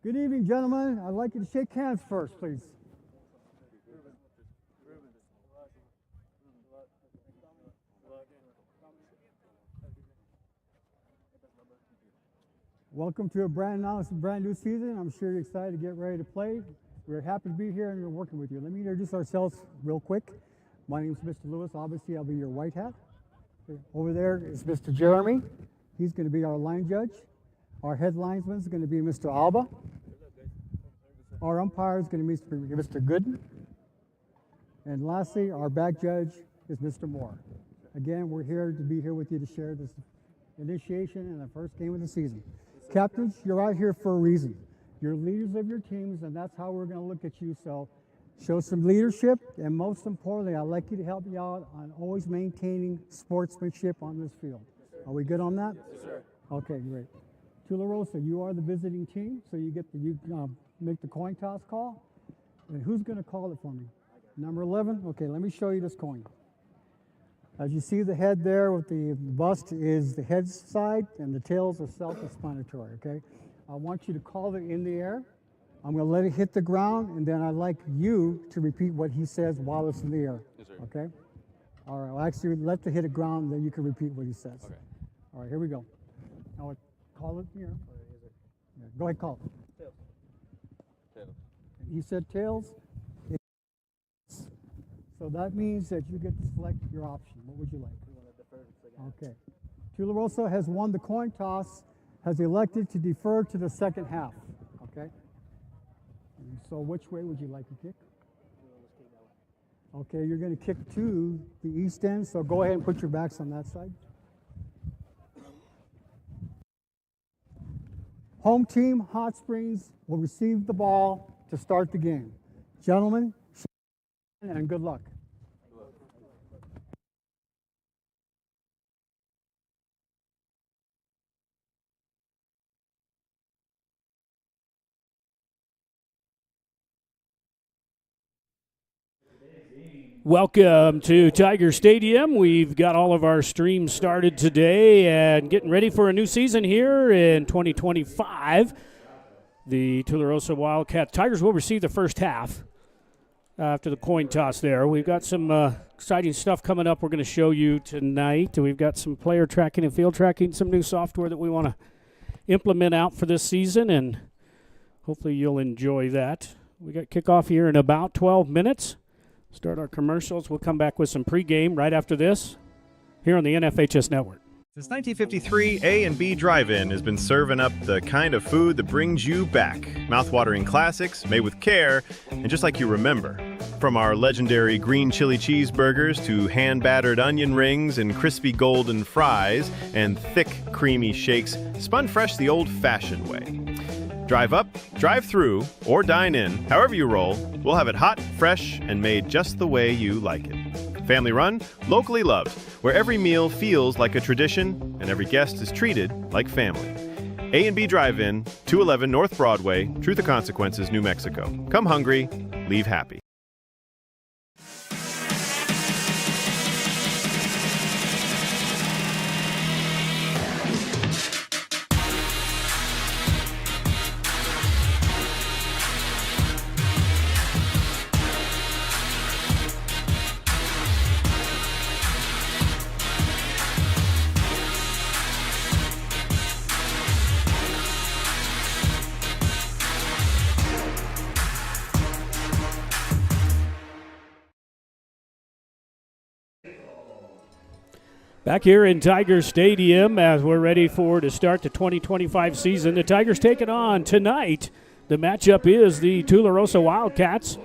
Good evening, gentlemen. I'd like you to shake hands first, please. Welcome to a brand new season. I'm sure you're excited to get ready to play. We're happy to be here and we're working with you. Let me introduce ourselves real quick. My name is Mr. Lewis. Obviously, I'll be your white hat. Over there is Mr. Jeremy. He's going to be our line judge. Our head linesman is going to be Mr. Alba. Our umpire is going to be Mr. Gooden. And lastly, our back judge is Mr. Moore. Again, we're here to be here with you to share this initiation and the first game of the season. Captains, you're out here for a reason. You're leaders of your teams, and that's how we're going to look at you. So show some leadership, and most importantly, I'd like you to help me out on always maintaining sportsmanship on this field. Are we good on that? Yes, sir. Okay, great. Tularosa, you are the visiting team, so you get make the coin toss call. And who's going to call it for me? Number 11? Okay, let me show you this coin. As you see, the head there with the bust is the head side, and the tails are self-explanatory, okay? I want you to call it in the air. I'm going to let it hit the ground, and then I'd like you to repeat what he says while it's in the air. Yes, sir. Okay? All right, well, actually, let it hit the ground, then you can repeat what he says. Okay. All right, here we go. Now, call it here. Yeah, go ahead, call it. Tails. Tails. He said tails. So that means that you get to select your option. What would you like? Okay. Tularosa has won the coin toss, has elected to defer to the second half. Okay? And so which way would you like to kick? Okay, you're going to kick to the east end, so go ahead and put your backs on that side. Home team, Hot Springs, will receive the ball to start the game. Gentlemen, and good luck. Welcome to Tiger Stadium. We've got all of our streams started today and getting ready for a new season here in 2025. The Tularosa Wildcats Tigers will receive the first half after the coin toss there. We've got some exciting stuff coming up we're going to show you tonight. We've got some player tracking and field tracking, some new software that we want to implement out for this season, and hopefully you'll enjoy that. We got kickoff here in about 12 minutes. Start our commercials. We'll come back with some pregame right after this here on the NFHS Network. Since 1953, A&B Drive-In has been serving up the kind of food that brings you back. Mouth-watering classics made with care and just like you remember. From our legendary green chili cheeseburgers to hand-battered onion rings and crispy golden fries and thick, creamy shakes spun fresh the old-fashioned way. Drive up, drive through, or dine in, however you roll, we'll have it hot, fresh, and made just the way you like it. Family run, locally loved, where every meal feels like a tradition and every guest is treated like family. A&B Drive-In, 211 North Broadway, Truth or Consequences, New Mexico. Come hungry, leave happy. Back here in Tiger Stadium as we're ready to start the 2025 season. The Tigers taking on tonight. The matchup is the Tularosa Wildcats,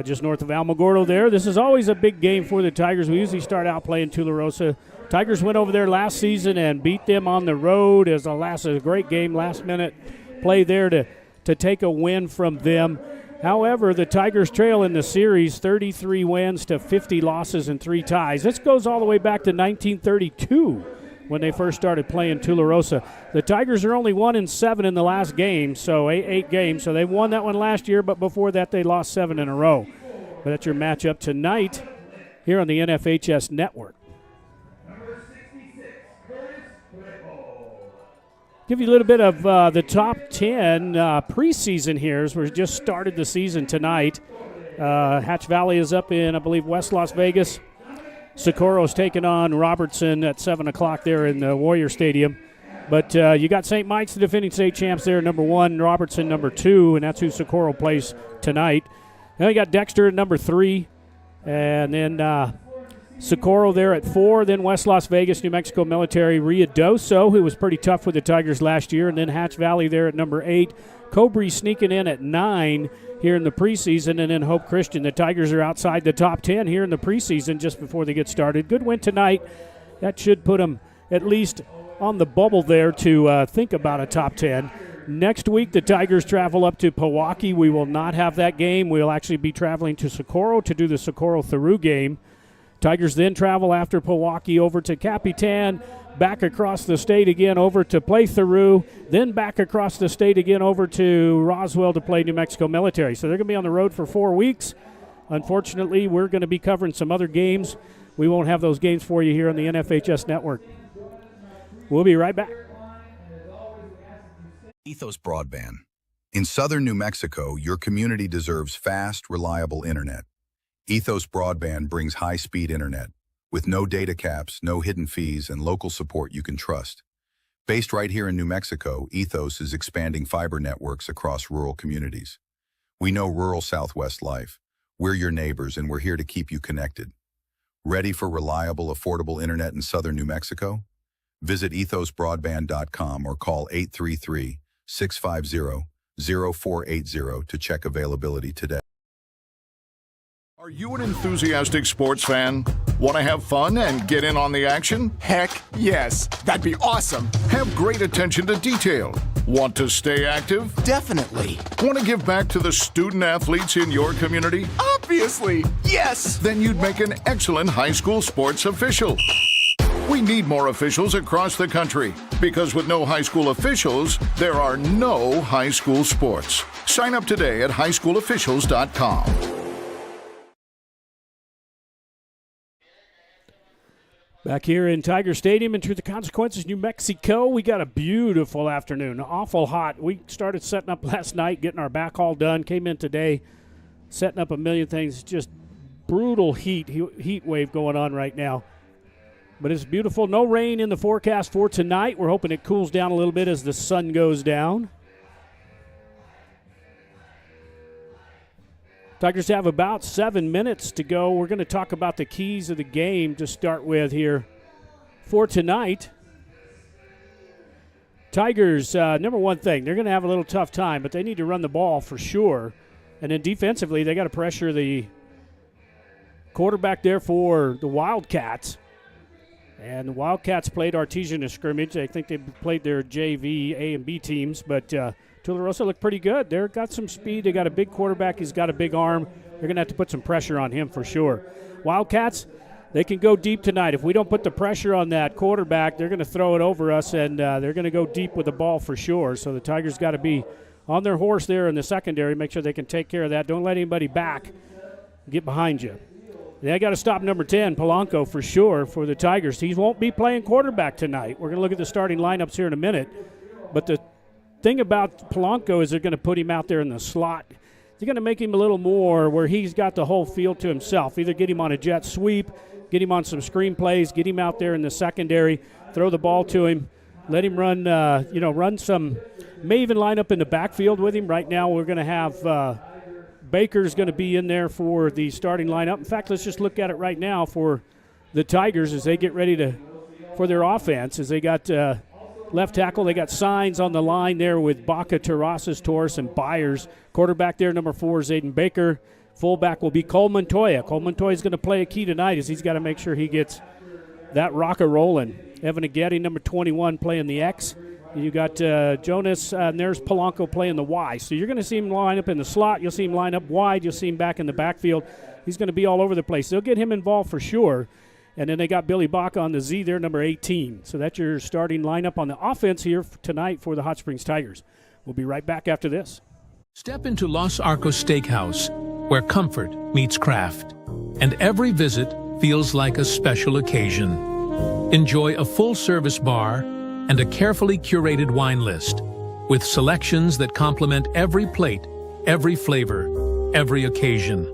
just north of Alamogordo there. This is always a big game for the Tigers. We usually start out playing Tularosa. Tigers went over there last season and beat them on the road. It was a great game, last-minute play there to take a win from them. However, the Tigers trail in the series 33 wins to 50 losses and 3 ties. This goes all the way back to 1932 when they first started playing Tularosa. The Tigers are only 1-7 in the last game, so 8 games. So they won that one last year, but before that they lost 7 in a row. But that's your matchup tonight here on the NFHS Network. Give you a little bit of the top 10 preseason here as we just started the season tonight. Hatch Valley is up in, I believe, West Las Vegas. Socorro's taking on Robertson at 7 o'clock there in the Warrior Stadium. But you got St. Mike's, the defending state champs there, number 1, Robertson number 2, and that's who Socorro plays tonight. Now you got Dexter at number 3, and then Socorro there at 4, then West Las Vegas, New Mexico Military, Ruidoso, who was pretty tough with the Tigers last year, and then Hatch Valley there at number 8. Cobrey sneaking in at 9 here in the preseason, and then Hope Christian. The Tigers are outside the top 10 here in the preseason just before they get started. Good win tonight. That should put them at least on the bubble there to think about a top 10. Next week, the Tigers travel up to Pewaukee. We will not have that game. We'll actually be traveling to Socorro to do the Socorro-Theroux game. Tigers then travel after Pewaukee over to Capitan, back across the state again over to play Theroux, then back across the state again over to Roswell to play New Mexico Military. So they're going to be on the road for 4 weeks. Unfortunately, we're going to be covering some other games. We won't have those games for you here on the NFHS Network. We'll be right back. Ethos Broadband. In southern New Mexico, your community deserves fast, reliable internet. Ethos Broadband brings high-speed internet with no data caps, no hidden fees, and local support you can trust. Based right here in New Mexico, Ethos is expanding fiber networks across rural communities. We know rural Southwest life. We're your neighbors, and we're here to keep you connected. Ready for reliable, affordable internet in southern New Mexico? Visit ethosbroadband.com or call 833-650-0480 to check availability today. Are you an enthusiastic sports fan? Want to have fun and get in on the action? Heck yes, that'd be awesome. Have great attention to detail. Want to stay active? Definitely. Want to give back to the student athletes in your community? Obviously, yes. Then you'd make an excellent high school sports official. We need more officials across the country because with no high school officials, there are no high school sports. Sign up today at highschoolofficials.com. Back here in Tiger Stadium and through the consequences, New Mexico, we got a beautiful afternoon. Awful hot. We started setting up last night, getting our backhaul done. Came in today, setting up a million things. Just brutal heat wave going on right now. But it's beautiful. No rain in the forecast for tonight. We're hoping it cools down a little bit as the sun goes down. Tigers have about 7 minutes to go. We're going to talk about the keys of the game to start with here for tonight. Tigers, number one thing, they're going to have a little tough time, but they need to run the ball for sure. And then defensively, they got to pressure the quarterback there for the Wildcats. And the Wildcats played artesian in scrimmage. I think they played their JV A and B teams, but Tularosa looked pretty good. They've got some speed. They got a big quarterback. He's got a big arm. They're going to have to put some pressure on him for sure. Wildcats, they can go deep tonight. If we don't put the pressure on that quarterback, they're going to throw it over us, and they're going to go deep with the ball for sure. So the Tigers got to be on their horse there in the secondary, make sure they can take care of that. Don't let anybody back get behind you. They got to stop number 10, Polanco, for sure, for the Tigers. He won't be playing quarterback tonight. We're going to look at the starting lineups here in a minute. But the thing about Polanco is they're going to put him out there in the slot. They're going to make him a little more where he's got the whole field to himself. Either get him on a jet sweep, get him on some screen plays, get him out there in the secondary, throw the ball to him, let him run, run some, may even line up in the backfield with him. Right now we're going to have Baker's going to be in there for the starting lineup. In fact, let's just look at it right now for the Tigers as they get ready for their offense. As they got left tackle, they got Signs on the line there with Baca, Terrasas, Torres, and Byers. Quarterback there, number 4, Zayden Baker. Fullback will be Cole Montoya. Cole Montoya is going to play a key tonight as he's got to make sure he gets that rocker rolling. Evan Aghetti, number 21, playing the X. You got Jonas, and there's Polanco playing the Y. So you're going to see him line up in the slot. You'll see him line up wide. You'll see him back in the backfield. He's going to be all over the place. They'll get him involved for sure. And then they got Billy Baca on the Z there, number 18. So that's your starting lineup on the offense here tonight for the Hot Springs Tigers. We'll be right back after this. Step into Los Arcos Steakhouse, where comfort meets craft, and every visit feels like a special occasion. Enjoy a full-service bar, and a carefully curated wine list, with selections that complement every plate, every flavor, every occasion.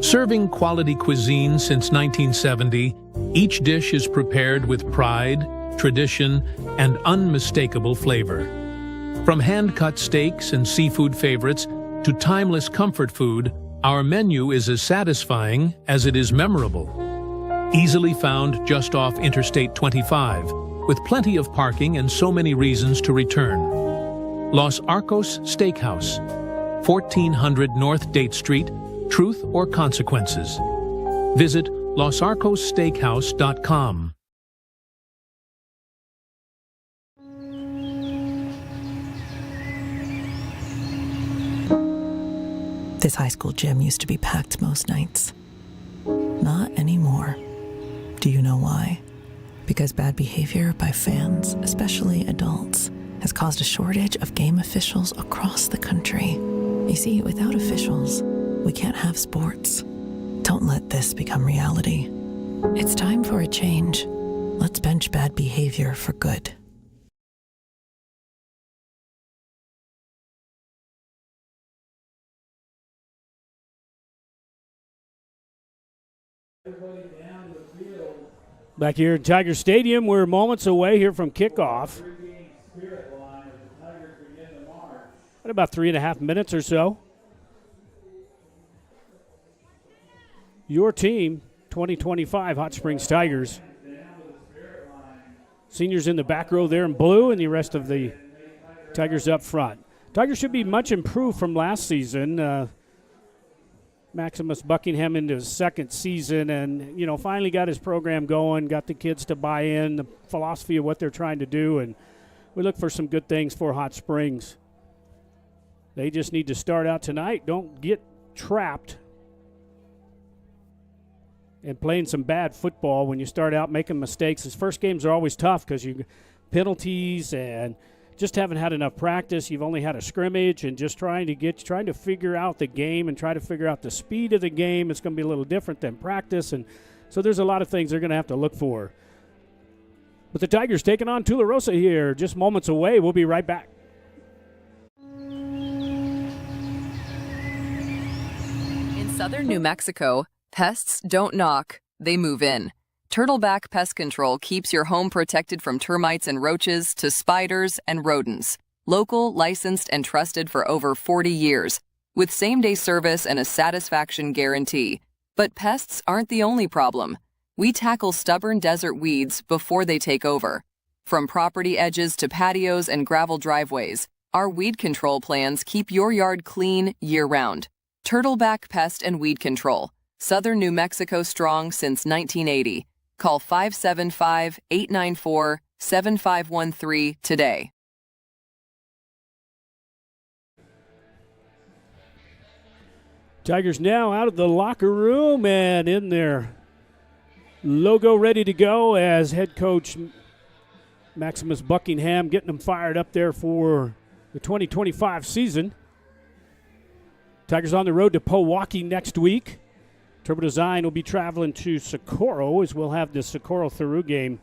Serving quality cuisine since 1970, each dish is prepared with pride, tradition, and unmistakable flavor. From hand-cut steaks and seafood favorites to timeless comfort food, our menu is as satisfying as it is memorable. Easily found just off Interstate 25, with plenty of parking and so many reasons to return. Los Arcos Steakhouse, 1400 North Date Street, Truth or Consequences. Visit losarcossteakhouse.com. This high school gym used to be packed most nights. Not anymore. Do you know why? Because bad behavior by fans, especially adults, has caused a shortage of game officials across the country. You see, without officials, we can't have sports. Don't let this become reality. It's time for a change. Let's bench bad behavior for good. Back here at Tiger Stadium, we're moments away here from kickoff. In about 3.5 minutes or so. Your team, 2025 Hot Springs Tigers. Seniors in the back row there in blue, and the rest of the Tigers up front. Tigers should be much improved from last season. Maximus Buckingham into his second season and, finally got his program going, got the kids to buy in, the philosophy of what they're trying to do, and we look for some good things for Hot Springs. They just need to start out tonight. Don't get trapped and playing some bad football when you start out making mistakes. His first games are always tough because you penalties and just haven't had enough practice. You've only had a scrimmage and just trying to figure out the game and try to figure out the speed of the game. It's going to be a little different than practice, and so there's a lot of things they're going to have to look for. But the Tigers taking on Tularosa here just moments away. We'll be right back. In southern New Mexico, pests don't knock, they move in. Turtleback Pest Control keeps your home protected from termites and roaches to spiders and rodents. Local, licensed, and trusted for over 40 years, with same-day service and a satisfaction guarantee. But pests aren't the only problem. We tackle stubborn desert weeds before they take over. From property edges to patios and gravel driveways, our weed control plans keep your yard clean year-round. Turtleback Pest and Weed Control. Southern New Mexico strong since 1980. Call 575-894-7513 today. Tigers now out of the locker room and in their logo ready to go as head coach Maximus Buckingham getting them fired up there for the 2025 season. Tigers on the road to Pewaukee next week. Turbo Design will be traveling to Socorro as we'll have the Socorro-Theroux game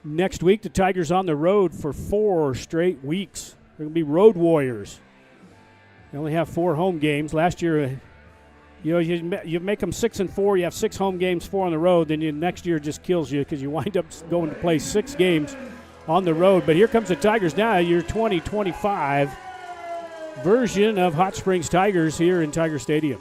next week. The Tigers on the road for 4 straight weeks. They're going to be road warriors. They only have 4 home games. Last year, you make them 6-4. You have 6 home games, 4 on the road. Then next year just kills you because you wind up going to play 6 games on the road. But here comes the Tigers now, your 2025 version of Hot Springs Tigers here in Tiger Stadium.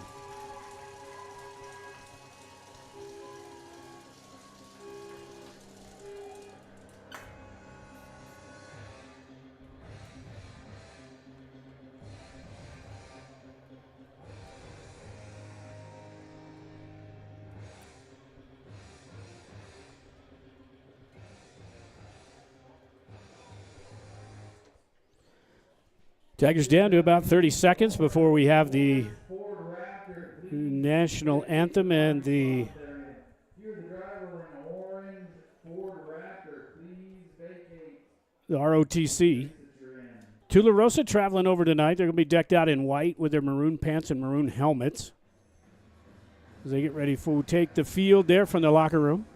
Tigers down to about 30 seconds before we have the national anthem and the ROTC. Tularosa traveling over tonight. They're going to be decked out in white with their maroon pants and maroon helmets as they get ready to take the field there from the locker room.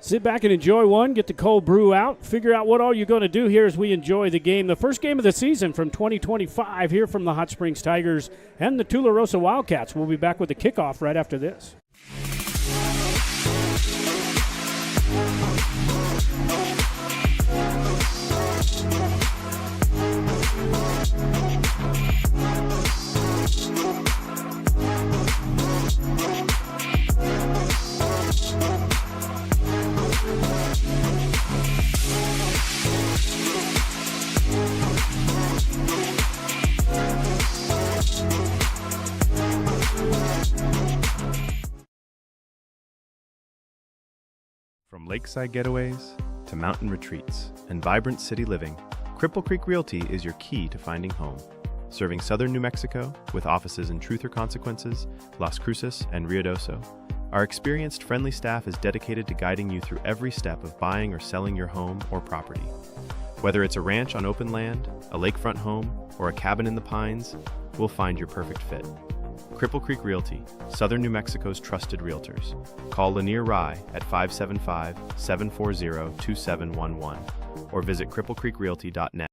Sit back and enjoy one, get the cold brew out, figure out what all you're going to do here as we enjoy the game. The first game of the season from 2025 here from the Hot Springs Tigers and the Tularosa Wildcats. We'll be back with the kickoff right after this. From lakeside getaways to mountain retreats and vibrant city living, Cripple Creek Realty is your key to finding home. Serving southern New Mexico with offices in Truth or Consequences, Las Cruces, and Ruidoso, our experienced, friendly staff is dedicated to guiding you through every step of buying or selling your home or property. Whether it's a ranch on open land, a lakefront home, or a cabin in the pines, we'll find your perfect fit. Cripple Creek Realty, Southern New Mexico's trusted realtors. Call Lanier Rye at 575-740-2711 or visit cripplecreekrealty.net.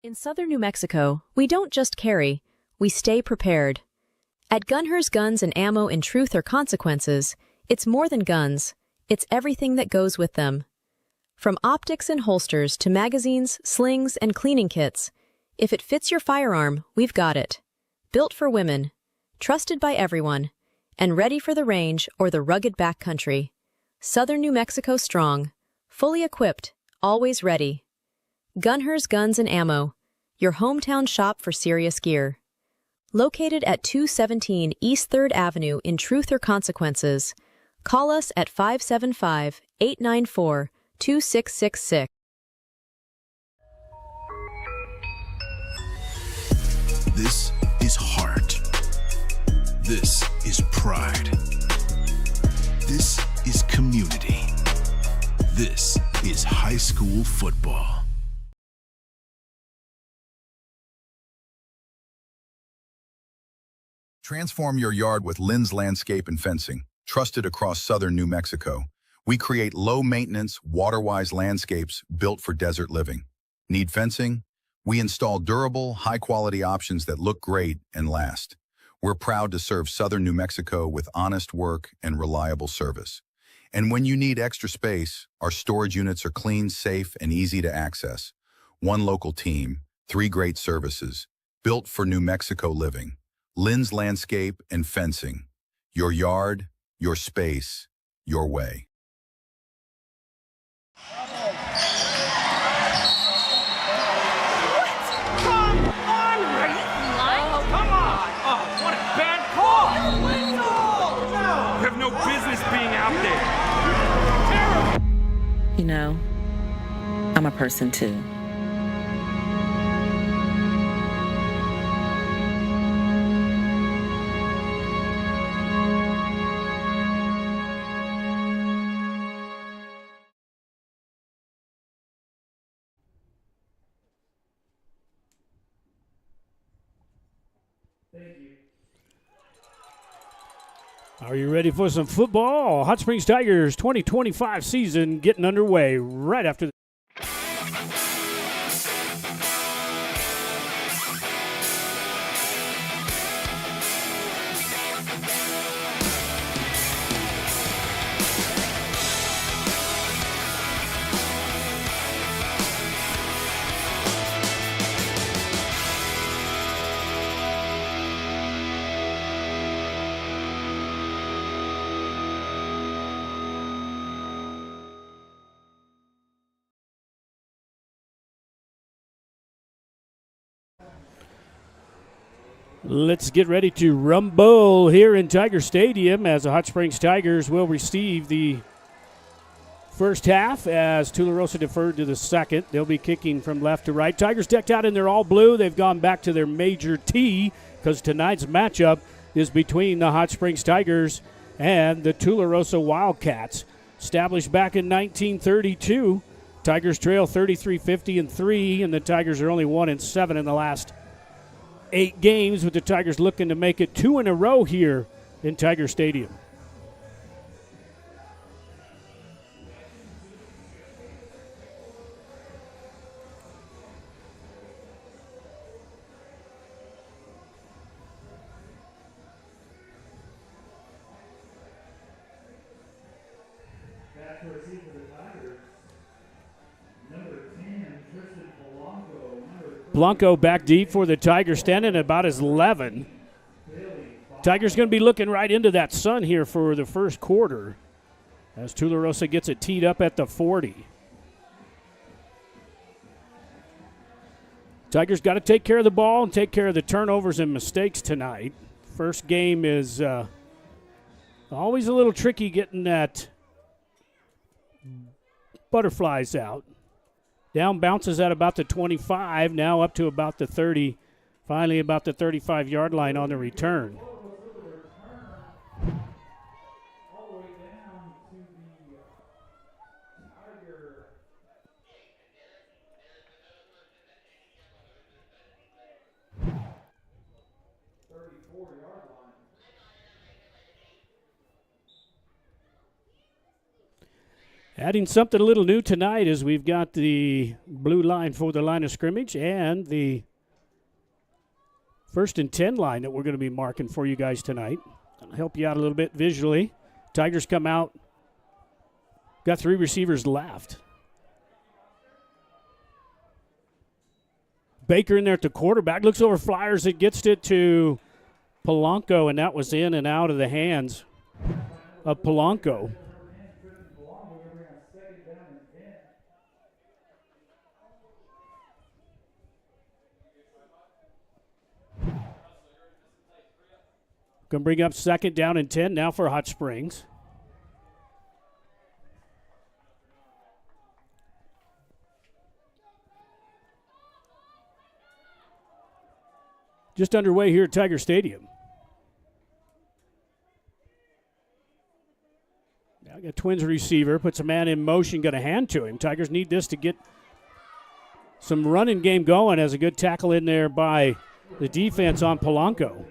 In southern New Mexico, we don't just carry, we stay prepared. At Gunher's Guns and Ammo in Truth or Consequences, it's more than guns, it's everything that goes with them. From optics and holsters to magazines, slings, and cleaning kits, if it fits your firearm, we've got it. Built for women, trusted by everyone, and ready for the range or the rugged backcountry. Southern New Mexico strong, fully equipped, always ready. Gunher's Guns and Ammo, your hometown shop for serious gear. Located at 217 East 3rd Avenue in Truth or Consequences, call us at 575-894-2666. This is heart. This is pride. This is community. This is high school football. Transform your yard with Lynn's Landscape and Fencing. Trusted across southern New Mexico, we create low-maintenance, water-wise landscapes built for desert living. Need fencing? We install durable, high-quality options that look great and last. We're proud to serve southern New Mexico with honest work and reliable service. And when you need extra space, our storage units are clean, safe, and easy to access. One local team, 3 great services, built for New Mexico living. Lynn's Landscape and Fencing. Your yard, your space, your way. You have no business being out there. You know, I'm a person too. Are you ready for some football? Hot Springs Tigers 2025 season getting underway right after Let's get ready to rumble here in Tiger Stadium as the Hot Springs Tigers will receive the first half as Tularosa deferred to the second. They'll be kicking from left to right. Tigers decked out in their all blue. They've gone back to their major T because tonight's matchup is between the Hot Springs Tigers and the Tularosa Wildcats. Established back in 1932, Tigers trail 33-50-3, and the Tigers are only 1-7 in the last 8 games, with the Tigers looking to make it 2 in a row here in Tiger Stadium. Blanco back deep for the Tigers, standing at about his 11. Tigers going to be looking right into that sun here for the first quarter as Tularosa gets it teed up at the 40. Tigers got to take care of the ball and take care of the turnovers and mistakes tonight. First game is always a little tricky getting that butterflies out. Down bounces at about the 25, now up to about the 30, finally about the 35-yard line on the return. Adding something a little new tonight is we've got the blue line for the line of scrimmage and the 1st and 10 line that we're going to be marking for you guys tonight. That'll help you out a little bit visually. Tigers come out, got 3 receivers left. Baker in there at the quarterback, looks over flyers, it gets it to Polanco, and that was in and out of the hands of Polanco. Going to bring up 2nd down and 10 now for Hot Springs. Just underway here at Tiger Stadium. Now got Twins receiver, puts a man in motion, got a hand to him. Tigers need this to get some running game going. Has a good tackle in there by the defense on Polanco.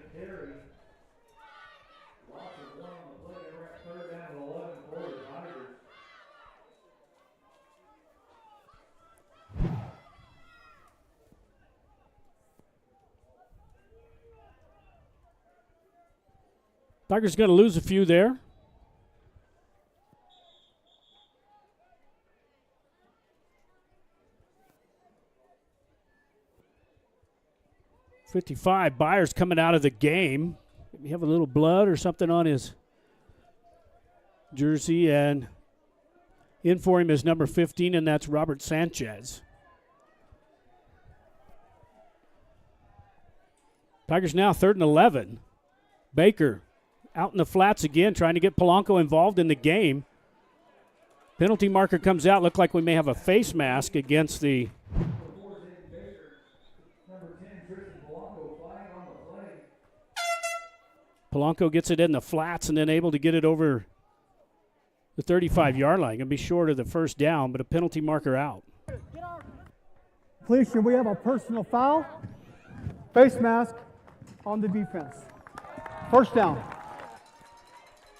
Tigers going to lose a few there. .55, Byers coming out of the game. Maybe have a little blood or something on his jersey, and in for him is number 15, and that's Robert Sanchez. Tigers now 3rd and 11. Baker out in the flats again, trying to get Polanco involved in the game. Penalty marker comes out. Look like we may have a face mask against the Polanco gets it in the flats and then able to get it over the 35-yard line. Going to be short of the first down, but a penalty marker out. Completion, we have a personal foul. Face mask on the defense. First down.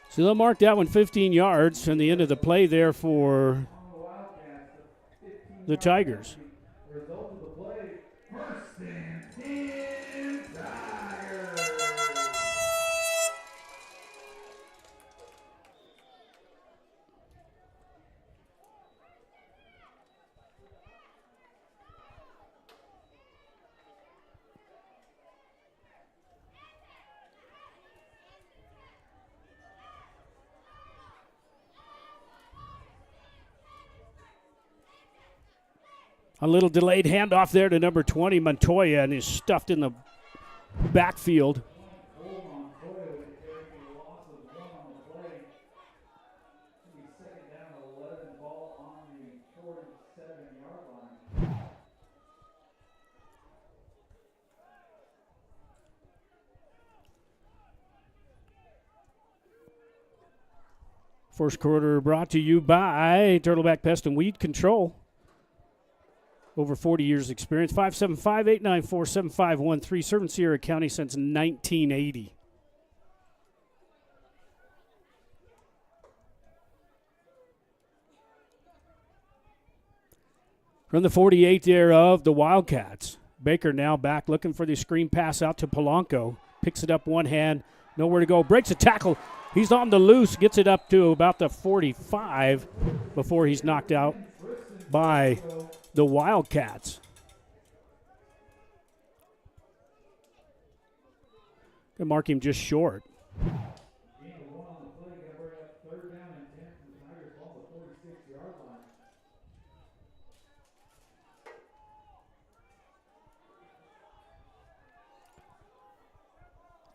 So they'll mark that one 15 yards from the end of the play there for the Tigers. A little delayed handoff there to number 20, Montoya, and is stuffed in the backfield. First quarter brought to you by Turtleback Pest and Weed Control. Over 40 years experience. 575-894-7513. Serving Sierra County since 1980. From the 48 there of the Wildcats. Baker now back looking for the screen pass out to Polanco. Picks it up one hand. Nowhere to go. Breaks a tackle. He's on the loose. Gets it up to about the 45 before he's knocked out by the Wildcats. Gonna mark him just short.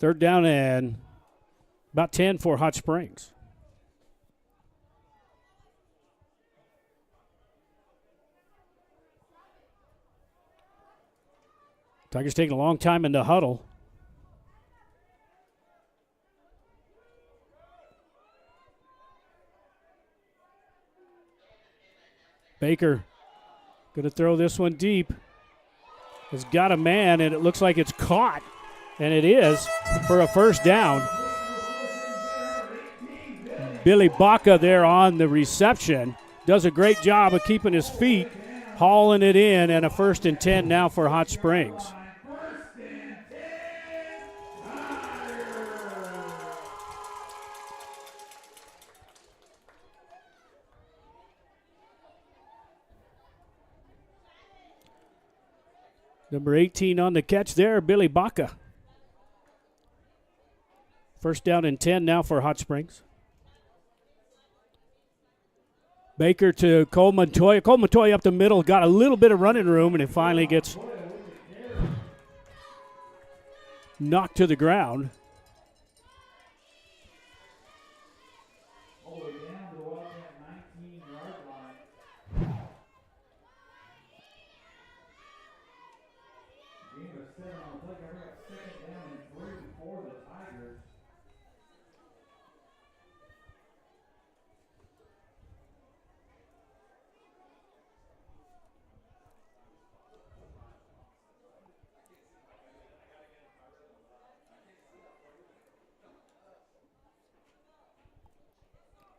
Third down and about 10 for Hot Springs. Tigers taking a long time in the huddle. Baker going to throw this one deep. Has got a man, and it looks like it's caught. And it is for a first down. Billy Baca there on the reception. Does a great job of keeping his feet, hauling it in, and a 1st and 10 now for Hot Springs. Number 18 on the catch there, Billy Baca. First down and 10 now for Hot Springs. Baker to Cole Montoya. Cole Montoya up the middle, got a little bit of running room, and it finally gets knocked to the ground.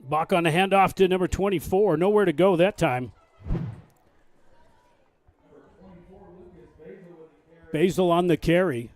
Bach on the handoff to number 24. Nowhere to go that time. Basil on the carry.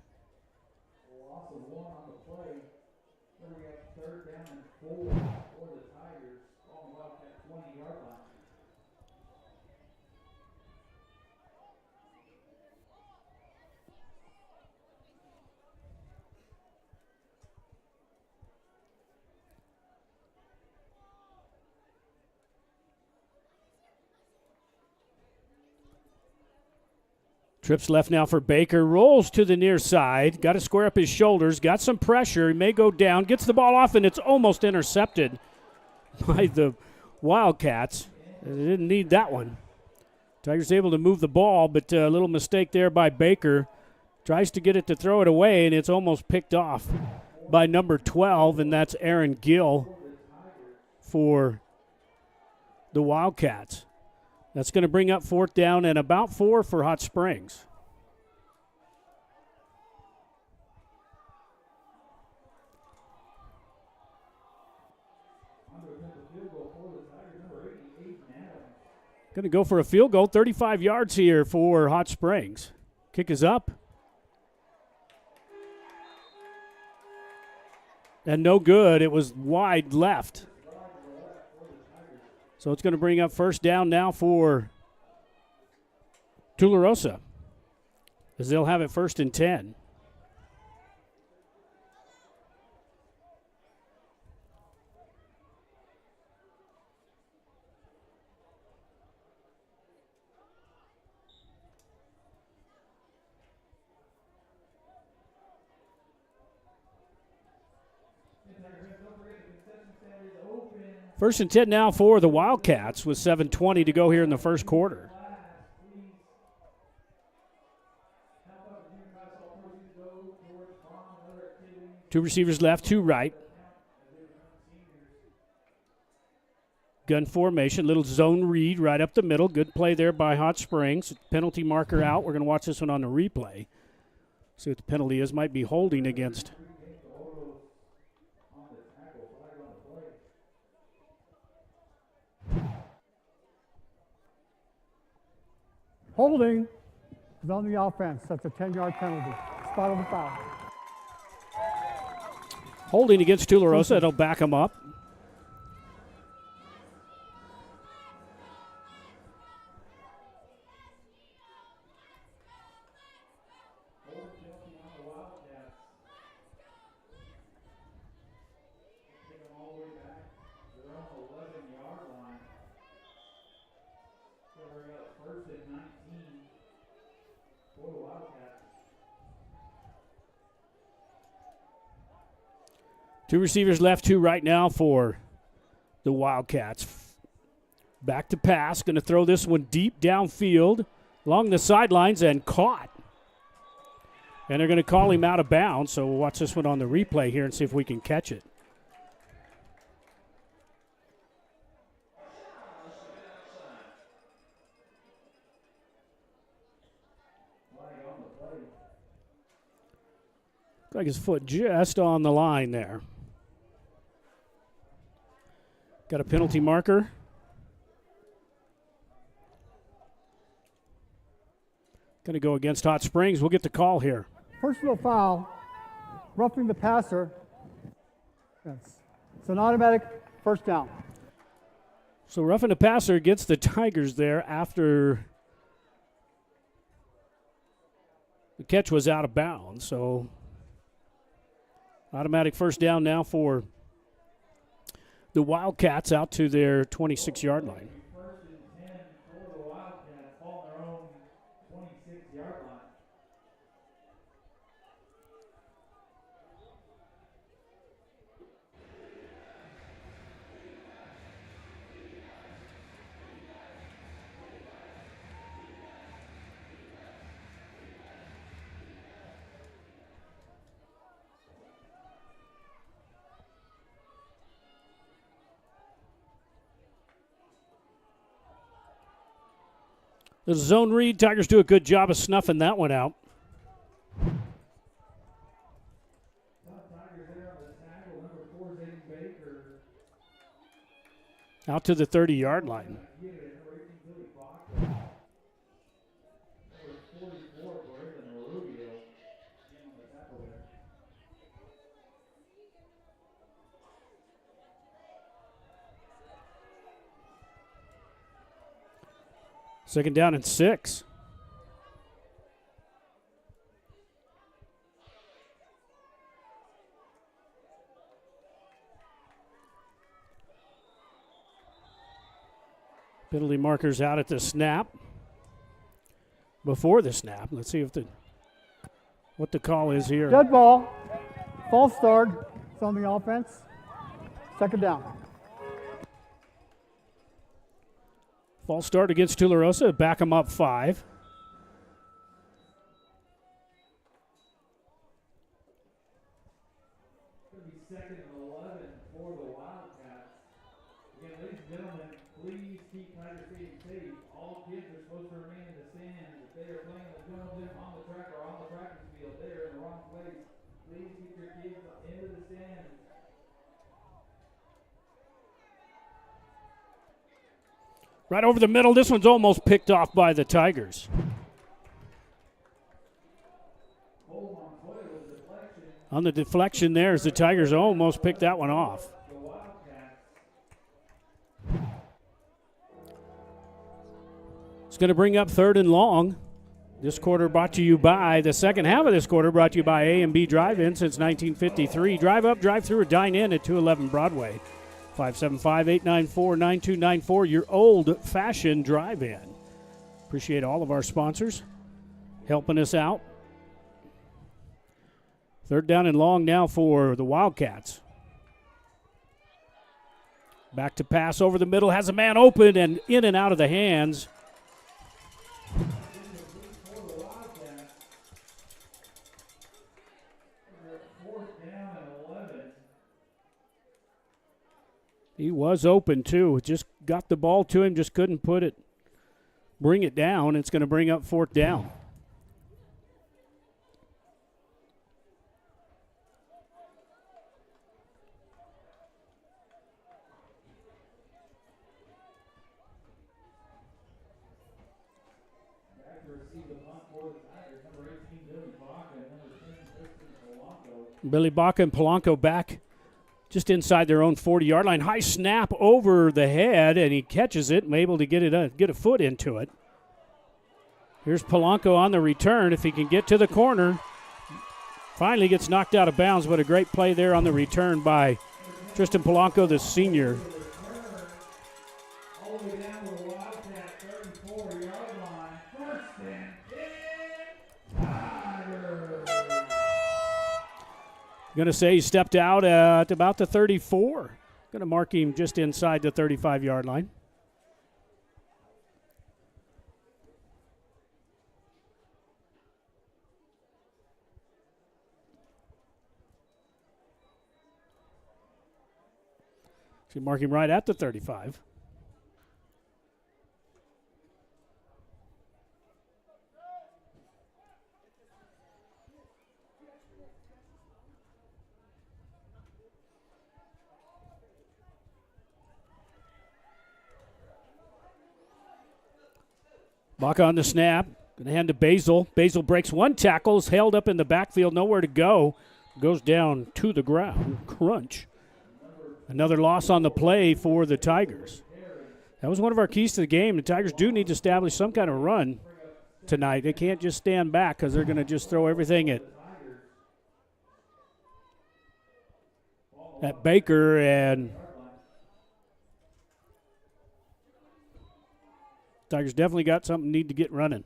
Trips left now for Baker. Rolls to the near side. Got to square up his shoulders. Got some pressure. He may go down. Gets the ball off, and it's almost intercepted by the Wildcats. They didn't need that one. Tigers able to move the ball, but a little mistake there by Baker. Tries to get it to throw it away, and it's almost picked off by number 12, and that's Aaron Gill for the Wildcats. That's going to bring up 4th down and about 4 for Hot Springs. Going to go for a field goal, 35 yards here for Hot Springs. Kick is up. And no good. It was wide left. So it's going to bring up 1st down now for Tularosa, as they'll have it 1st and 10. First and 10 now for the Wildcats with 7:20 to go here in the first quarter. Two receivers left, two right. Gun formation, little zone read right up the middle. Good play there by Hot Springs. Penalty marker out. We're going to watch this one on the replay. See what the penalty is. Might be holding against. Holding is on the offense. That's a 10-yard penalty. Spot on the foul. Holding against Tularosa. It'll back him up. Two receivers left, two right now for the Wildcats. Back to pass. Going to throw this one deep downfield along the sidelines and caught. And they're going to call him out of bounds, so we'll watch this one on the replay here and see if we can catch it. Looks like his foot just on the line there. Got a penalty marker. Going to go against Hot Springs. We'll get the call here. Personal foul, roughing the passer. Yes. It's an automatic first down. So roughing the passer against the Tigers there after the catch was out of bounds. So automatic first down now for the Wildcats out to their 26-yard line. First and 10 for the Wildcats on their own 26-yard line. The zone read, Tigers do a good job of snuffing that one out. Out to the 30-yard line. Second down and 6. Penalty markers out at the snap. Before the snap, let's see if what the call is here. Dead ball, false start. It's on the offense. Second down. False start against Tularosa. Back them up 5. Second and 11 for the Wildcats. Again, ladies and gentlemen, please keep Tiger Stadium safe. All kids are supposed to remain in the stands. If they are playing the gym on the track or on the practice field, they are in the wrong place. Please keep your kids into the stands. Right over the middle. This one's almost picked off by the Tigers. On the deflection there, as the Tigers almost picked that one off. It's going to bring up third and long. This quarter brought to you by, the second half of this quarter brought to you by A&B Drive-In since 1953. Drive up, drive through, or dine in at 211 Broadway. 575-894-9294, your old-fashioned drive-in. Appreciate all of our sponsors helping us out. Third down and long now for the Wildcats. Back to pass over the middle, has a man open and in and out of the hands. He was open too. Just got the ball to him, just couldn't bring it down. It's going to bring up 4th down. Billy Baca and Polanco back just inside their own 40-yard line. High snap over the head, and he catches it and able to get a foot into it. Here's Polanco on the return. If he can get to the corner, finally gets knocked out of bounds, but a great play there on the return by Tristan Polanco, the senior. Going to say he stepped out at about the 34. Going to mark him just inside the 35-yard line. So mark him right at the 35. Baca on the snap. Going to hand to Basil. Basil breaks one tackle, is held up in the backfield, nowhere to go. Goes down to the ground. Crunch. Another loss on the play for the Tigers. That was one of our keys to the game. The Tigers do need to establish some kind of run tonight. They can't just stand back because they're going to just throw everything at Baker, and Tigers definitely got something need to get running.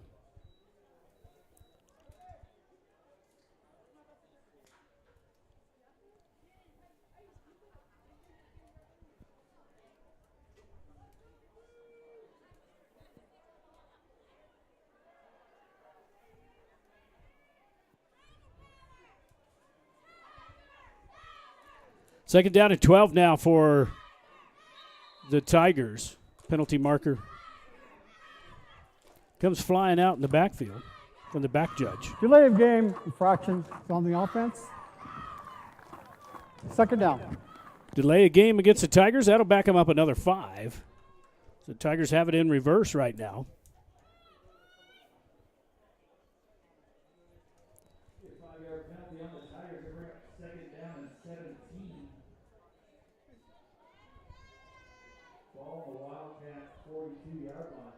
Second down and 12 now for the Tigers. Penalty marker comes flying out in the backfield from the back judge. Delay of game infraction on the offense. Second down. Delay a game against the Tigers. That'll back them up another 5. The Tigers have it in reverse right now. Wildcats 42-yard line.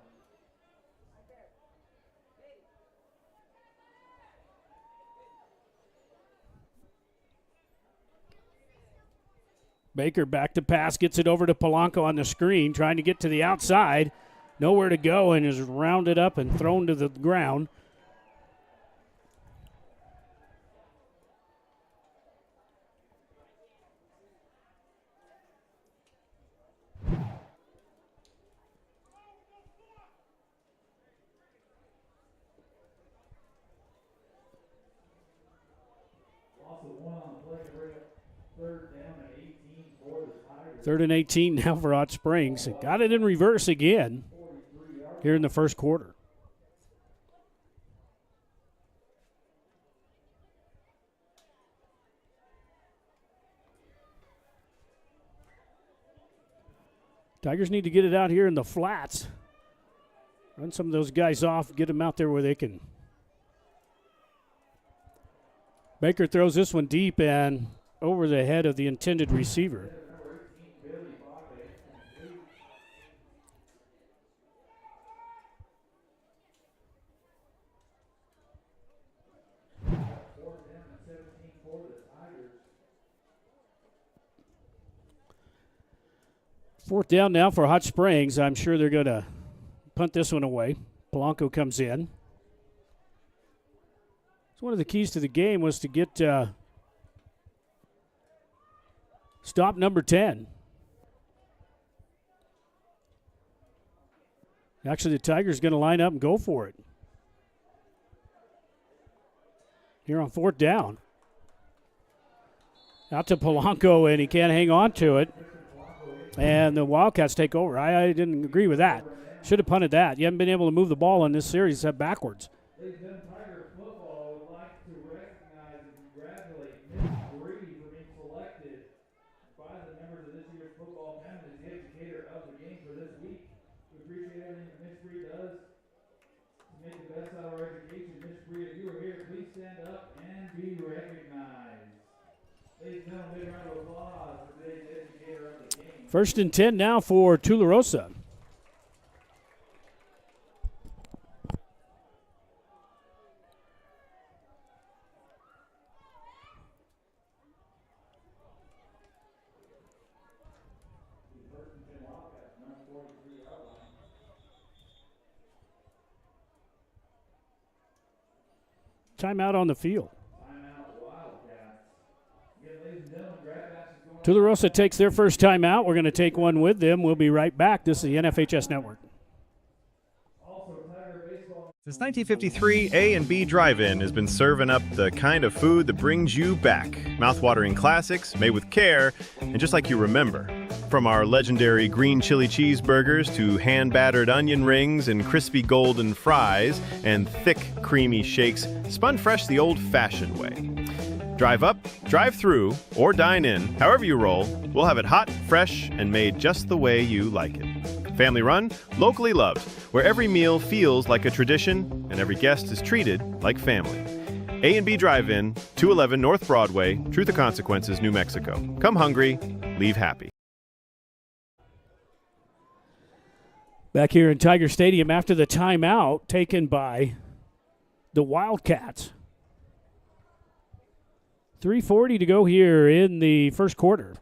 Baker back to pass, gets it over to Polanco on the screen, trying to get to the outside. Nowhere to go, and is rounded up and thrown to the ground. Third and 18 now for Hot Springs. Got it in reverse again here in the first quarter. Tigers need to get it out here in the flats. Run some of those guys off, get them out there where they can. Baker throws this one deep and over the head of the intended receiver. Fourth down now for Hot Springs. I'm sure they're going to punt this one away. Polanco comes in. So one of the keys to the game was to get stop number 10. Actually, the Tigers going to line up and go for it. Here on 4th down. Out to Polanco, and he can't hang on to it. And the Wildcats take over. I didn't agree with that. Should have punted that. You haven't been able to move the ball in this series backwards. Ladies and gentlemen, Tiger football would like to recognize and congratulate Miss Bree for being selected by the members of this year's football family as the educator of the game for this week. We appreciate everything that Miss Bree does to make the best out of our education. Miss Bree, if you are here, please stand up and be recognized. Ladies and gentlemen, big round of applause for today's educator of the game. 1st and 10 now for Tularosa. Timeout on the field. Tularosa takes their first timeout. We're going to take one with them. We'll be right back. This is the NFHS Network. Since 1953, A&B Drive-In has been serving up the kind of food that brings you back. Mouth-watering classics made with care and just like you remember. From our legendary green chili cheeseburgers to hand-battered onion rings and crispy golden fries and thick, creamy shakes spun fresh the old-fashioned way. Drive up, drive through, or dine in, however you roll, we'll have it hot, fresh, and made just the way you like it. Family run, locally loved, where every meal feels like a tradition and every guest is treated like family. A&B Drive-In, 211 North Broadway, Truth or Consequences, New Mexico. Come hungry, leave happy. Back here in Tiger Stadium after the timeout taken by the Wildcats. 3:40 to go here in the first quarter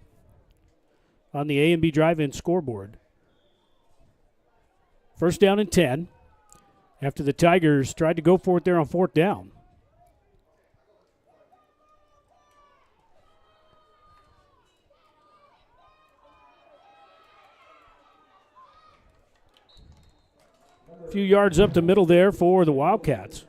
on the A&B Drive-In scoreboard. 1st down and 10 after the Tigers tried to go for it there on 4th down. A few yards up the middle there for the Wildcats.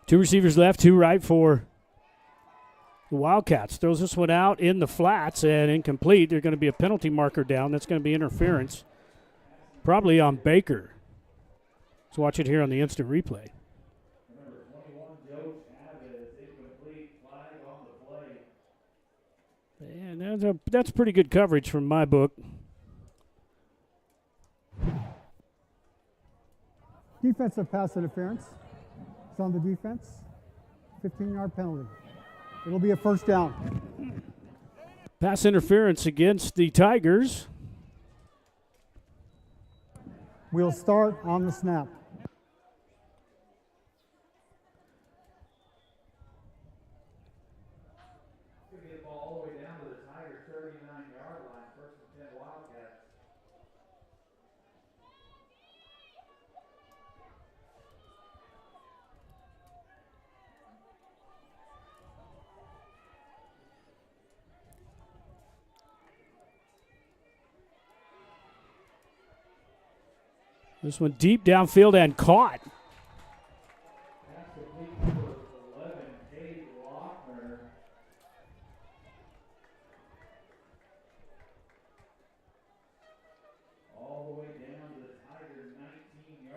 Two receivers left, two right for the Wildcats. Throws this one out in the flats and incomplete. There's going to be a penalty marker down. That's going to be interference, probably on Baker. Let's watch it here on the instant replay. And that's pretty good coverage from my book. Defensive pass interference. It's on the defense. 15-yard penalty. It'll be a 1st down. Pass interference against the Tigers. We'll start on the snap. This one deep downfield and caught.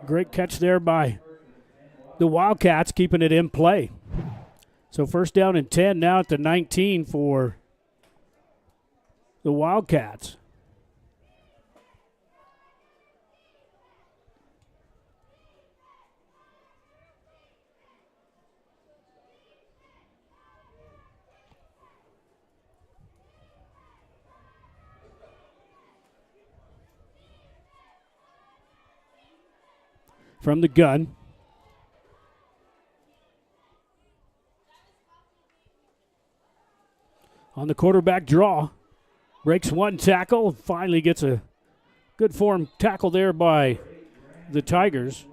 Great catch there by the Wildcats, keeping it in play. So 1st down and 10 now at the 19 for the Wildcats. from the gun. On the quarterback draw. Breaks one tackle. Finally gets a good form tackle there by the Tigers.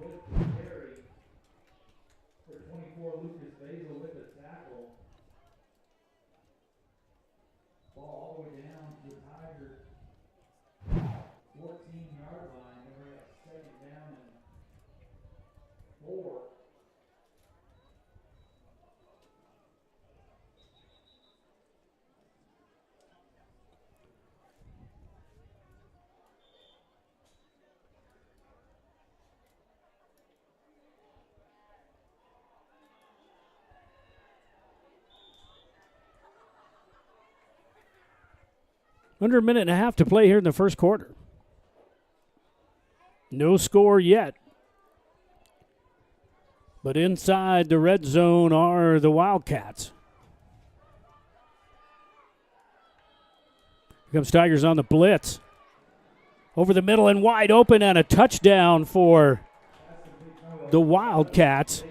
Under a minute and a half to play here in the first quarter. No score yet. But inside the red zone are the Wildcats. Here comes Tigers on the blitz. Over the middle and wide open, and a touchdown for the Wildcats.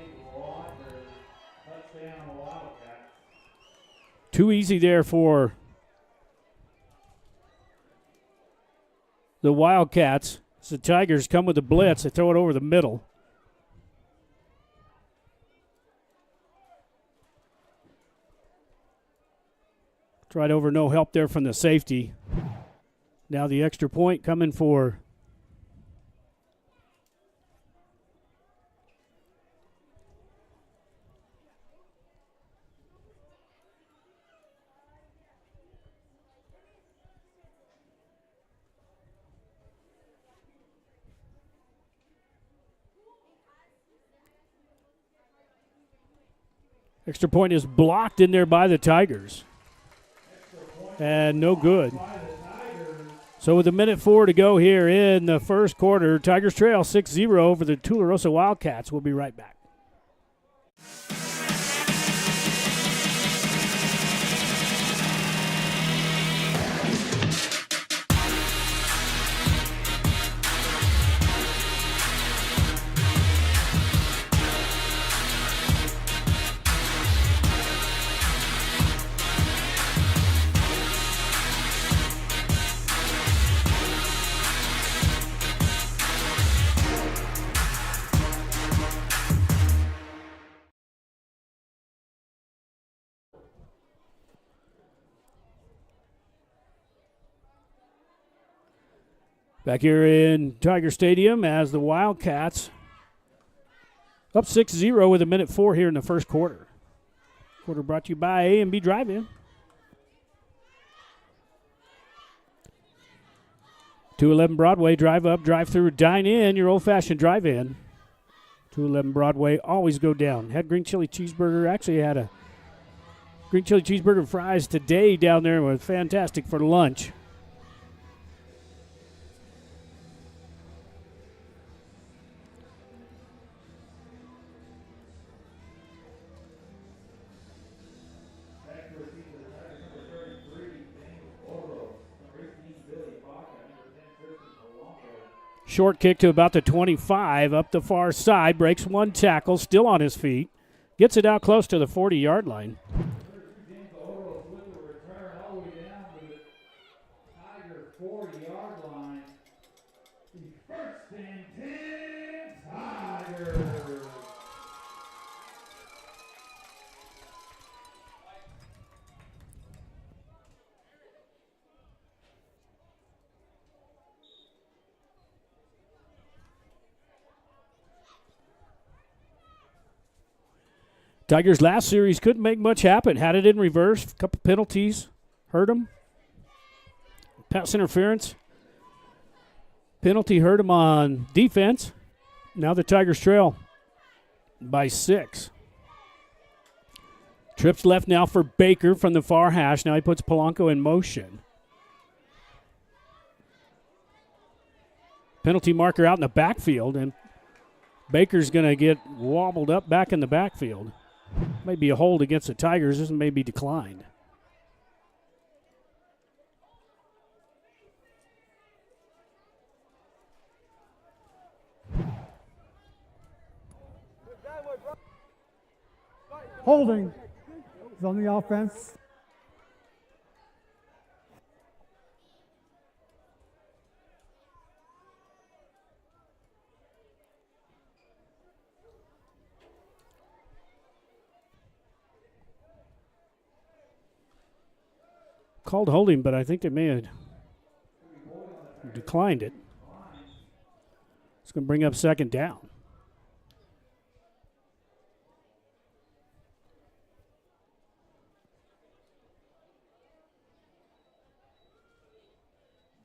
Too easy there for the Wildcats. So the Tigers come with the blitz. They throw it over the middle. Tried over, no help there from the safety. Now the extra point coming for extra point is blocked in there by the Tigers. And no good. So with 1:04 to go here in the first quarter, Tigers trail 6-0 over the Tularosa Wildcats. We'll be right back. Back here in Tiger Stadium as the Wildcats up 6-0 with 1:04 here in the first quarter. Quarter brought to you by A&B Drive-In. 211 Broadway, drive up, drive through, dine in, your old-fashioned drive-in. 211 Broadway, always go down. Had green chili cheeseburger, actually had a green chili cheeseburger and fries today down there. It was fantastic for lunch. Short kick to about the 25, up the far side, breaks one tackle, still on his feet. Gets it out close to the 40-yard line. Tigers' last series couldn't make much happen. Had it in reverse. A couple penalties. Hurt them. Pass interference. Penalty hurt them on defense. Now the Tigers trail by 6. Trips left now for Baker from the far hash. Now he puts Polanco in motion. Penalty marker out in the backfield, and Baker's going to get wobbled up back in the backfield. Maybe a hold against the Tigers. This may be declined. Holding is on the offense. Called holding, but I think they may have declined it. It's going to bring up second down.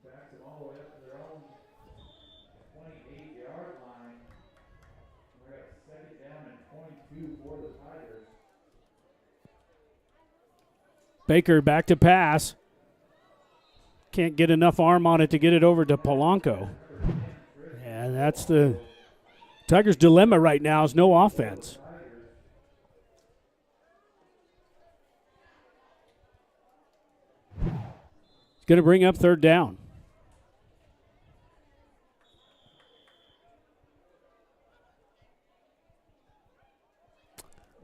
Backs it all the way up to their own 28-yard line. We're at second down and 22 for the Tigers. Baker back to pass. Can't get enough arm on it to get it over to Polanco. And that's the Tigers' dilemma right now is no offense. It's going to bring up third down.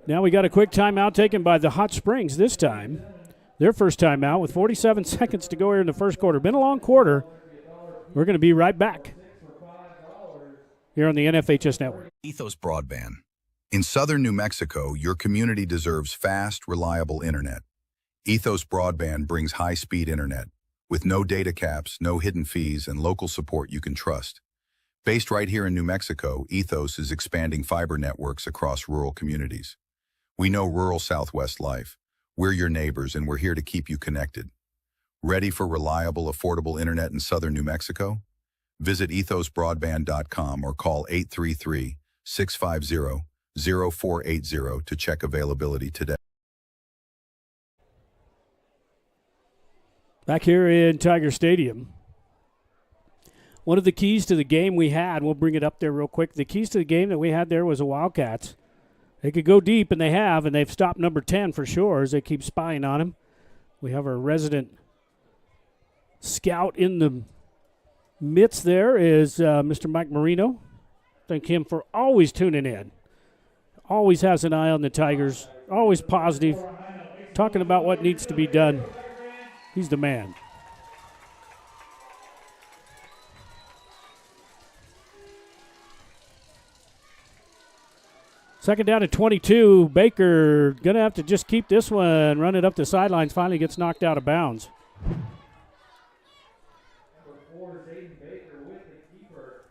Now we got a quick timeout taken by the Hot Springs this time. Their first timeout with 47 seconds to go here in the first quarter. Been a long quarter. We're going to be right back here on the NFHS Network. Ethos Broadband. In southern New Mexico, your community deserves fast, reliable internet. Ethos Broadband brings high-speed internet with no data caps, no hidden fees, and local support you can trust. Based right here in New Mexico, Ethos is expanding fiber networks across rural communities. We know rural Southwest life. We're your neighbors, and we're here to keep you connected. Ready for reliable, affordable internet in southern New Mexico? Visit ethosbroadband.com or call 833-650-0480 to check availability today. Back here in Tiger Stadium. One of the keys to the game we had, we'll bring it up there real quick. The keys to the game that we had there was the Wildcats. They could go deep, and they have, and they've stopped number 10 for sure as they keep spying on him. We have our resident scout in the midst there is Mr. Mike Marino. Thank him for always tuning in. Always has an eye on the Tigers. Always positive. Talking about what needs to be done. He's the man. Second down at 22. Baker going to have to just keep this one, run it up the sidelines. Finally gets knocked out of bounds. Number 4 is Aiden Baker with the keeper.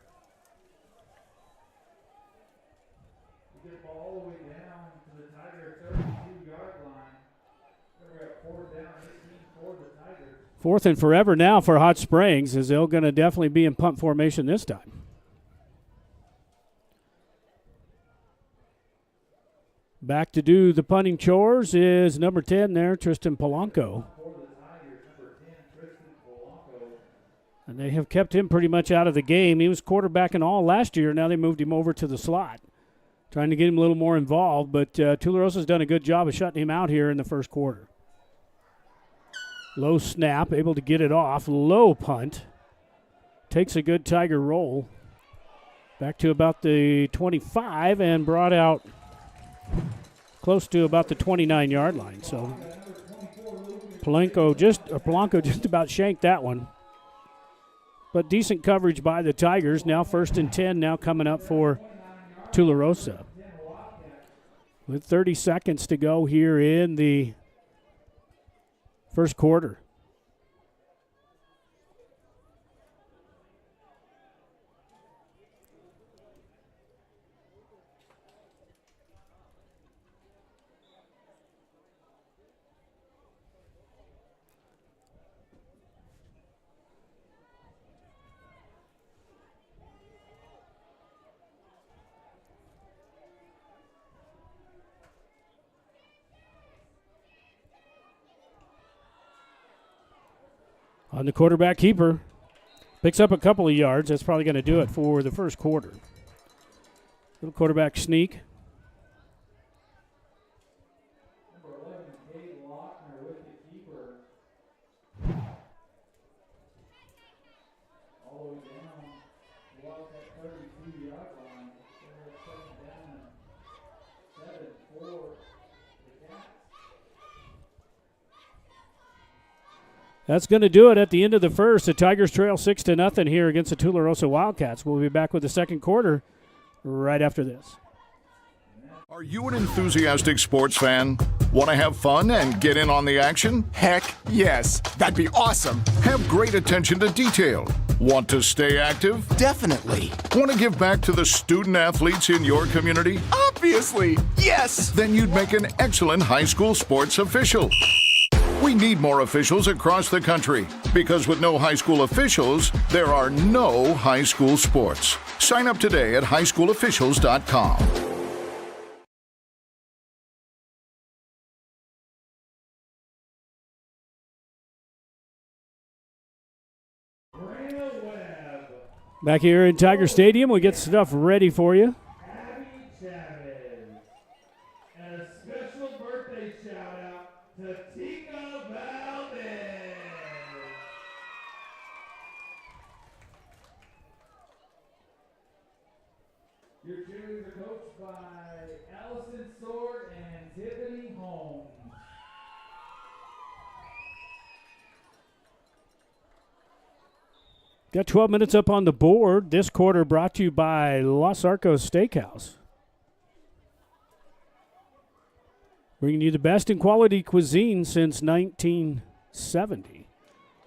He gets the ball all the way down to the Tiger 32-yard line. We're at fourth down, 18 for the Tigers. Fourth and forever now for Hot Springs, as they're going to definitely be in punt formation this time. Back to do the punting chores is number 10 there, Tristan Polanco. And they have kept him pretty much out of the game. He was quarterback and all last year. Now they moved him over to the slot, trying to get him a little more involved. But Tularosa's done a good job of shutting him out here in the first quarter. Low snap, able to get it off. Low punt. Takes a good Tiger roll. Back to about the 25 and brought out close to about the 29-yard line. So Polanco just about shanked that one. But decent coverage by the Tigers. Now first and 10 now coming up for Tularosa. With 30 seconds to go here in the first quarter. On the quarterback keeper. Picks up a couple of yards. That's probably going to do it for the first quarter. Little quarterback sneak. Number 11, Kate Lochner with the keeper. All the way down. Wildcat 32-yard line. They're at second down. 7 for That's going to do it at the end of the first. The Tigers trail 6-0 here against the Tularosa Wildcats. We'll be back with the second quarter right after this. Are you an enthusiastic sports fan? Want to have fun and get in on the action? Heck yes. That'd be awesome. Have great attention to detail. Want to stay active? Definitely. Want to give back to the student athletes in your community? Obviously. Yes. Then you'd make an excellent high school sports official. We need more officials across the country because with no high school officials, there are no high school sports. Sign up today at highschoolofficials.com. Back here in Tiger Stadium, we get stuff ready for you. And a special birthday shout out to Tika Valdez. Your cheerleaders are coached by Allison Sword and Tiffany Holmes. Got 12 minutes up on the board. This quarter brought to you by Los Arcos Steakhouse. Bringing you the best in quality cuisine since 1970.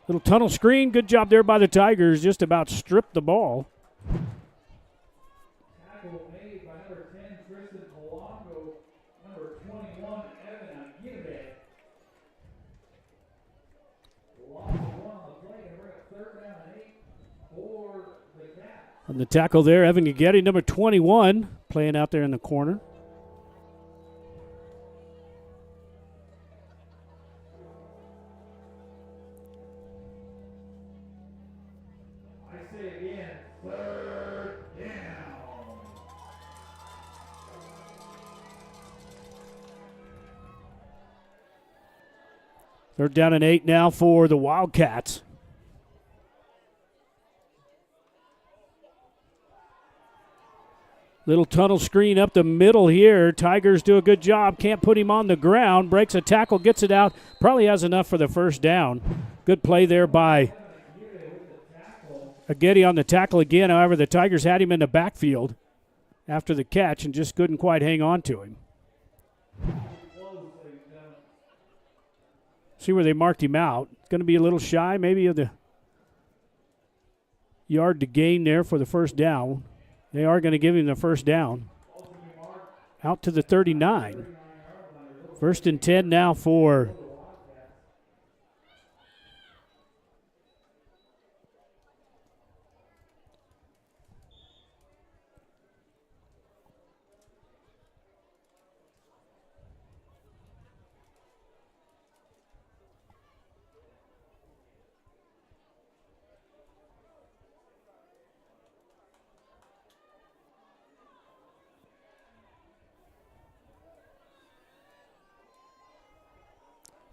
Little tunnel screen. Good job there by the Tigers. Just about stripped the ball. Tackle made by number 10, Tristan Polanco. Number 21, Evan Aguirre. Loss of one on the play and bring up third down and 8 for the Cats. On the tackle there, Evan Gagetti, number 21, playing out there in the corner. I say again, third down. Third down and 8 now for the Wildcats. Little tunnel screen up the middle here. Tigers do a good job. Can't put him on the ground. Breaks a tackle, gets it out. Probably has enough for the first down. Good play there by Aguirre on the tackle again. However, the Tigers had him in the backfield after the catch and just couldn't quite hang on to him. See where they marked him out. It's going to be a little shy maybe of the yard to gain there for the first down. They are going to give him the first down. Out to the 39. First and 10 now for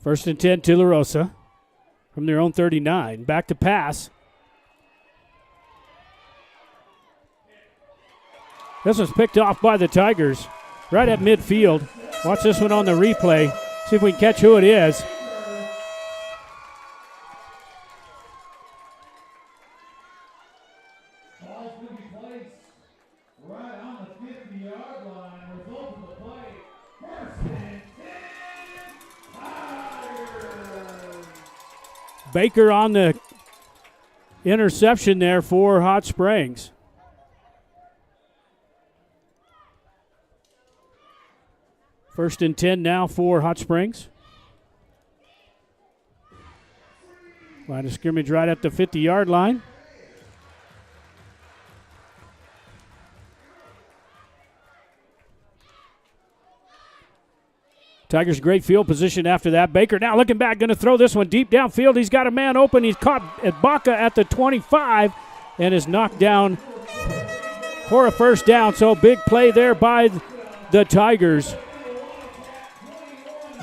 First and 10, Tularosa from their own 39. Back to pass. This was picked off by the Tigers right at midfield. Watch this one on the replay. See if we can catch who it is. Ball's going to be placed right on the 50-yard line. Result of the play, first and 10, Tigers. Baker on the interception there for Hot Springs. First and 10 now for Hot Springs. Line of scrimmage right at the 50-yard line. Tigers great field position after that. Baker now looking back, going to throw this one deep downfield. He's got a man open. He's caught at Baca at the 25 and is knocked down for a first down. So big play there by the Tigers.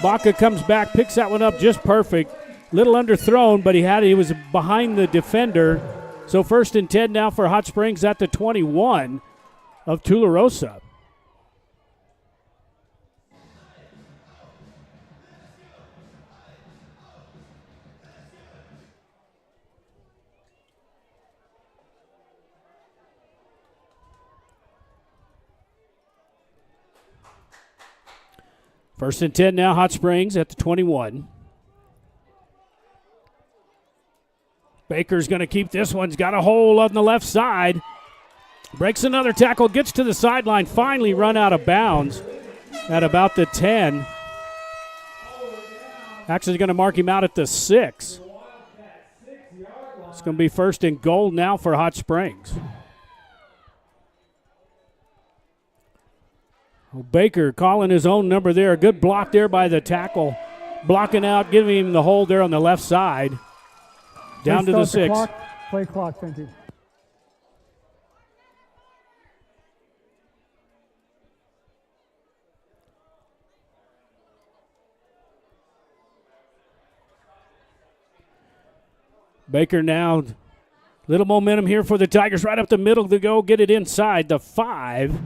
Baca comes back, picks that one up just perfect. Little underthrown, but he was behind the defender. So first and 10 now for Hot Springs at the 21 of Tularosa. First and 10 now, Hot Springs at the 21. Baker's going to keep this one. He's got a hole on the left side. Breaks another tackle, gets to the sideline, finally run out of bounds at about the 10. Actually going to mark him out at the 6. It's going to be first and goal now for Hot Springs. Well, Baker calling his own number there. A good block there by the tackle. Blocking out, giving him the hold there on the left side. Down to the 6. Play clock, thank you. Baker now, little momentum here for the Tigers. Right up the middle to go, get it inside the 5.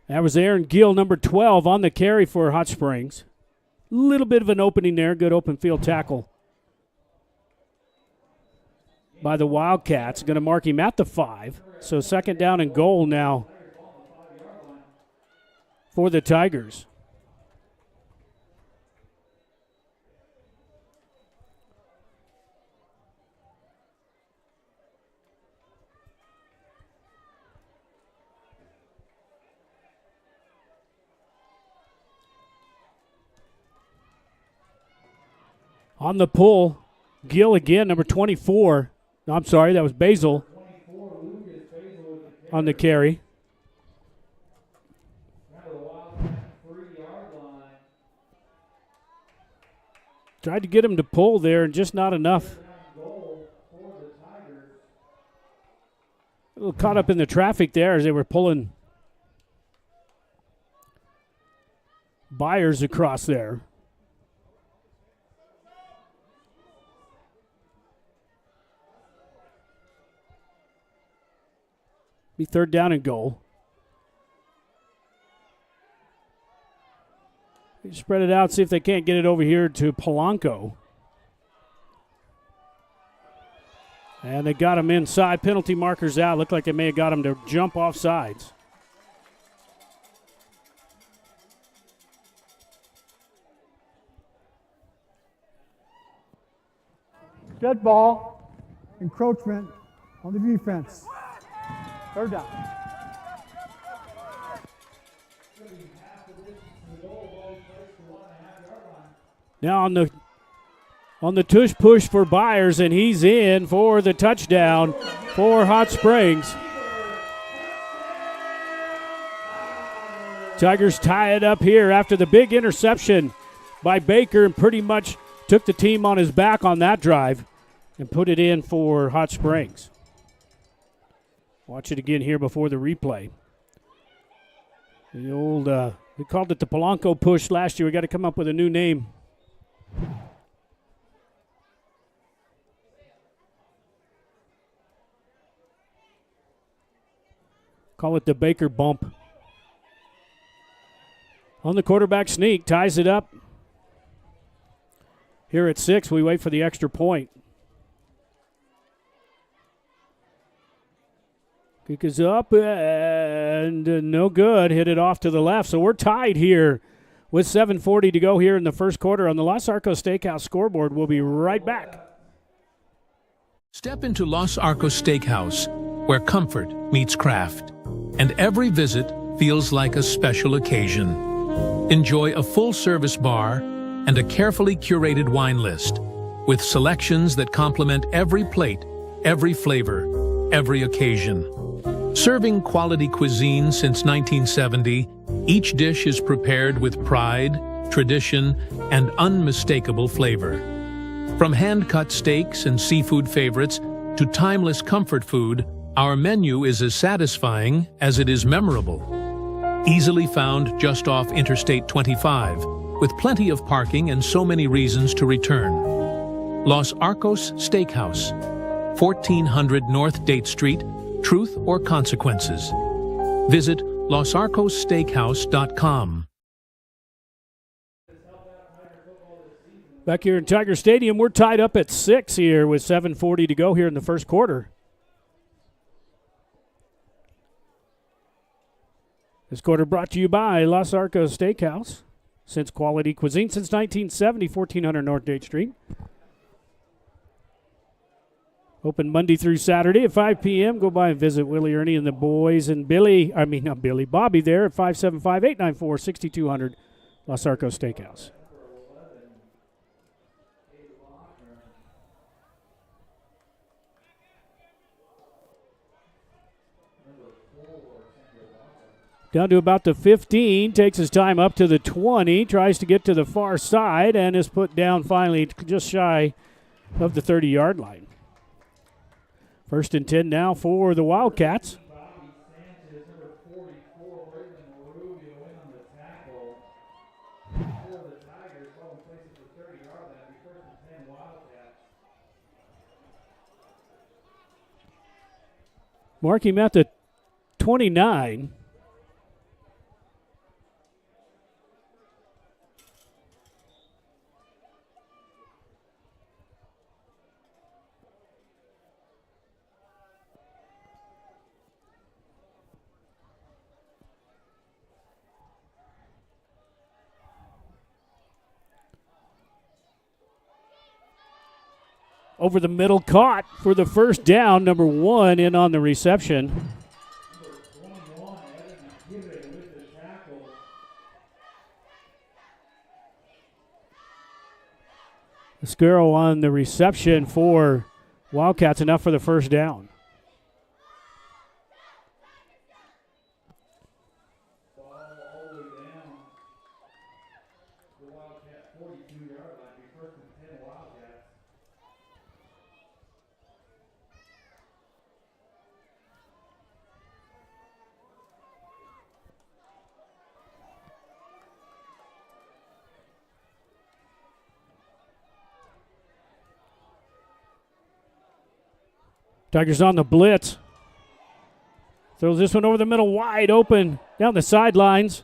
That was Aaron Gill, number 12, on the carry for Hot Springs. Little bit of an opening there. Good open field tackle by the Wildcats. Going to mark him at the 5. So second down and goal now for the Tigers. On the pull, Gill again, number 24. No, I'm sorry, that was Basil on the carry. Tried to get him to pull there, and just not enough. A little caught up in the traffic there as they were pulling Byers across there. Be third down and goal. They spread it out, see if they can't get it over here to Polanco. And they got him inside. Penalty markers out. Looked like they may have got him to jump off sides. Dead ball, encroachment on the defense. Third down. Now on the tush push for Byers, and he's in for the touchdown for Hot Springs. Tigers tie it up here after the big interception by Baker, and pretty much took the team on his back on that drive and put it in for Hot Springs. Watch it again here before the replay. The old, we called it the Polanco push last year. We got to come up with a new name. Call it the Baker bump. On the quarterback sneak, ties it up. Here at 6, we wait for the extra point. Kick is up and no good. Hit it off to the left. So we're tied here with 7:40 to go here in the first quarter on the Los Arcos Steakhouse scoreboard. We'll be right back. Step into Los Arcos Steakhouse, where comfort meets craft, and every visit feels like a special occasion. Enjoy a full-service bar and a carefully curated wine list with selections that complement every plate, every flavor, every occasion. Serving quality cuisine since 1970, each dish is prepared with pride, tradition, and unmistakable flavor. From hand-cut steaks and seafood favorites to timeless comfort food, our menu is as satisfying as it is memorable. Easily found just off Interstate 25, with plenty of parking and so many reasons to return. Los Arcos Steakhouse, 1400 North Date Street, Truth or Consequences. Visit losarcossteakhouse.com. Back here in Tiger Stadium, we're tied up at 6 here with 7:40 to go here in the first quarter. This quarter brought to you by Los Arcos Steakhouse. Since quality cuisine since 1970, 1400 North Date Street. Open Monday through Saturday at 5 p.m. Go by and visit Willie Ernie and the boys and Bobby there at 575-894-6200 Los Arcos Steakhouse. Down to about the 15, takes his time up to the 20, tries to get to the far side, and is put down finally just shy of the 30-yard line. 1st and 10 now for the Wildcats. Mark him at the 29. Over the middle, caught for the first down. Number 1 in on the reception. Escuro on the reception for Wildcats, enough for the first down. Tigers on the blitz. Throws this one over the middle, wide open, down the sidelines.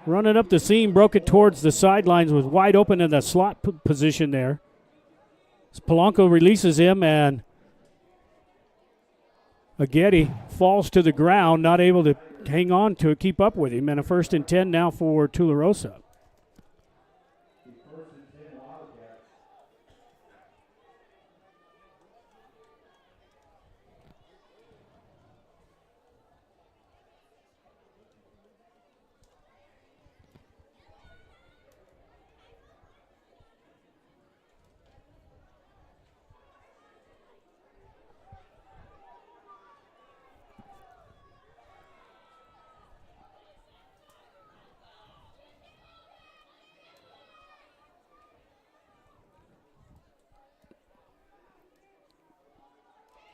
Running up the seam, broke it towards the sidelines, was wide open in the slot position there. As Polanco releases him, and Aghetti falls to the ground, not able to hang on to it, keep up with him. And a 1st and 10 now for Tularosa.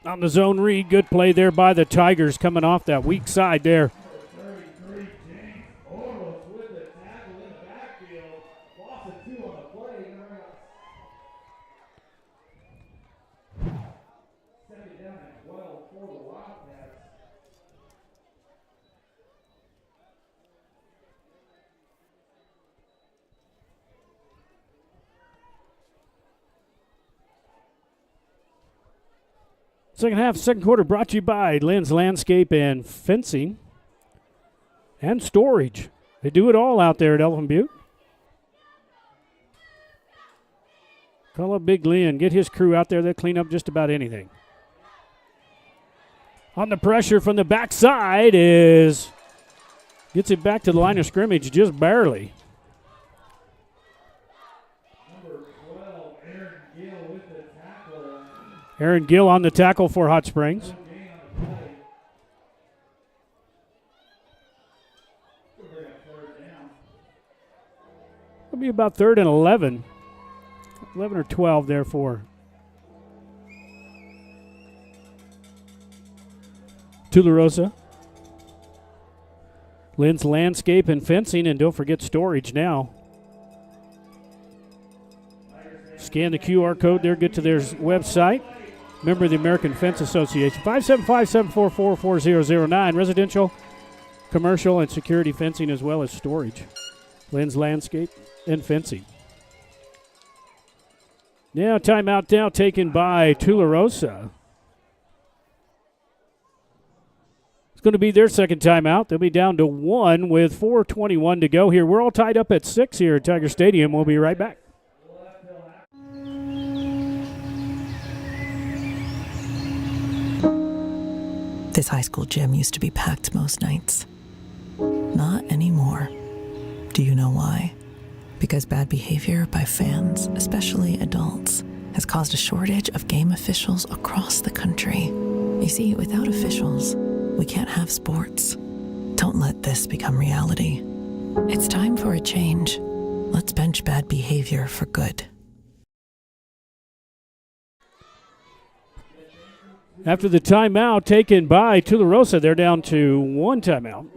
On the zone read, good play there by the Tigers coming off that weak side there. Second half, second quarter brought to you by Lynn's Landscape and Fencing and Storage. They do it all out there at Elephant Butte. Call up Big Lynn. Get his crew out there. They'll clean up just about anything. On the pressure from the backside gets it back to the line of scrimmage just barely. Aaron Gill on the tackle for Hot Springs. It'll be about 3rd and 11. 11 or 12 there for Tularosa. Lynn's Landscape and Fencing, and don't forget Storage now. Scan the QR code there, get to their website. Member of the American Fence Association. 575-744-4009. Residential, commercial, and security fencing as well as storage. Lynn's Landscape and Fencing. Now timeout now taken by Tularosa. It's going to be their second timeout. They'll be down to 1 with 4:21 to go here. We're all tied up at 6 here at Tiger Stadium. We'll be right back. This high school gym used to be packed most nights. Not anymore. Do you know why? Because bad behavior by fans, especially adults, has caused a shortage of game officials across the country. You see, without officials, we can't have sports. Don't let this become reality. It's time for a change. Let's bench bad behavior for good. After the timeout taken by Tularosa, they're down to 1 timeout.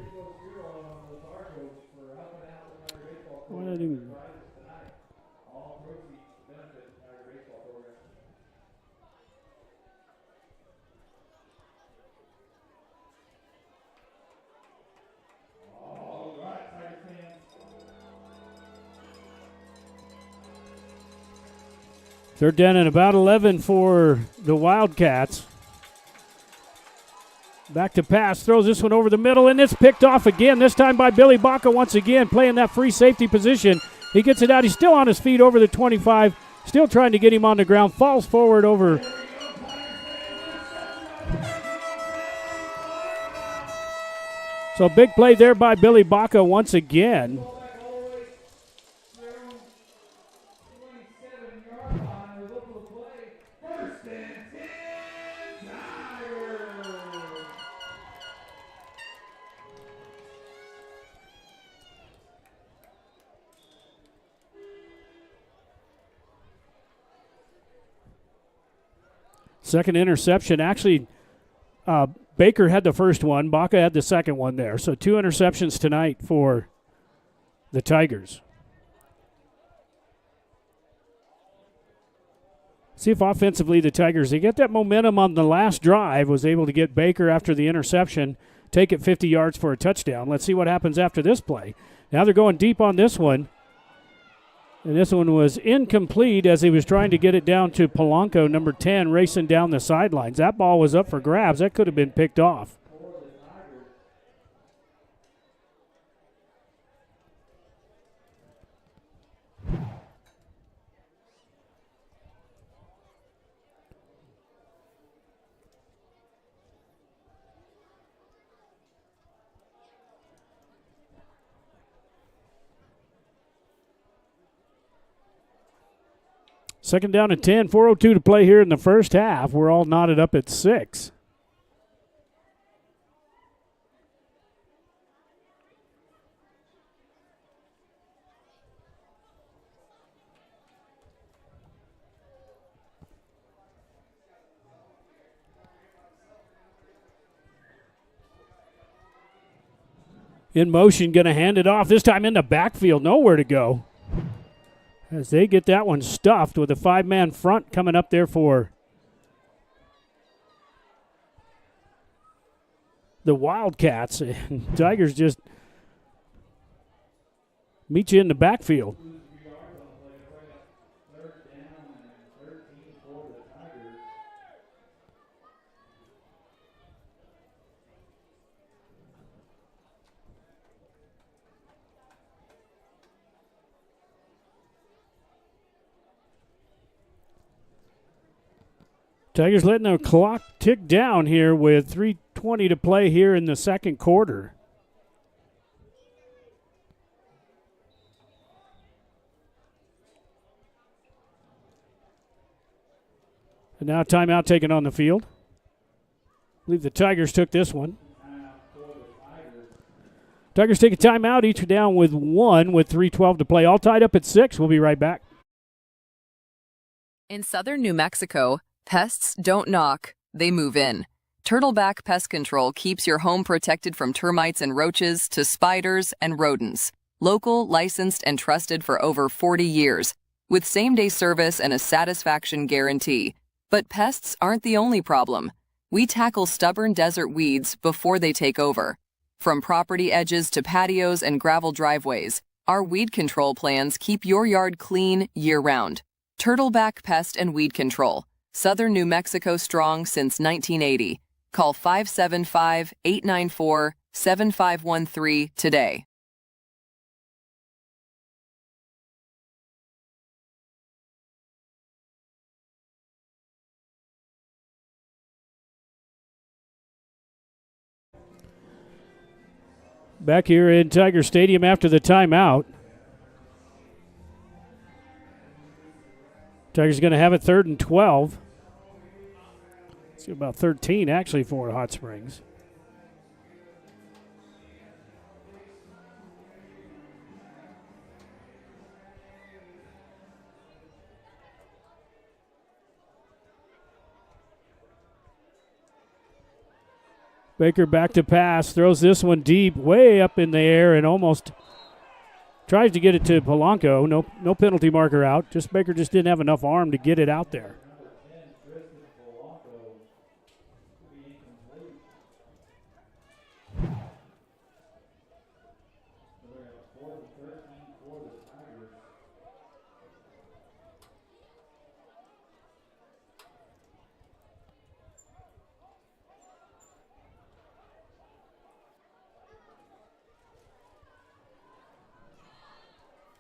Third down and about 11 for the Wildcats. Back to pass, throws this one over the middle, and it's picked off again, this time by Billy Baca once again, playing that free safety position. He gets it out. He's still on his feet over the 25, still trying to get him on the ground, falls forward over. So big play there by Billy Baca once again. Second interception. Actually, Baker had the first one. Baca had the second one there. So 2 interceptions tonight for the Tigers. See if offensively the Tigers, they get that momentum on the last drive, was able to get Baker after the interception, take it 50 yards for a touchdown. Let's see what happens after this play. Now they're going deep on this one. And this one was incomplete as he was trying to get it down to Polanco, number 10, racing down the sidelines. That ball was up for grabs. That could have been picked off. Second down and 10, 4:02 to play here in the first half. We're all knotted up at 6. In motion, going to hand it off, this time in the backfield, nowhere to go. As they get that one stuffed with a 5-man front coming up there for the Wildcats. And Tigers just meet you in the backfield. Tigers letting the clock tick down here with 3:20 to play here in the second quarter. And now timeout taken on the field. I believe the Tigers took this one. Tigers take a timeout, each down with 1 with 3:12 to play. All tied up at 6. We'll be right back. In southern New Mexico, pests don't knock, they move in. Turtleback Pest Control keeps your home protected from termites and roaches to spiders and rodents. Local, licensed, and trusted for over 40 years, with same-day service and a satisfaction guarantee. But pests aren't the only problem. We tackle stubborn desert weeds before they take over. From property edges to patios and gravel driveways, our weed control plans keep your yard clean year-round. Turtleback Pest and Weed Control. Southern New Mexico strong since 1980. Call 575-894-7513 today. Back here in Tiger Stadium after the timeout. Tigers going to have it 3rd and 12. It's about 13 actually for Hot Springs. Baker back to pass, throws this one deep, way up in the air, and almost tries to get it to Polanco. No penalty marker out. Baker just didn't have enough arm to get it out there.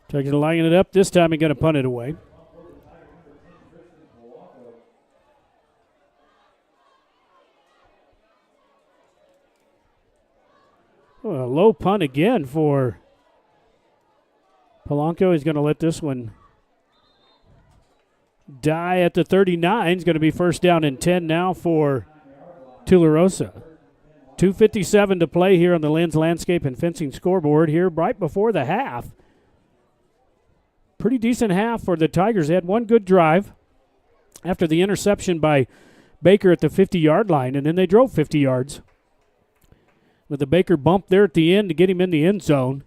Tigers lining it up. This time he's going to punt it away. Oh, a low punt again for Polanco. He's going to let this one die at the 39. It's going to be 1st down and 10 now for Tularosa. 2:57 to play here on the Lynn's Landscape and Fencing scoreboard here right before the half. Pretty decent half for the Tigers. They had one good drive after the interception by Baker at the 50-yard line, and then they drove 50 yards. With the Baker bump there at the end to get him in the end zone,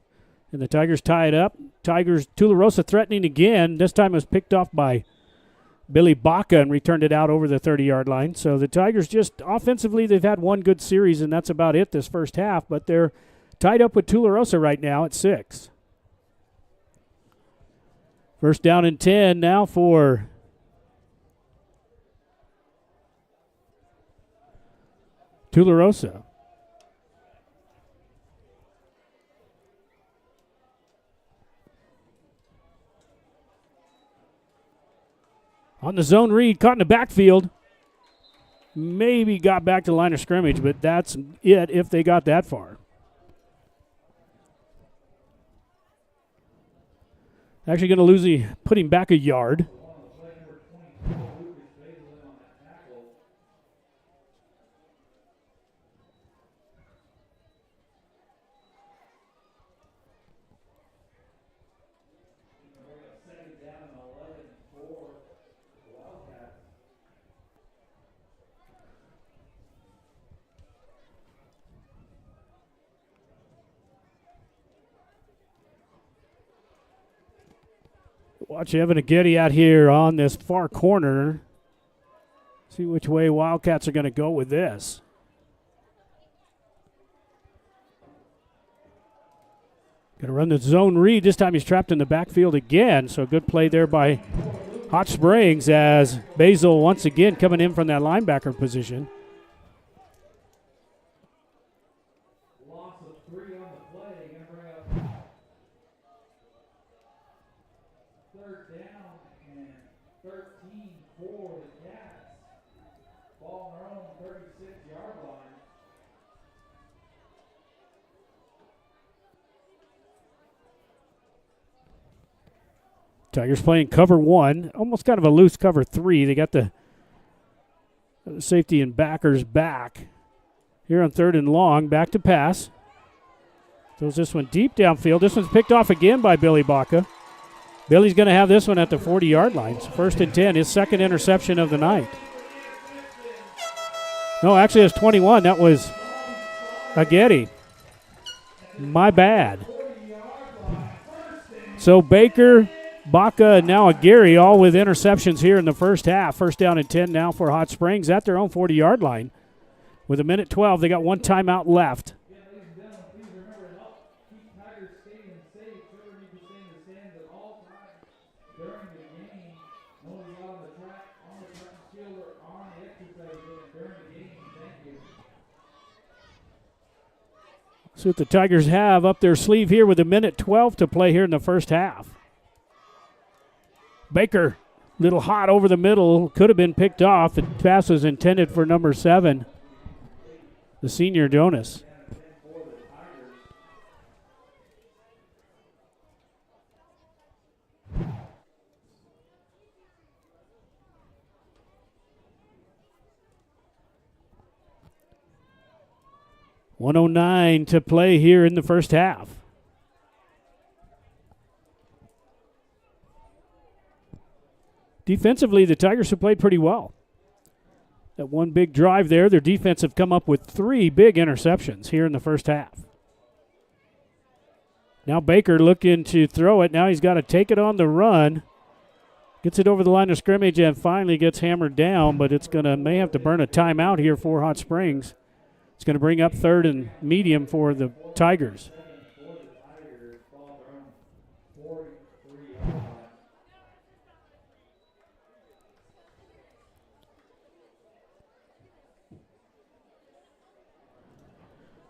and the Tigers tie it up. Tularosa threatening again. This time it was picked off by Billy Baca and returned it out over the 30-yard line. So the Tigers just offensively, they've had one good series, and that's about it this first half, but they're tied up with Tularosa right now at 6. 1st down and 10 now for Tularosa. On the zone read, caught in the backfield. Maybe got back to the line of scrimmage, but that's it if they got that far. Actually going to lose put him back a yard. Watch Evan Agetti out here on this far corner. See which way Wildcats are going to go with this. Going to run the zone read. This time he's trapped in the backfield again. So good play there by Hot Springs as Basil once again coming in from that linebacker position. Loss of 3 on the play. Going to bring up 3rd down and 13 for the Cats. Ball on their own 36-yard line. Tigers playing cover 1, almost kind of a loose cover 3. They got the safety and backers back. Here on 3rd and long, back to pass. Throws this one deep downfield. This one's picked off again by Billy Baca. Billy's going to have this one at the 40-yard line. So 1st and 10, his second interception of the night. No, actually it's 21. That was Agetti. My bad. So Baker, Baca, and now Aguirre all with interceptions here in the first half. 1st down and 10 now for Hot Springs at their own 40-yard line. With a minute 12, they got one timeout left. See what the Tigers have up their sleeve here with 1:12 to play here in the first half. Baker, little hot over the middle, could have been picked off. The pass was intended for number 7, the senior Jonas. .109 to play here in the first half. Defensively, the Tigers have played pretty well. That one big drive there, their defense have come up with 3 big interceptions here in the first half. Now Baker looking to throw it. Now he's got to take it on the run. Gets it over the line of scrimmage and finally gets hammered down, but it's going to may have to burn a timeout here for Hot Springs. It's going to bring up 3rd and medium for the Tigers.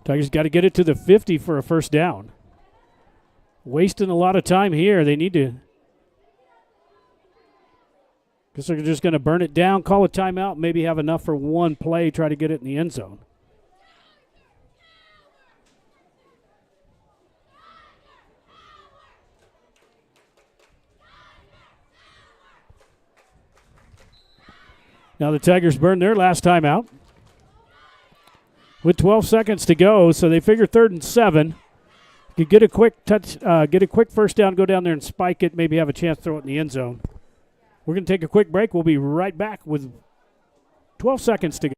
Tigers got to get it to the 50 for a first down. Wasting a lot of time here. They need to. Guess they're just going to burn it down, call a timeout, maybe have enough for one play, try to get it in the end zone. Now the Tigers burned their last timeout with 12 seconds to go, so they figure 3rd and 7. Could get a quick touch, get a quick first down, go down there and spike it, maybe have a chance to throw it in the end zone. We're going to take a quick break. We'll be right back with 12 seconds to go.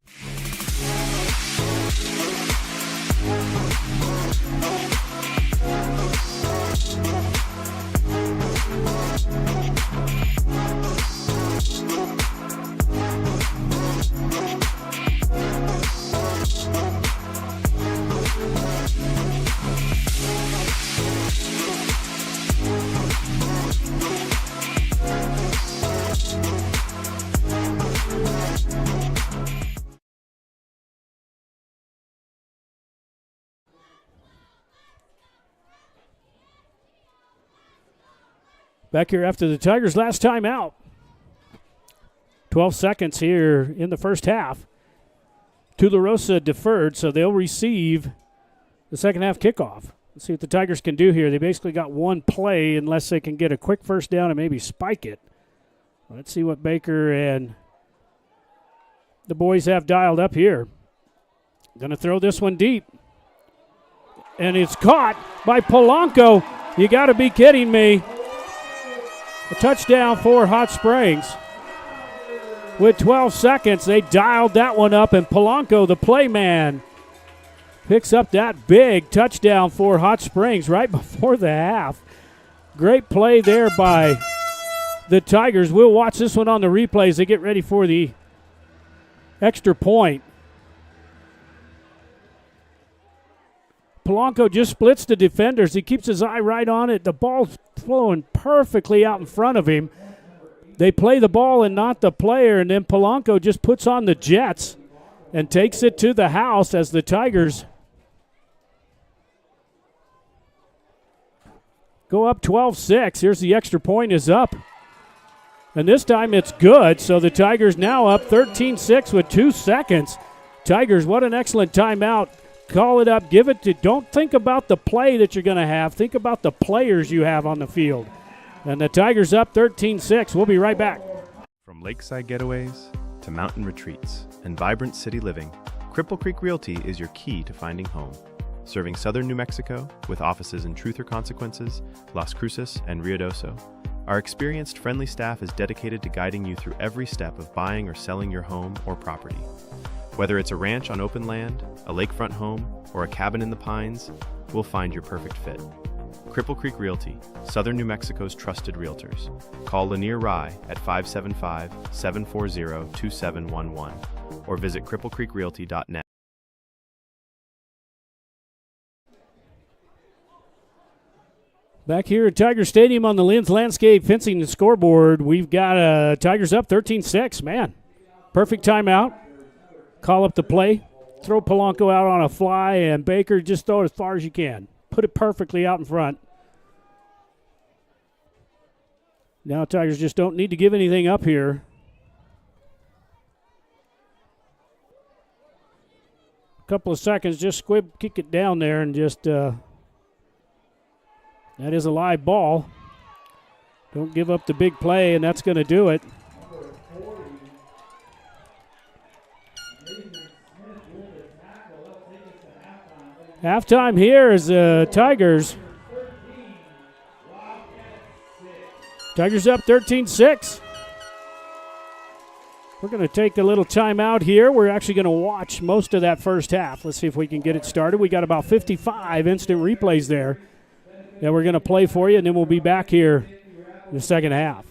Back here after the Tigers' last time out. 12 seconds here in the first half. Tularosa deferred, so they'll receive the second half kickoff. Let's see what the Tigers can do here. They basically got one play unless they can get a quick first down and maybe spike it. Let's see what Baker and the boys have dialed up here. Going to throw this one deep. And it's caught by Polanco. You got to be kidding me. A touchdown for Hot Springs. With 12 seconds, they dialed that one up, and Polanco, the play man, picks up that big touchdown for Hot Springs right before the half. Great play there by the Tigers. We'll watch this one on the replay as they get ready for the extra point. Polanco just splits the defenders. He keeps his eye right on it. The ball's flowing perfectly out in front of him. They play the ball and not the player, and then Polanco just puts on the Jets and takes it to the house as the Tigers go up 12-6. Here's the extra point is up. And this time it's good, so the Tigers now up 13-6 with 2 seconds. Tigers, what an excellent timeout. Call it up, give it to, don't think about the play that you're going to have. Think about the players you have on the field. And the Tigers up 13-6. We'll be right back. From lakeside getaways to mountain retreats and vibrant city living, Cripple Creek Realty is your key to finding home. Serving southern New Mexico with offices in Truth or Consequences, Las Cruces, and Ruidoso, our experienced, friendly staff is dedicated to guiding you through every step of buying or selling your home or property. Whether it's a ranch on open land, a lakefront home, or a cabin in the pines, we'll find your perfect fit. Cripple Creek Realty, Southern New Mexico's trusted realtors. Call Lanier Rye at 575-740-2711 or visit cripplecreekrealty.net. Back here at Tiger Stadium on the Lynn's Landscape Fencing and Scoreboard, we've got Tigers up 13-6. Man, Perfect timeout. Call up the play. Throw Polanco out on a fly, and Baker, just throw it as far as you can. Put it perfectly out in front. Now Tigers just don't need to give anything up here. A couple of seconds, just kick it down there, and just that is a live ball. Don't give up the big play, and that's going to do it. Halftime here is Tigers. Tigers up 13-6. We're going to take a little timeout here. We're actually going to watch most of that first half. Let's see if we can get it started. We got about 55 instant replays there that we're going to play for you, and then we'll be back here in the second half.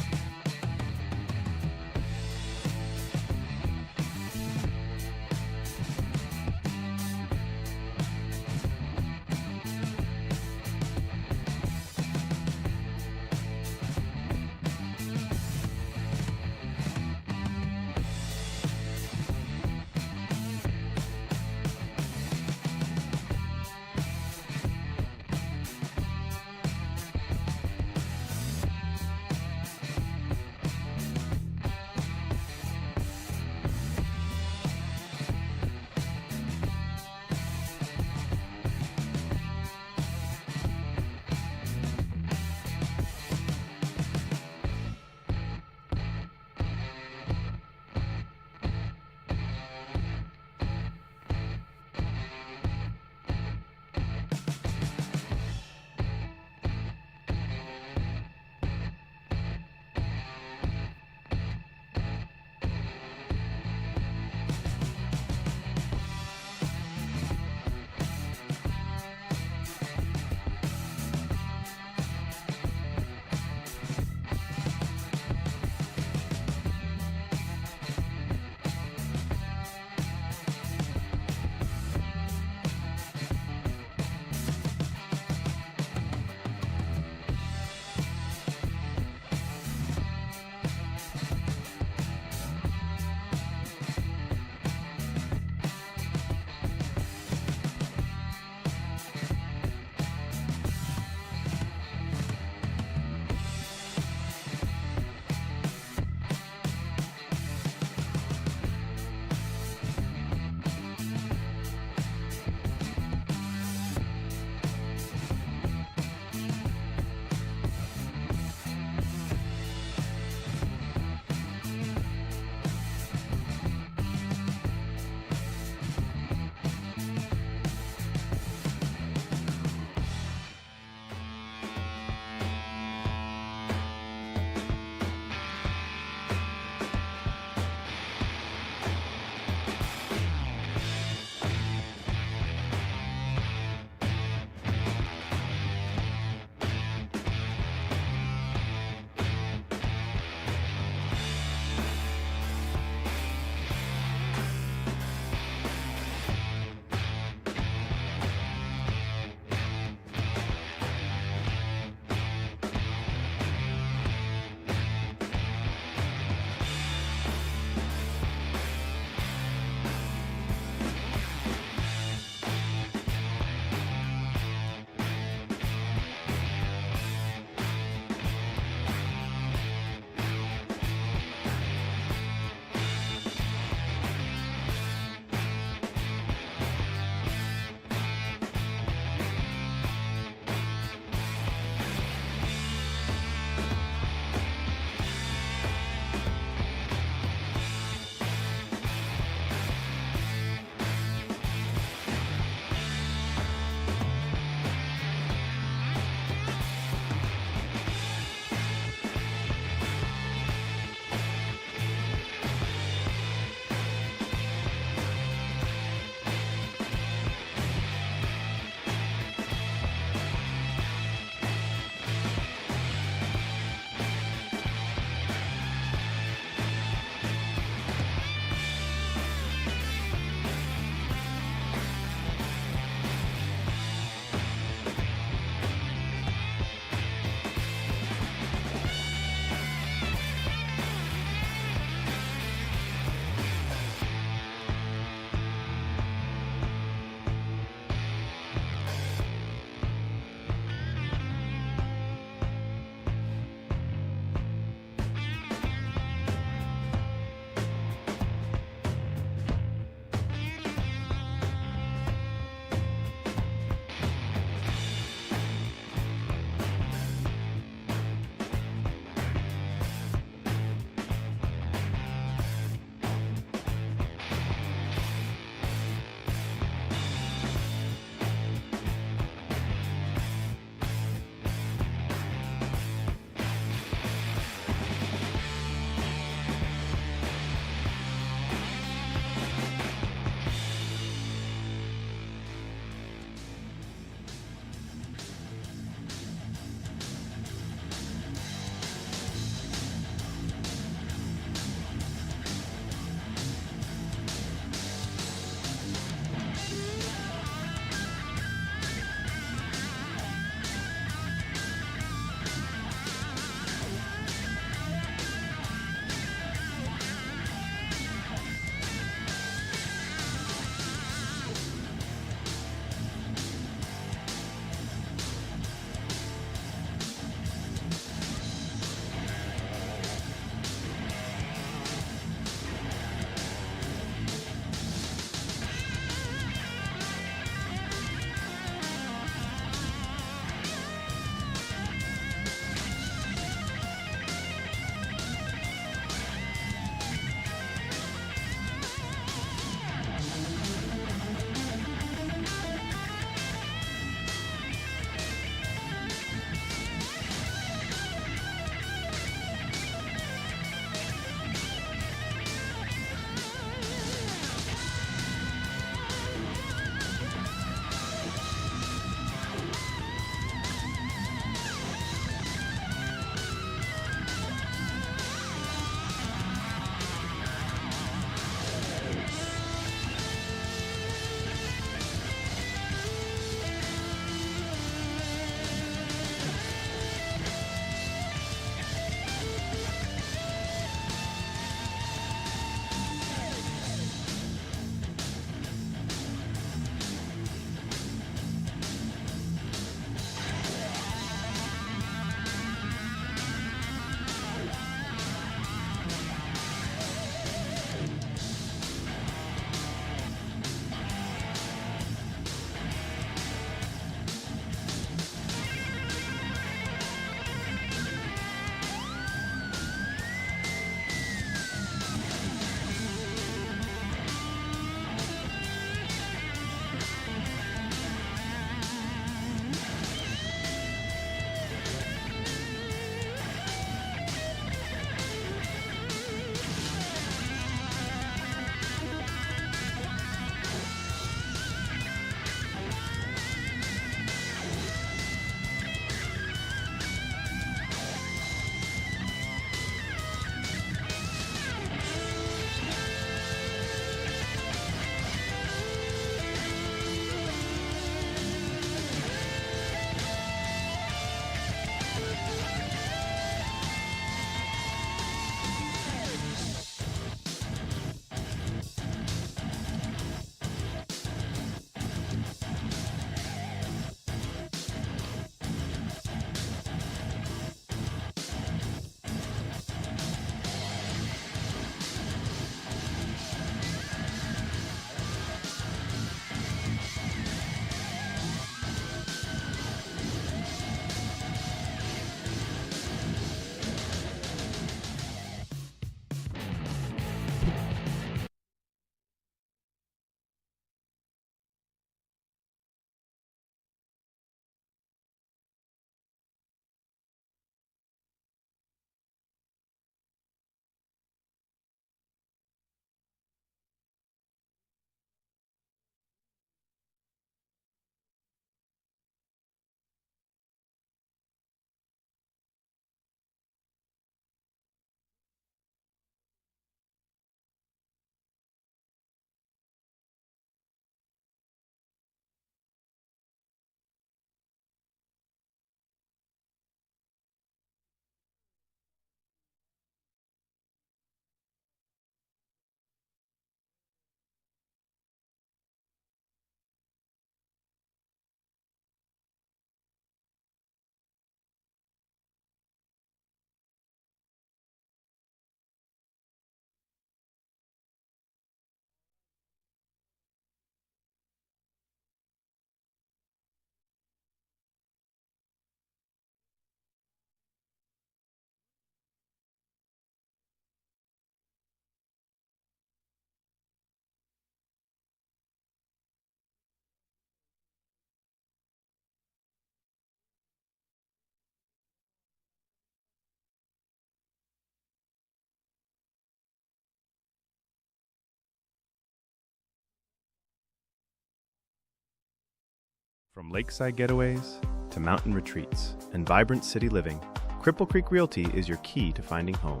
From lakeside getaways to mountain retreats and vibrant city living, Cripple Creek Realty is your key to finding home.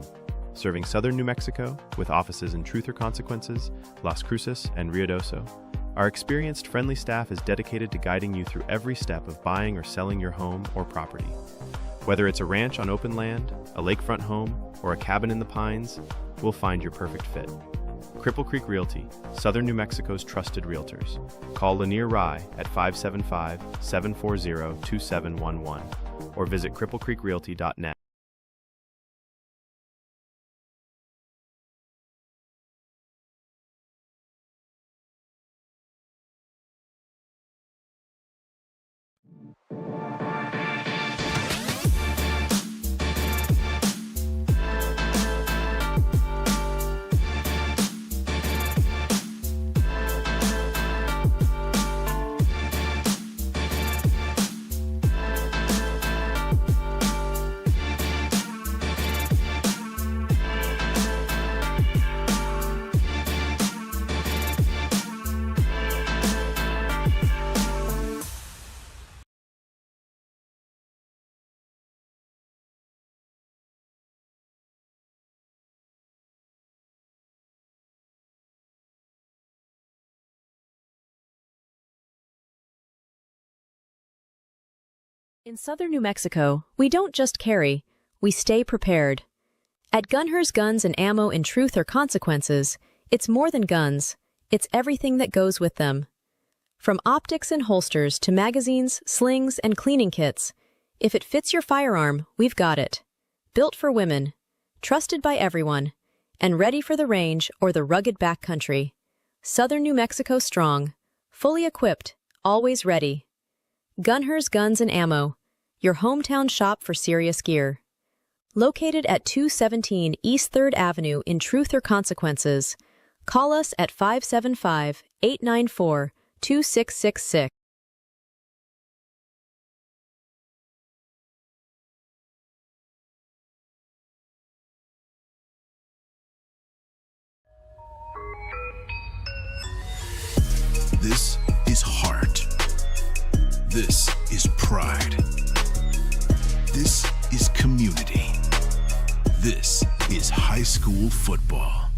Serving southern New Mexico with offices in Truth or Consequences, Las Cruces, and Ruidoso, our experienced, friendly staff is dedicated to guiding you through every step of buying or selling your home or property. Whether it's a ranch on open land, a lakefront home, or a cabin in the pines, we'll find your perfect fit. Cripple Creek Realty, Southern New Mexico's trusted realtors. Call Lanier Rye at 575-740-2711 or visit cripplecreekrealty.net. In southern New Mexico, we don't just carry, we stay prepared. At Gunher's Guns and Ammo in Truth or Consequences, it's more than guns, it's everything that goes with them. From optics and holsters to magazines, slings, and cleaning kits, if it fits your firearm, we've got it. Built for women, trusted by everyone, and ready for the range or the rugged backcountry. Southern New Mexico strong, fully equipped, always ready. Gunher's Guns and Ammo, your hometown shop for serious gear. Located at 217 East 3rd Avenue in Truth or Consequences, call us at 575-894-2666. This is heart. This is pride. This is community. This is high school football.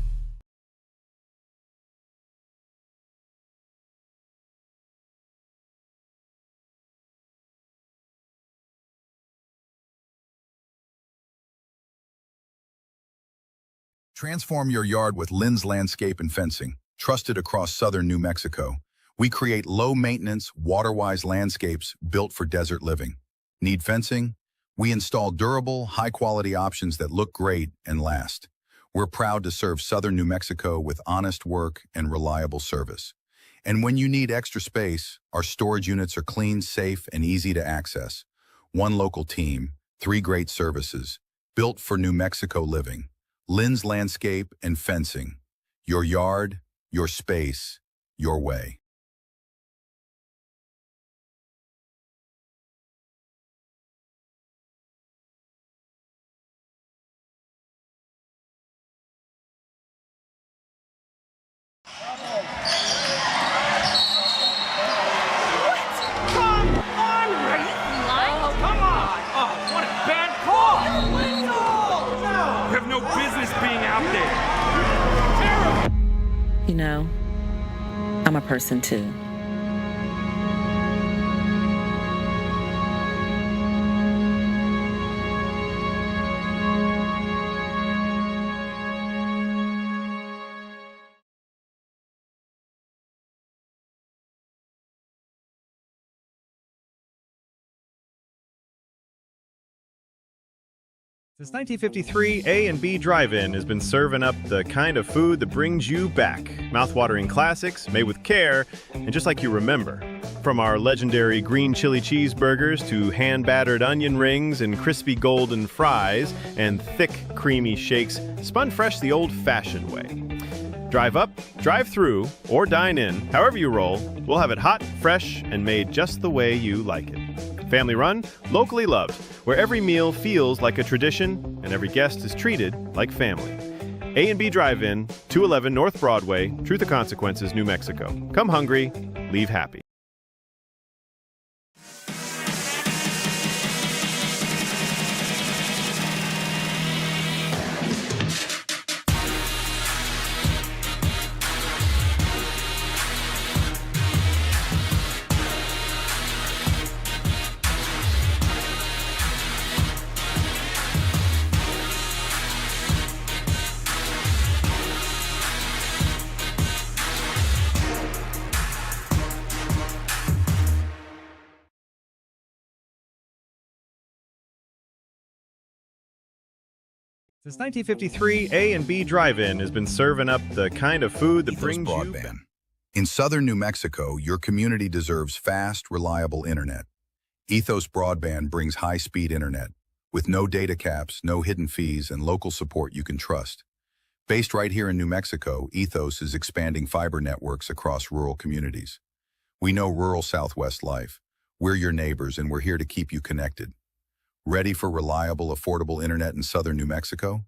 Transform your yard with Lynn's Landscape and Fencing. Trusted across southern New Mexico, we create low-maintenance, water-wise landscapes built for desert living. Need fencing? We install durable, high-quality options that look great and last. We're proud to serve southern New Mexico with honest work and reliable service. And when you need extra space, our storage units are clean, safe, and easy to access. One local team, 3 great services, built for New Mexico living. Lynn's Landscape and Fencing. Your yard, your space, your way. You know, I'm a person too. Since 1953, A and B Drive-In has been serving up the kind of food that brings you back. Mouth-watering classics made with care and just like you remember. From our legendary green chili cheeseburgers to hand-battered onion rings and crispy golden fries and thick, creamy shakes spun fresh the old-fashioned way. Drive up, drive through, or dine in, however you roll, we'll have it hot, fresh, and made just the way you like it. Family run, locally loved, where every meal feels like a tradition and every guest is treated like family. A&B Drive-In, 211 North Broadway, Truth or Consequences, New Mexico. Come hungry, leave happy. Since 1953, A&B Drive-In has been serving up the kind of food that Ethos brings you broadband. back. In southern New Mexico, your community deserves fast, reliable internet. Ethos Broadband brings high-speed internet with no data caps, no hidden fees, and local support you can trust. Based right here in New Mexico, Ethos is expanding fiber networks across rural communities. We know rural Southwest life. We're your neighbors, and we're here to keep you connected. Ready for reliable, affordable internet in southern New Mexico?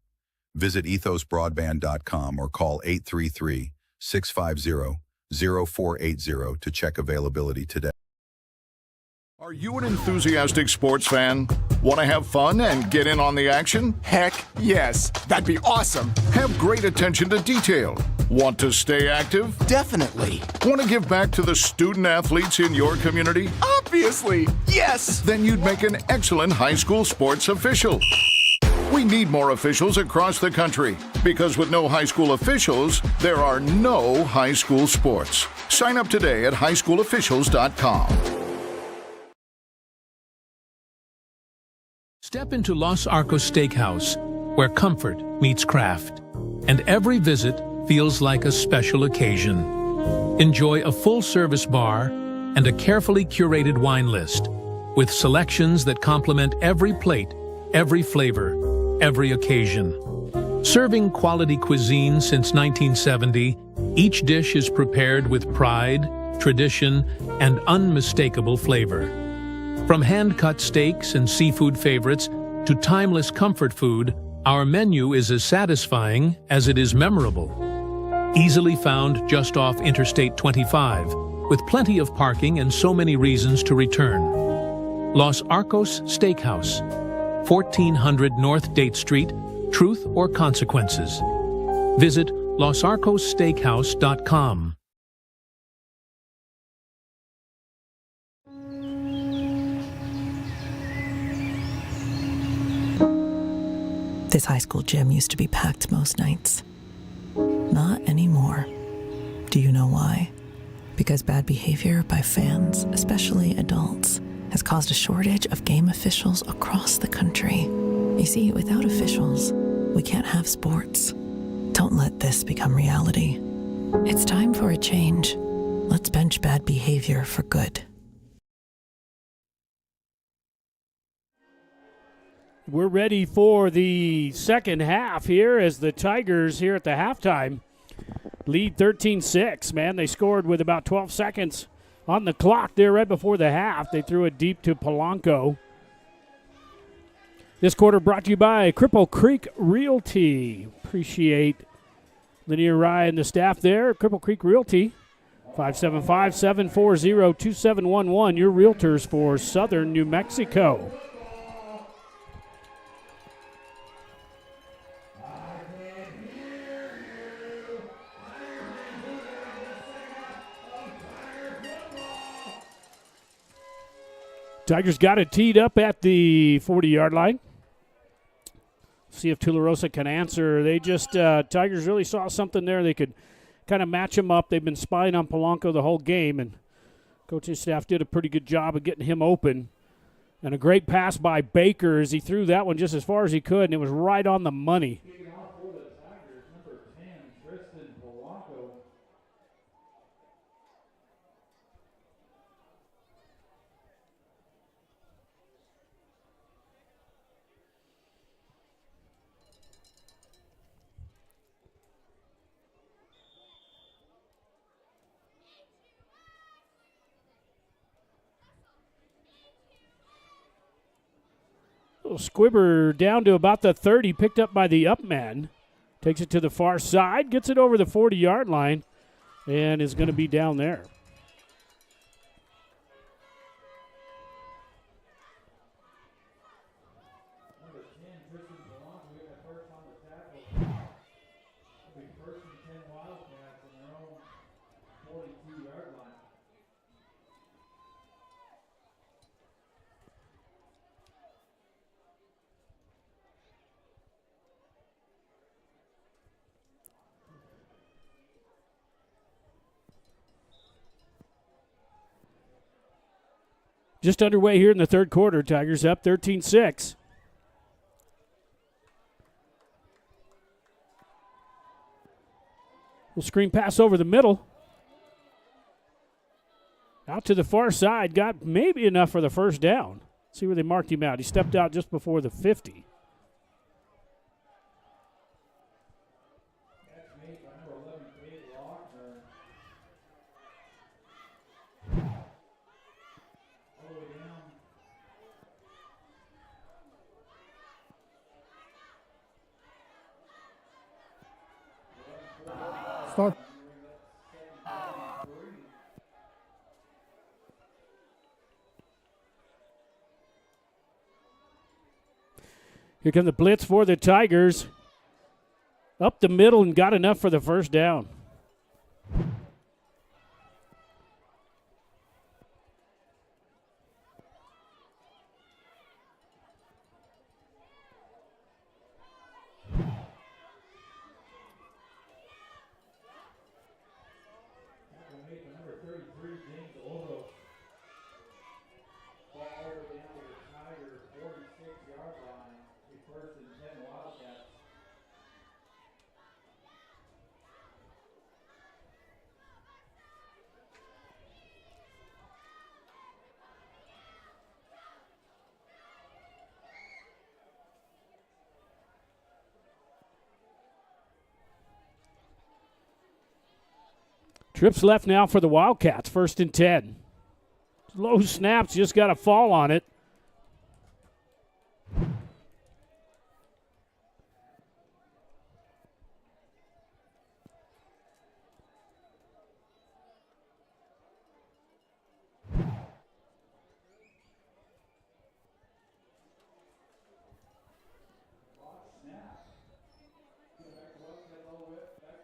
Visit ethosbroadband.com or call 833-650-0480 to check availability today. Are you an enthusiastic sports fan? Want to have fun and get in on the action? Heck yes. That'd be awesome. Have great attention to detail. Want to stay active? Definitely. Want to give back to the student athletes in your community? Obviously. Yes. Then you'd make an excellent high school sports official. We need more officials across the country because with no high school officials, there are no high school sports. Sign up today at highschoolofficials.com. Step into Los Arcos Steakhouse, where comfort meets craft, and every visit feels like a special occasion. Enjoy a full-service bar and a carefully curated wine list, with selections that complement every plate, every flavor, every occasion. Serving quality cuisine since 1970, each dish is prepared with pride, tradition, and unmistakable flavor. From hand-cut steaks and seafood favorites to timeless comfort food, our menu is as satisfying as it is memorable. Easily found just off Interstate 25, with plenty of parking and so many reasons to return. Los Arcos Steakhouse, 1400 North Date Street, Truth or Consequences. Visit losarcossteakhouse.com. This high school gym used to be packed most nights. Not anymore. Do you know why? Because bad behavior by fans, especially adults, has caused a shortage of game officials across the country. You see, without officials, we can't have sports. Don't let this become reality. It's time for a change. Let's bench bad behavior for good. We're ready for the second half here as the Tigers here at the halftime lead 13-6. Man, they scored with about 12 seconds on the clock there right before the half. They threw it deep to Polanco. This quarter brought to you by Cripple Creek Realty. Appreciate Linear Rye and the staff there. Cripple Creek Realty, 575-740-2711. Your realtors for southern New Mexico. Tigers got it teed up at the 40-yard line. See if Tularosa can answer. They just, Tigers really saw something there. They could kind of match him up. They've been spying on Polanco the whole game, and coaching staff did a pretty good job of getting him open. And a great pass by Baker as he threw that one just as far as he could, and it was right on the money. Squibber down to about the 30, picked up by the up man. Takes it to the far side, gets it over the 40-yard line, and is going to be down there. Just underway here in the third quarter. Tigers up 13-6. Will screen pass over the middle. Out to the far side. Got maybe enough for the first down. See where they marked him out. He stepped out just before the 50. Start. Here come the blitz for the Tigers. Up the middle and got enough for the first down. Trips left now for the Wildcats, 1st and 10. Low snaps, just got a fall on it.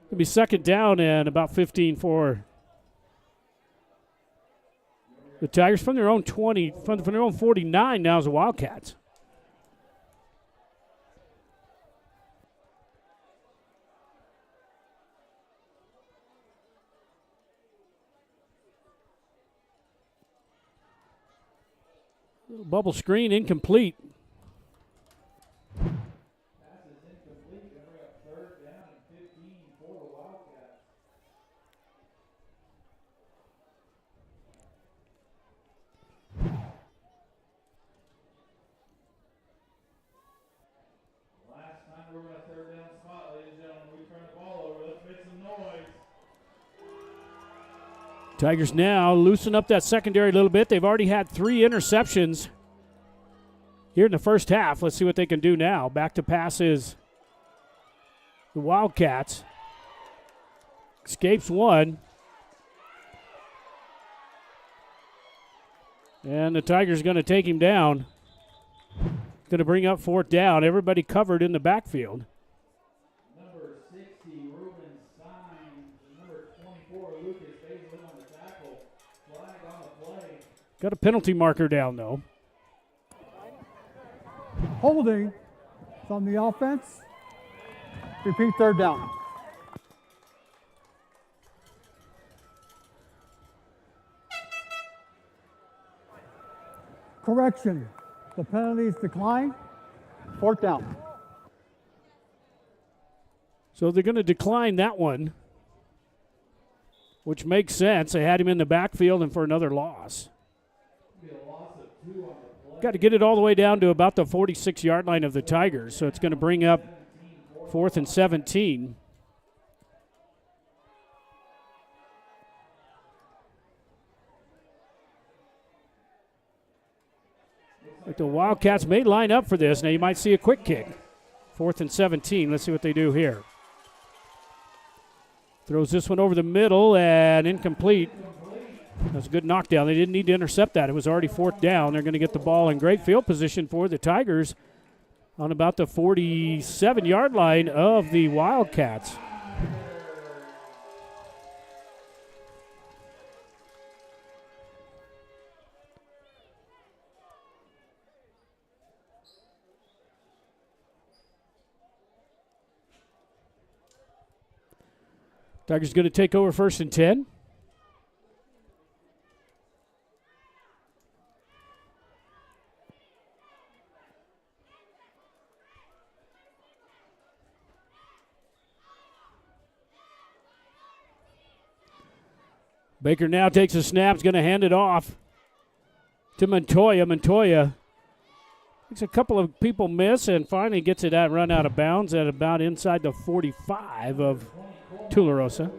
It'll be 2nd down and about 15 for the Tigers from their own 20, from their own 49 now is the Wildcats. Little bubble screen incomplete. Tigers now loosen up that secondary a little bit. They've already had 3 interceptions here in the first half. Let's see what they can do now. Back to pass is the Wildcats. Escapes one. And the Tigers going to take him down. Going to bring up 4th down. Everybody covered in the backfield. Number 60, Ruben Stein. Number 24, Lucas Bailey on the tackle. Flag on the play. Got a penalty marker down, though. Holding. It's on the offense. Repeat 3rd down. Correction. The penalties decline. 4th down. So they're going to decline that one, which makes sense. They had him in the backfield and for another loss. Got to get it all the way down to about the 46-yard line of the Tigers, so it's going to bring up 4th and 17. Like the Wildcats may line up for this. Now you might see a quick kick. 4th and 17. Let's see what they do here. Throws this one over the middle and incomplete. That's a good knockdown. They didn't need to intercept that. It was already 4th down. They're going to get the ball in great field position for the Tigers on about the 47-yard line of the Wildcats. Tigers going to take over 1st and 10. Baker now takes a snap, is going to hand it off to Montoya. Montoya makes a couple of people miss and finally gets it run out of bounds at about inside the 45 of Tularosa.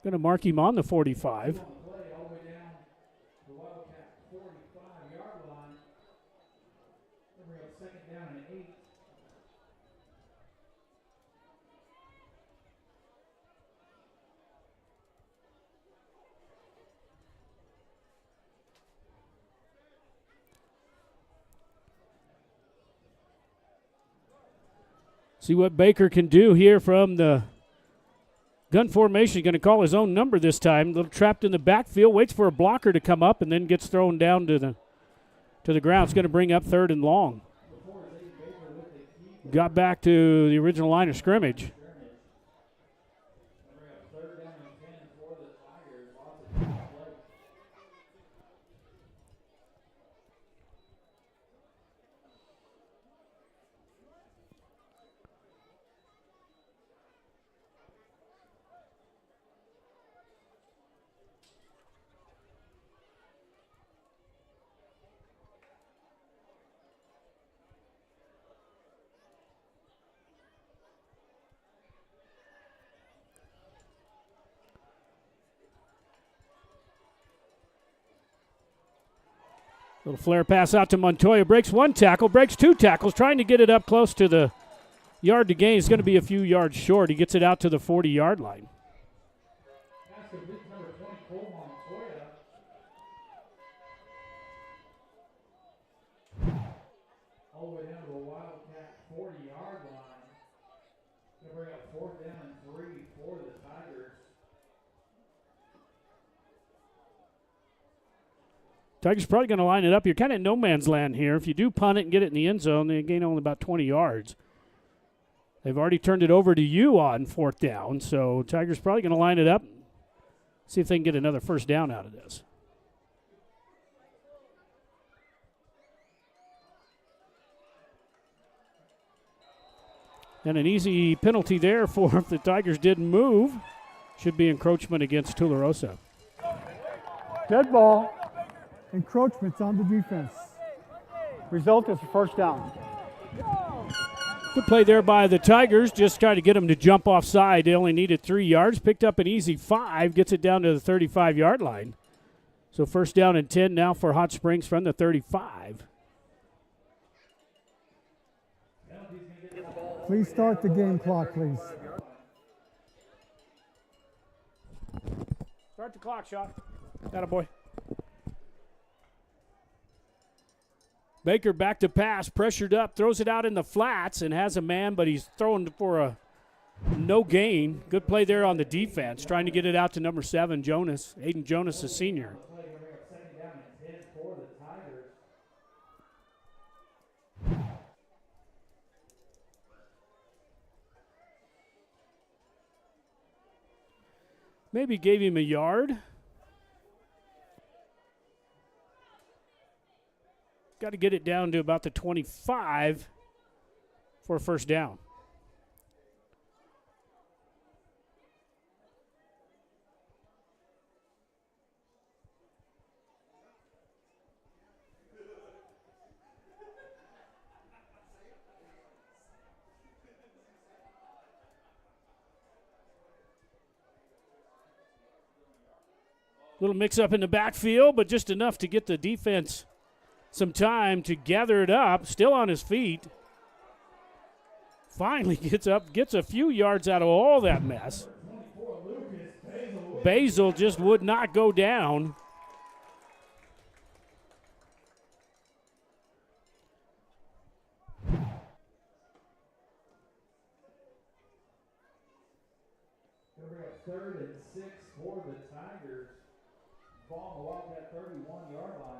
Going to mark him on the 45. See what Baker can do here from the gun formation. Going to call his own number this time. A little trapped in the backfield. Waits for a blocker to come up and then gets thrown down to the ground. It's going to bring up 3rd and long. Got back to the original line of scrimmage. Little flare pass out to Montoya. Breaks 1 tackle, breaks 2 tackles, trying to get it up close to the yard to gain. It's going to be a few yards short. He gets it out to the 40-yard line. All the way down to the Wildcat 40-yard line. Going to bring up 4th down and 3 for the Tigers. Tigers probably going to line it up. You're kind of in no man's land here. If you do punt it and get it in the end zone, they gain only about 20 yards. They've already turned it over to you on 4th down, so Tigers probably going to line it up, see if they can get another 1st down out of this. And an easy penalty there for if the Tigers didn't move. Should be encroachment against Tularosa. Dead ball. Encroachments on the defense. Result is a 1st down. Good play there by the Tigers. Just trying to get them to jump offside. They only needed 3 yards. Picked up an easy 5. Gets it down to the 35-yard line. So 1st down and 10 now for Hot Springs from the 35. Please start the game clock, please. Start the clock, Sean. Got a boy. Baker back to pass, pressured up, throws it out in the flats and has a man, but he's throwing for a no gain. Good play there on the defense, trying to get it out to number 7, Jonas. Aiden Jonas, a senior. Maybe gave him a yard. Got to get it down to about the 25 for a 1st down. Little mix-up in the backfield, but just enough to get the defense some time to gather it up. Still on his feet. Finally gets up, gets a few yards out of all that mess. Basil just would not go down. Third and 6 for the Tigers. Ball on the Wildcat 31-yard line.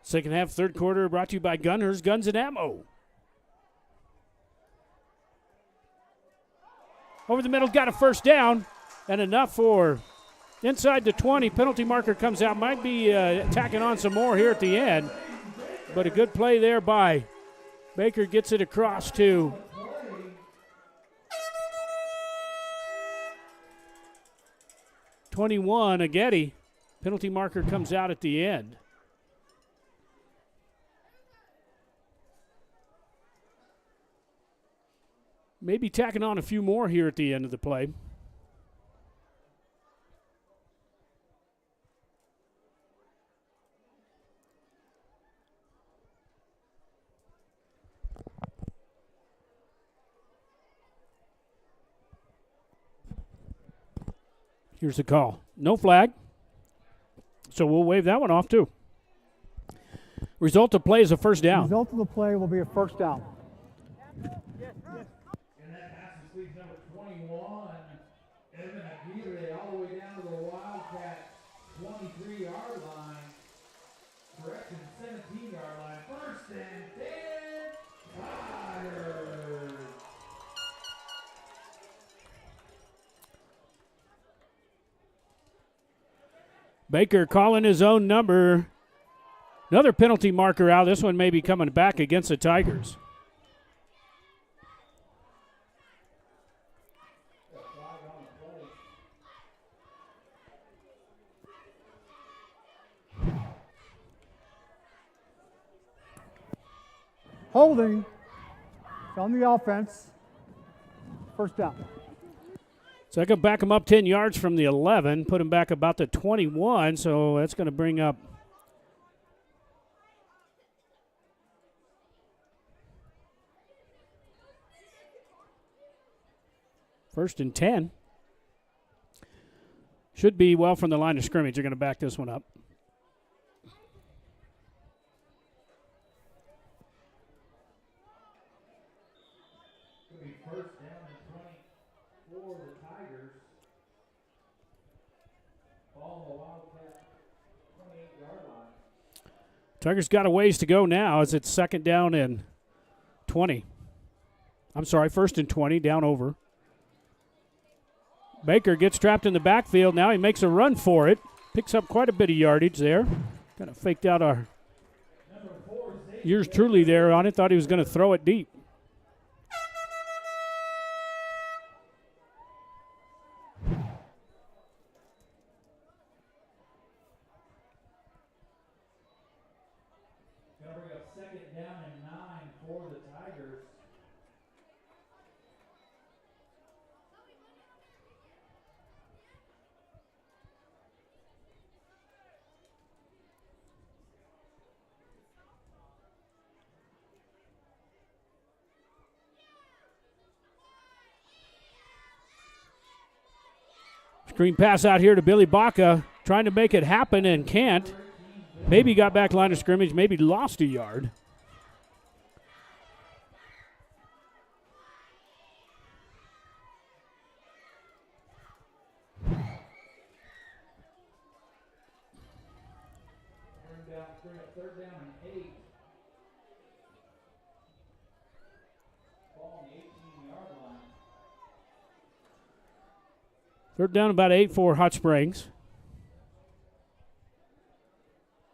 Second half, third quarter, brought to you by Gunners, Guns and Ammo. Over the middle, got a first down, and enough for inside the 20. Penalty marker comes out. Might be tacking on some more here at the end, but a good play there by Baker. Gets it across to 21, Ageti. Penalty marker comes out at the end. Maybe tacking on a few more here at the end of the play. Here's the call. No flag. So we'll wave that one off too. Result of play is a first down. Result of the play will be a first down. And that pass is leads number 21, Evan Aguirre, all the way down to the Wildcats 23-yard line. Correction, 17-yard line. First and 10. Tigers. Baker calling his own number. Another penalty marker out. This one may be coming back against the Tigers. Holding on the offense. First down. So I can back him up 10 yards from the 11, put him back about the 21, so that's going to bring up first and 10. Should be well from the line of scrimmage. They're going to back this one up. It'll be first down and 20 for the Tigers. Ball on the Wildcat 28-yard line. Tigers got a ways to go now as it's second down and 20. I'm sorry, first and 20, down over. Baker gets trapped in the backfield. Now he makes a run for it. Picks up quite a bit of yardage there. Kind of faked out our yours truly there on it. Thought he was going to throw it deep. Gonna bring up second down and 9 for the Tigers. Screen pass out here to Billy Baca, trying to make it happen and can't. Maybe got back line of scrimmage, maybe lost a yard. Bring up third down and 8. Ball on the 18-yard line. Third down, about 8 for Hot Springs.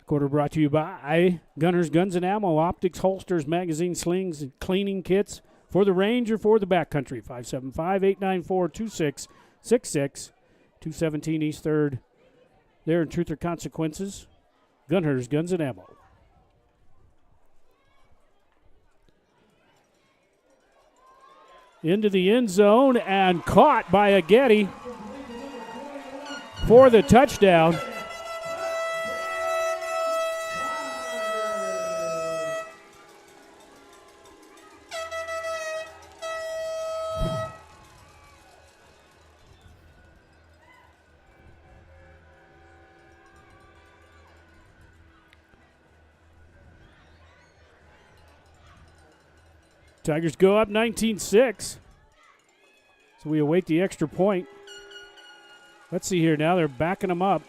Quarter brought to you by Gunners, Guns and Ammo, optics, holsters, magazines, slings, and cleaning kits for the range or for the backcountry. 575-894-2666, 217 East 3rd. There in Truth or Consequences. Gunners, Guns and Ammo. Into the end zone and caught by Ageti for the touchdown. Tigers go up 19-6. So we await the extra point. Let's see here now. They're backing them up.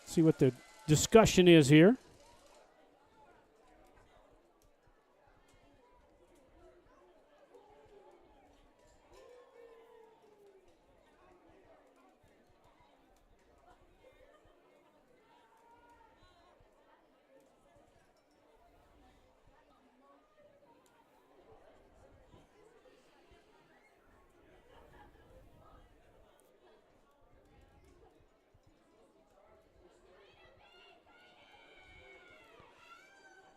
See what the discussion is here.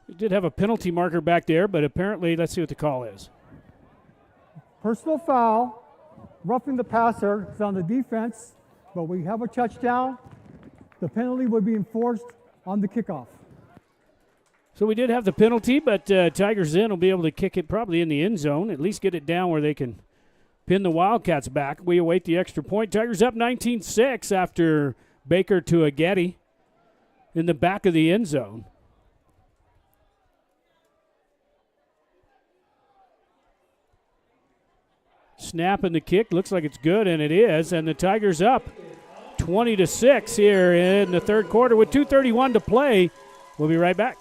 We did have a penalty marker back there, but apparently, let's see what the call is. Personal foul, roughing the passer. It's on the defense, but we have a touchdown. The penalty would be enforced on the kickoff. So we did have the penalty, but Tigers then will be able to kick it probably in the end zone, at least get it down where they can pin the Wildcats back. We await the extra point. Tigers up 19-6 after Baker to Ageti in the back of the end zone. Snap and the kick looks like it's good, and it is. And the Tigers up 20-6 here in the third quarter with 2:31 to play. We'll be right back.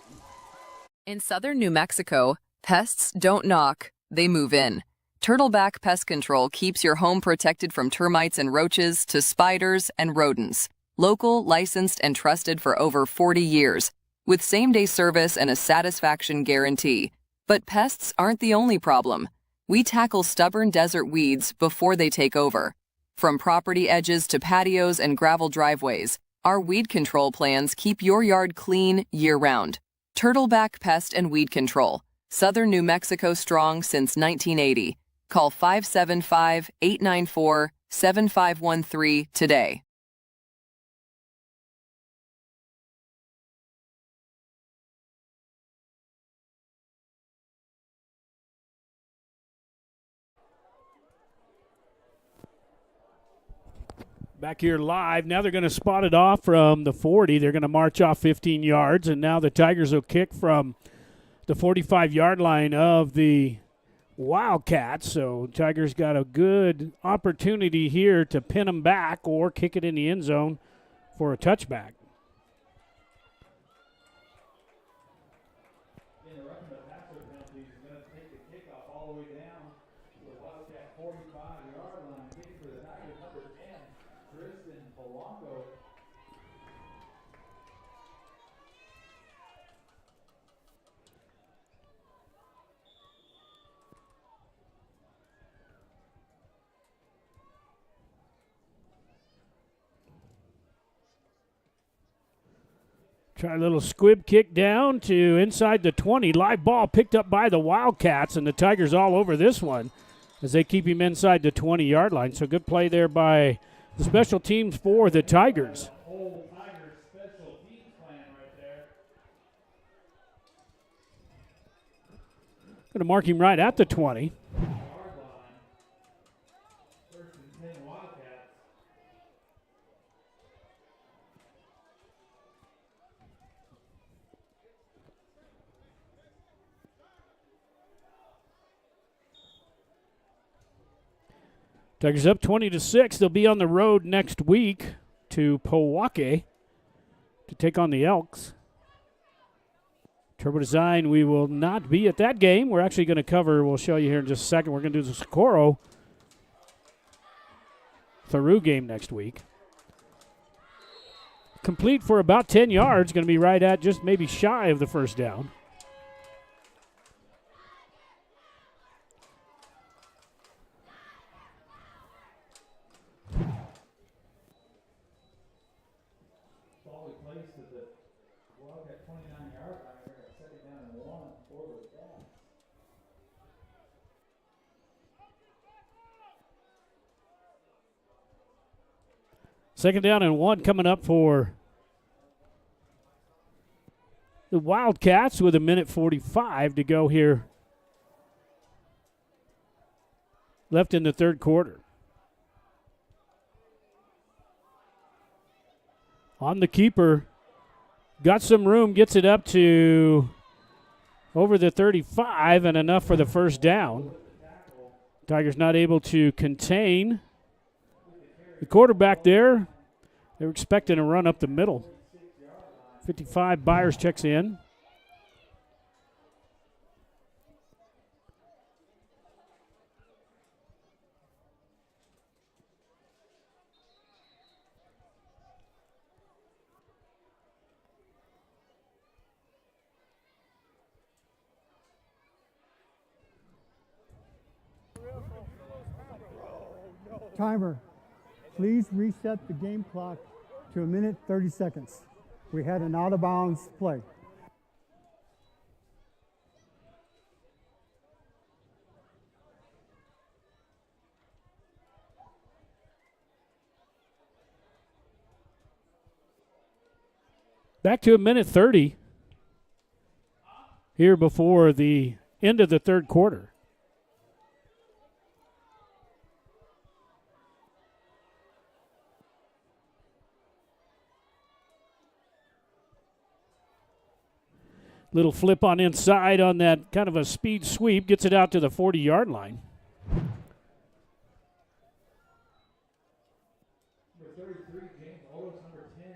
In southern New Mexico, pests don't knock, they move in. Turtleback Pest Control keeps your home protected from termites and roaches to spiders and rodents. Local, licensed, and trusted for over 40 years, with same-day service and a satisfaction guarantee. But pests aren't the only problem. We tackle stubborn desert weeds before they take over. From property edges to patios and gravel driveways, our weed control plans keep your yard clean year-round. Turtleback Pest and Weed Control. Southern New Mexico strong since 1980. Call 575-894-7513 today. Back here live. Now they're going to spot it off from the 40. They're going to march off 15 yards, and now the Tigers will kick from the 45-yard line of the Wildcats. So Tigers got a good opportunity here to pin them back or kick it in the end zone for a touchback. Try a little squib kick down to inside the 20. Live ball picked up by the Wildcats, and the Tigers all over this one as they keep him inside the 20-yard line. So good play there by the special teams for the Tigers. Going to mark him right at the 20. Tigers up 20-6. They'll be on the road next week to Powake to take on the Elks. Turbo Design, we will not be at that game. We're actually going to cover, we'll show you here in just a second, we're going to do the Socorro Theroux game next week. Complete for about 10 yards, going to be right at just maybe shy of the first down. Second down and 1 coming up for the Wildcats with 1:45 to go here left in the third quarter. On the keeper, got some room, gets it up to over the 35 and enough for the first down. Tigers not able to contain the quarterback there. They were expecting a run up the middle. 55, Byers checks in. Timer, please reset the game clock to 1 minute 30 seconds. We had an out of bounds play. Back to 1:30 here before the end of the third quarter. Little flip on inside on that kind of a speed sweep. Gets it out to the 40-yard line. Number 33, James Otis. Number 10,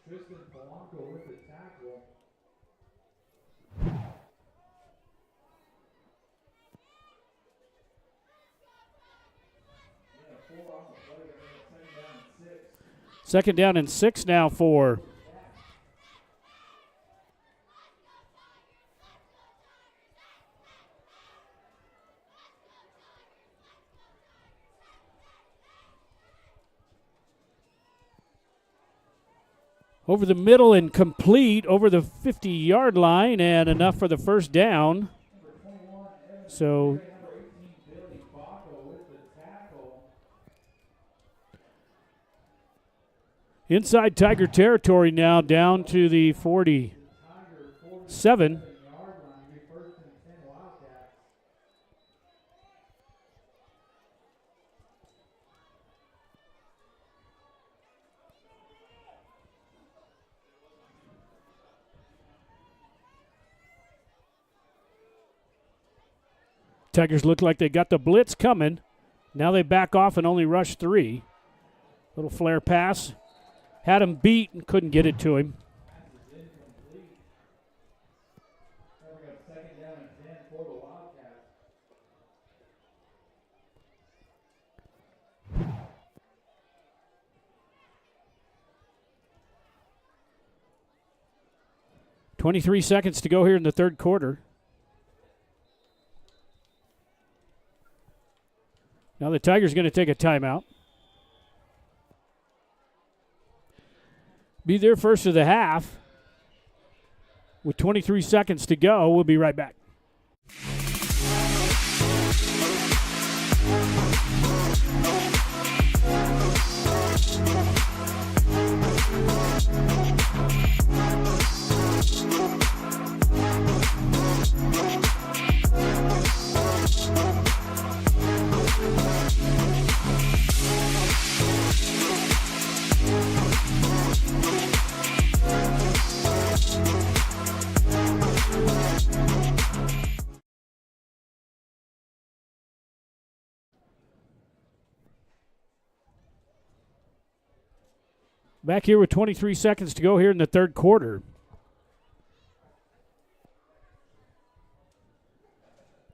Tristan Polanco with the tackle. Yeah, 4 on the play. Second down and 6 now for over the middle and complete over the 50-yard line, and enough for the first down. So inside Tiger territory now, down to the 47. Tigers look like they got the blitz coming. Now they back off and only rush 3. Little flare pass. Had him beat and couldn't get it to him. Second down and 10 for the Wildcats. .23 seconds to go here in the third quarter. Now the Tigers going to take a timeout. Be their first of the half. With 23 seconds to go, we'll be right back. Back here with 23 seconds to go here in the third quarter.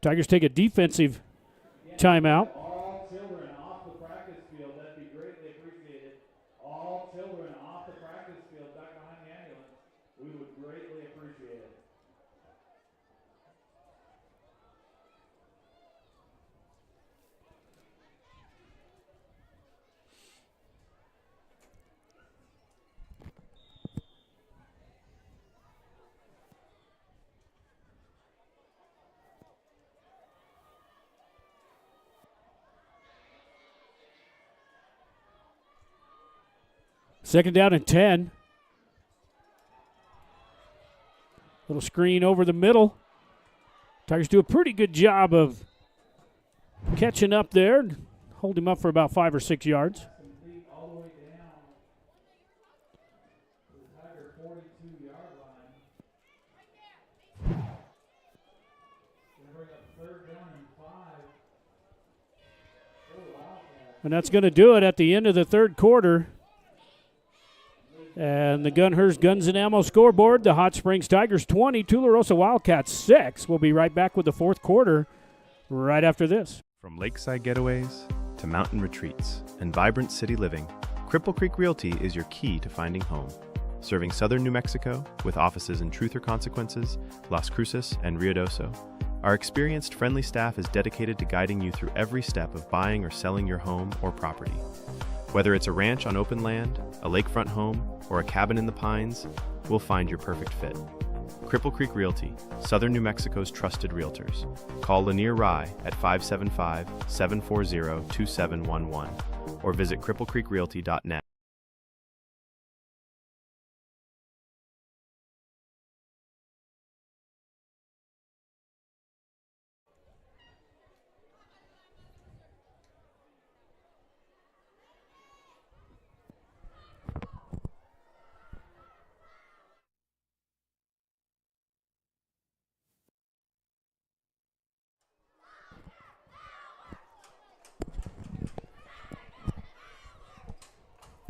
Tigers take a defensive timeout. All children off the practice field, that'd be greatly appreciated. All children off the practice field back behind the ambulance, we would greatly appreciate it. Second down and 10. Little screen over the middle. Tigers do a pretty good job of catching up there. Hold him up for about 5 or 6 yards. Complete all the way down to the Tiger 42-yard line. Gonna bring up third down and 5. For the Wildcats. And that's going to do it at the end of the third quarter. And the Gunhurst Guns and Ammo scoreboard, the Hot Springs Tigers 20, Tularosa Wildcats 6. We'll be right back with the fourth quarter right after this. From lakeside getaways to mountain retreats and vibrant city living, Cripple Creek Realty is your key to finding home. Serving southern New Mexico with offices in Truth or Consequences, Las Cruces, and Ruidoso, our experienced, friendly staff is dedicated to guiding you through every step of buying or selling your home or property. Whether it's a ranch on open land, a lakefront home, or a cabin in the pines, we'll find your perfect fit. Cripple Creek Realty, Southern New Mexico's trusted realtors. Call Lanier Rye at 575-740-2711 or visit cripplecreekrealty.net.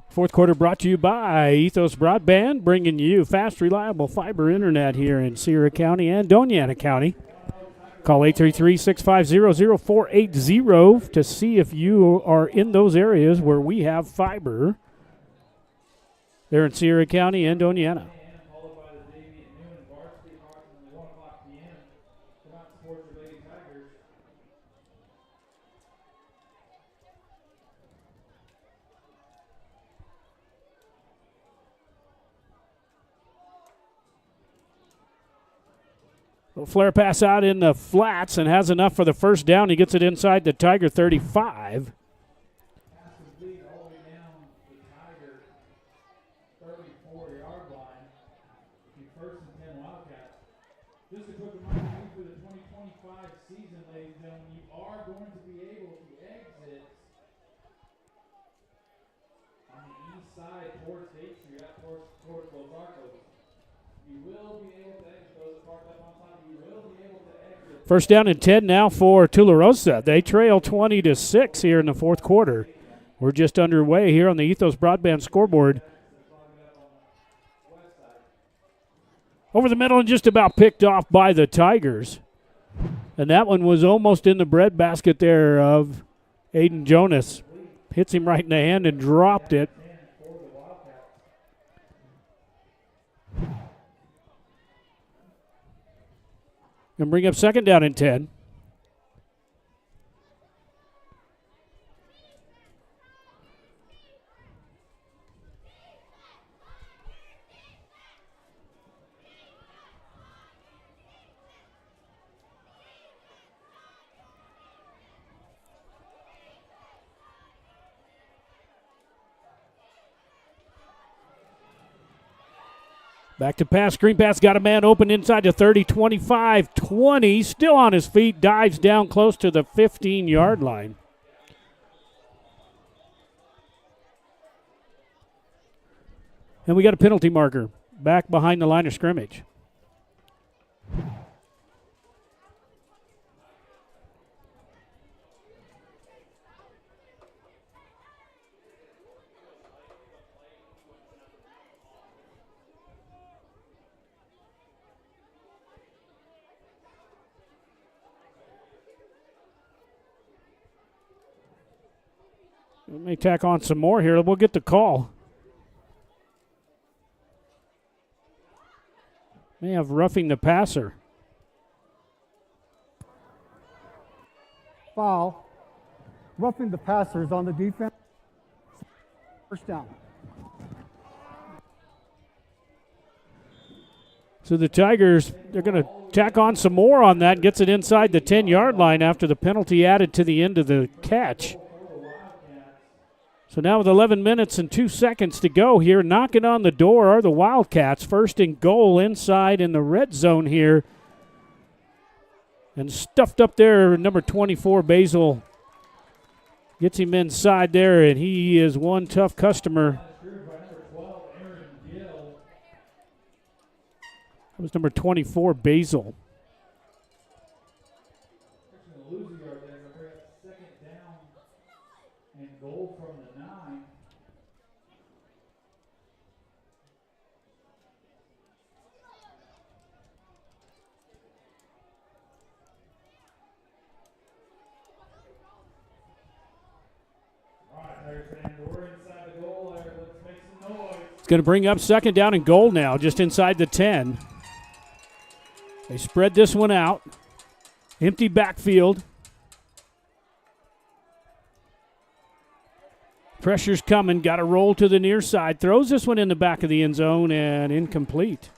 Fourth quarter brought to you by Ethos Broadband, bringing you fast, reliable fiber internet here in Sierra County and Doña Ana County. Call 833-650-0480 to see if you are in those areas where we have fiber there in Sierra County and Doña Ana. Flare pass out in the flats and has enough for the first down. He gets it inside the Tiger 35. Just a quick reminder for the 2025 season, ladies and gentlemen, you are going to be able to exit on the east side towards State Street, towards Los Arcos. You will be able to exit those parked up on top. You will be able to exit. First down and 10 now for Tularosa. They trail 20-6 here in the fourth quarter. We're just underway here on the Ethos Broadband scoreboard. Over the middle and just about picked off by the Tigers. And that one was almost in the breadbasket there of Aiden Jonas. Hits him right in the hand and dropped it. And bring up second down and 10. Back to pass, screen pass, got a man open inside the 30, 25, 20, still on his feet, dives down close to the 15-yard line. And we got a penalty marker back behind the line of scrimmage. Let me tack on some more here. We'll get the call. May have roughing the passer. Foul. Roughing the passers on the defense. First down. So the Tigers, they're going to tack on some more on that. Gets it inside the 10-yard line after the penalty added to the end of the catch. So now with 11 minutes and 2 seconds to go here, knocking on the door are the Wildcats. First and goal inside in the red zone here. And stuffed up there, number 24, Basil. Gets him inside there, and he is one tough customer. That was number 24, Basil. Going to bring up second down and goal now, just inside the 10. They spread this one out. Empty backfield. Pressure's coming. Got to roll to the near side. Throws this one in the back of the end zone and incomplete.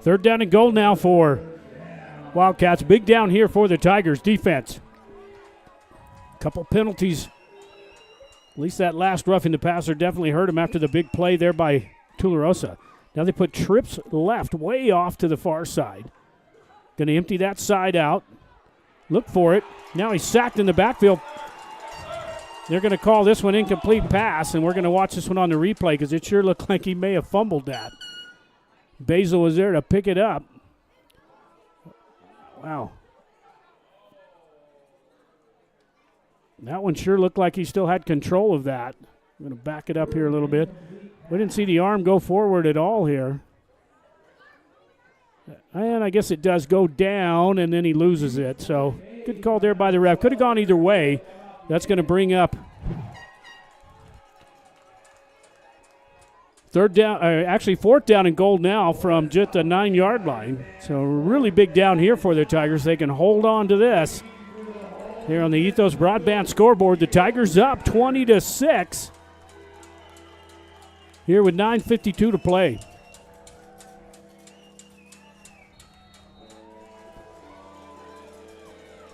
Third down and goal now for Wildcats. Big down here for the Tigers defense. Couple penalties. At least that last roughing the passer definitely hurt him after the big play there by Tularosa. Now they put trips left way off to the far side. Going to empty that side out. Look for it. Now he's sacked in the backfield. They're going to call this one incomplete pass, and we're going to watch this one on the replay because it sure looked like he may have fumbled that. Basil was there to pick it up. Wow. That one sure looked like he still had control of that. I'm going to back it up here a little bit. We didn't see the arm go forward at all here. And I guess it does go down, and then he loses it. So good call there by the ref. Could have gone either way. That's going to bring up fourth down and goal now from just the 9-yard line. So really big down here for the Tigers. They can hold on to this. Here on the Ethos Broadband scoreboard, the Tigers up 20-6. Here with 9:52 to play.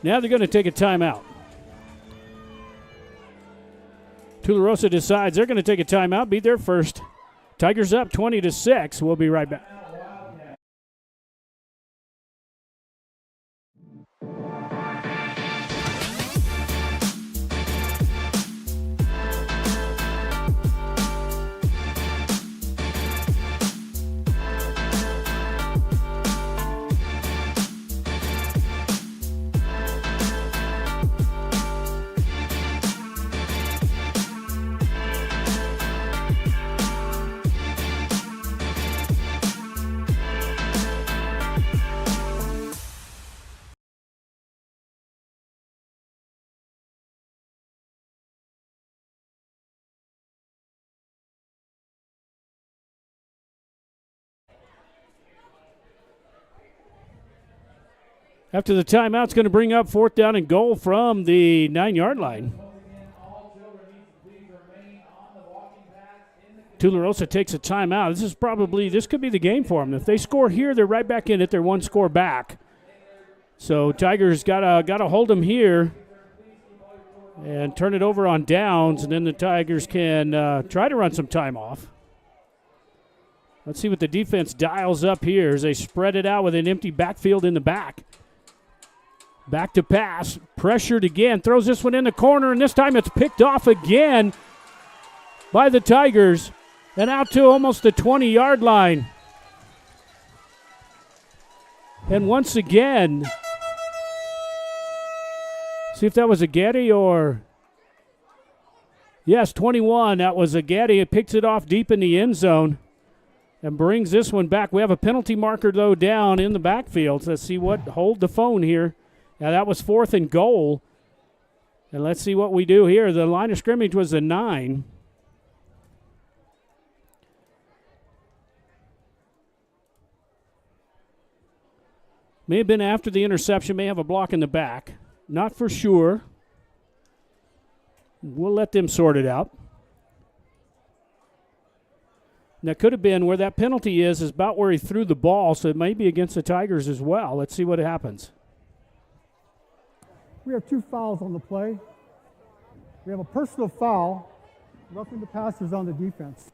Now they're going to take a timeout. Tularosa decides they're going to take a timeout, be their first. Tigers up 20-6. We'll be right back. After the timeout, it's going to bring up fourth down and goal from the 9-yard line. Tularosa takes a timeout. This could be the game for them. If they score here, they're right back in it. They're one score back. So Tigers gotta hold them here and turn it over on downs, and then the Tigers can try to run some time off. Let's see what the defense dials up here as they spread it out with an empty backfield in the back. Back to pass, pressured again, throws this one in the corner, and this time it's picked off again by the Tigers and out to almost the 20-yard line. And once again, see if that was a Getty or, yes, 21. That was a Getty. It picks it off deep in the end zone and brings this one back. We have a penalty marker, though, down in the backfield. So let's see hold the phone here. Now that was fourth and goal. And let's see what we do here. The line of scrimmage was the 9. May have been after the interception, may have a block in the back. Not for sure. We'll let them sort it out. And that could have been where that penalty is about where he threw the ball, so it may be against the Tigers as well. Let's see what happens. We have 2 fouls on the play. We have a personal foul, roughing the passers on the defense.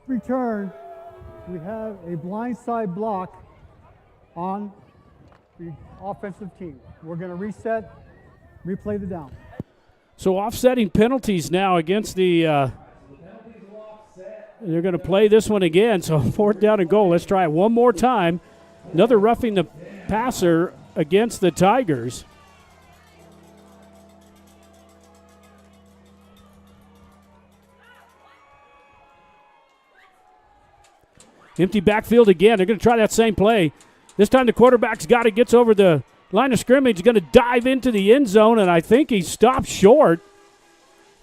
Return, we have a blindside block on the offensive team. We're going to reset, replay the down. So offsetting penalties now against the they're going to play this one again. So 4th down and goal. Let's try it one more time. Another roughing the passer against the Tigers. Empty backfield again. They're going to try that same play. This time the quarterback's got it, gets over the line of scrimmage, going to dive into the end zone, and I think he stopped short.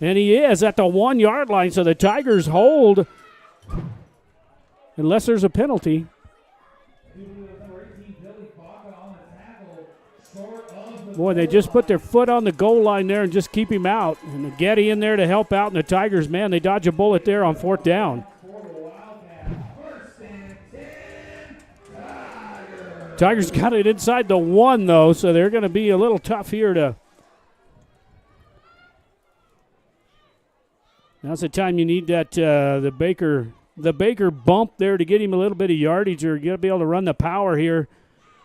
And he is at the 1 yard line, so the Tigers hold unless there's a penalty. Boy, they just put their foot on the goal line there and just keep him out. And Getty in there to help out, and the Tigers, man, they dodge a bullet there on 4th down. Tigers got it inside the 1, though, so they're going to be a little tough here to. Now's the time you need that the Baker bump there to get him a little bit of yardage, or you're going to be able to run the power here.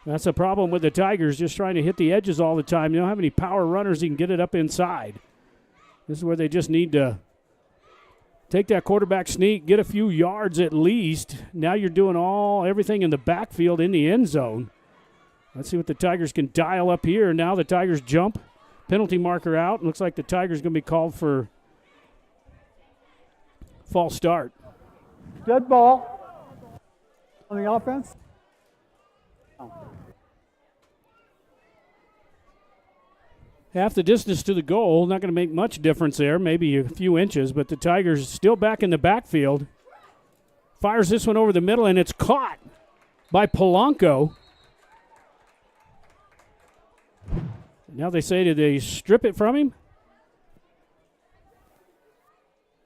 That's a problem with the Tigers, just trying to hit the edges all the time. You don't have any power runners, you can get it up inside. This is where they just need to take that quarterback sneak, get a few yards at least. Now you're doing everything in the backfield in the end zone. Let's see what the Tigers can dial up here. Now the Tigers jump. Penalty marker out. Looks like the Tigers going to be called for false start. Dead ball on the offense. Half the distance to the goal. Not going to make much difference there, maybe a few inches, but the Tigers still back in the backfield. Fires this one over the middle, and it's caught by Polanco. Now they say, did they strip it from him?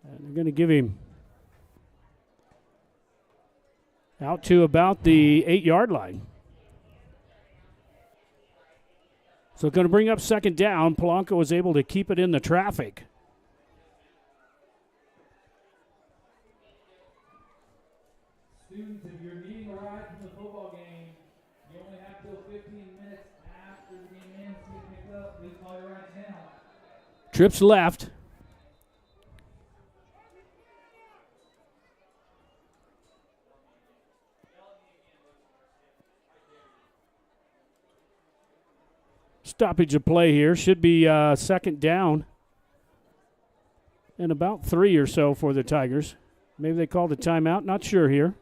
And they're going to give him out to about the 8 yard line. So going to bring up 2nd down. Polanco was able to keep it in the traffic. Students, if you're needing a ride from the football game, you only have till 15 minutes after the game ends to get picked up. Please call your rides now. Trips left. Stoppage of play here. Should be 2nd down and about 3 or so for the Tigers. Maybe they called a timeout. Not sure here.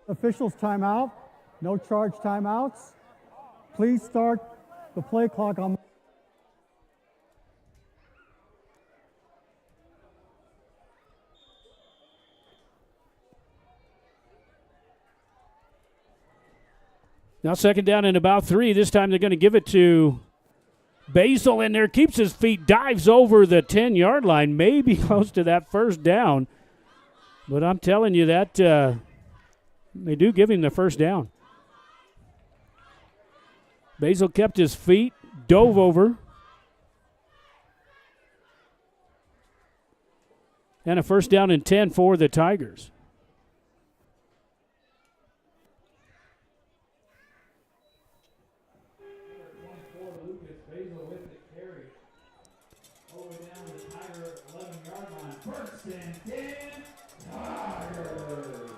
Officials timeout. No charge timeouts. Please start the play clock on. Now 2nd down and about 3. This time they're going to give it to Basil in there. Keeps his feet, dives over the 10 yard line. Maybe close to that 1st down. But I'm telling you that they do give him the 1st down. Basil kept his feet, dove over. And a 1st down and 10 for the Tigers. Tigers.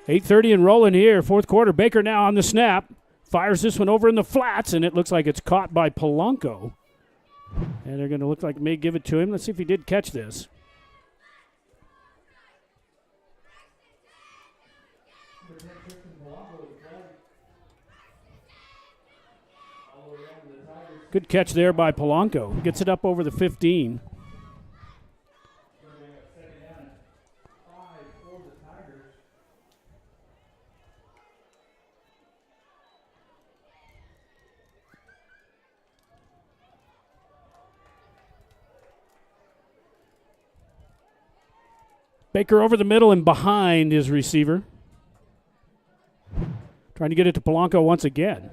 8:30 and rolling here. 4th quarter. Baker now on the snap. Fires this one over in the flats, and it looks like it's caught by Polanco. And they're going to look like may give it to him. Let's see if he did catch this. Good catch there by Polanco. Gets it up over the 15. Baker over the middle and behind his receiver. Trying to get it to Polanco once again.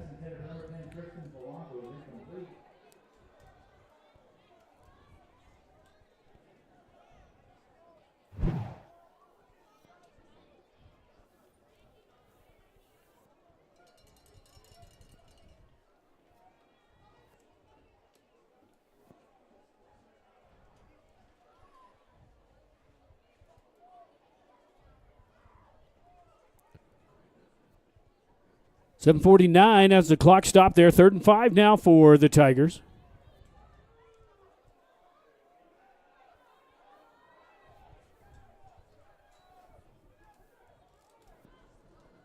7:49 as the clock stopped there. 3rd and 5 now for the Tigers.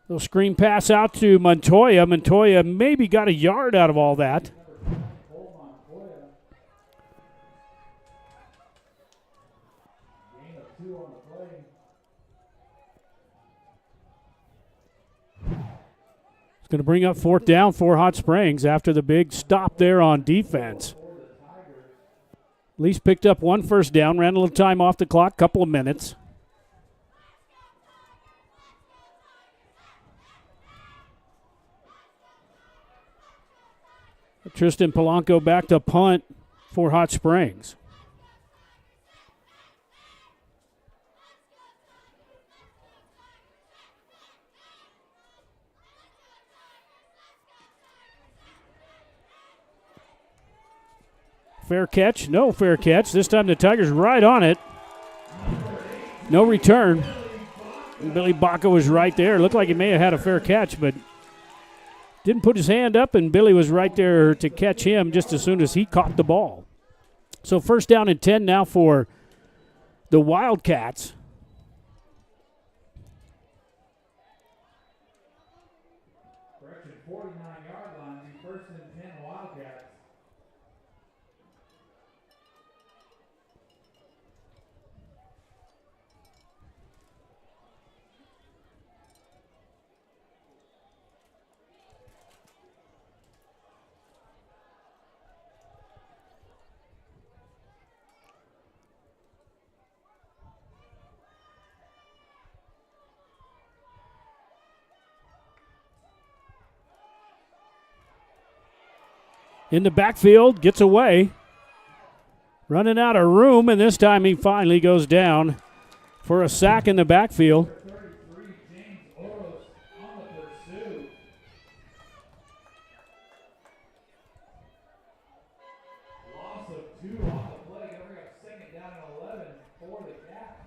Little screen pass out to Montoya. Montoya maybe got a yard out of all that. It's going to bring up 4th down for Hot Springs after the big stop there on defense. At least picked up 1 first down, ran a little time off the clock, couple of minutes. Tristan Polanco back to punt for Hot Springs. Fair catch? No fair catch. This time the Tigers right on it. No return. Billy Baca was right there. Looked like he may have had a fair catch, but didn't put his hand up, and Billy was right there to catch him just as soon as he caught the ball. So 1st down and 10 now for the Wildcats. Correction, 49-yard line, 1st and 10 Wildcats. In the backfield, gets away. Running out of room, and this time he finally goes down for a sack in the backfield. Loss of 2 on the play. Gonna bring up 2nd down and 11 for the Cats.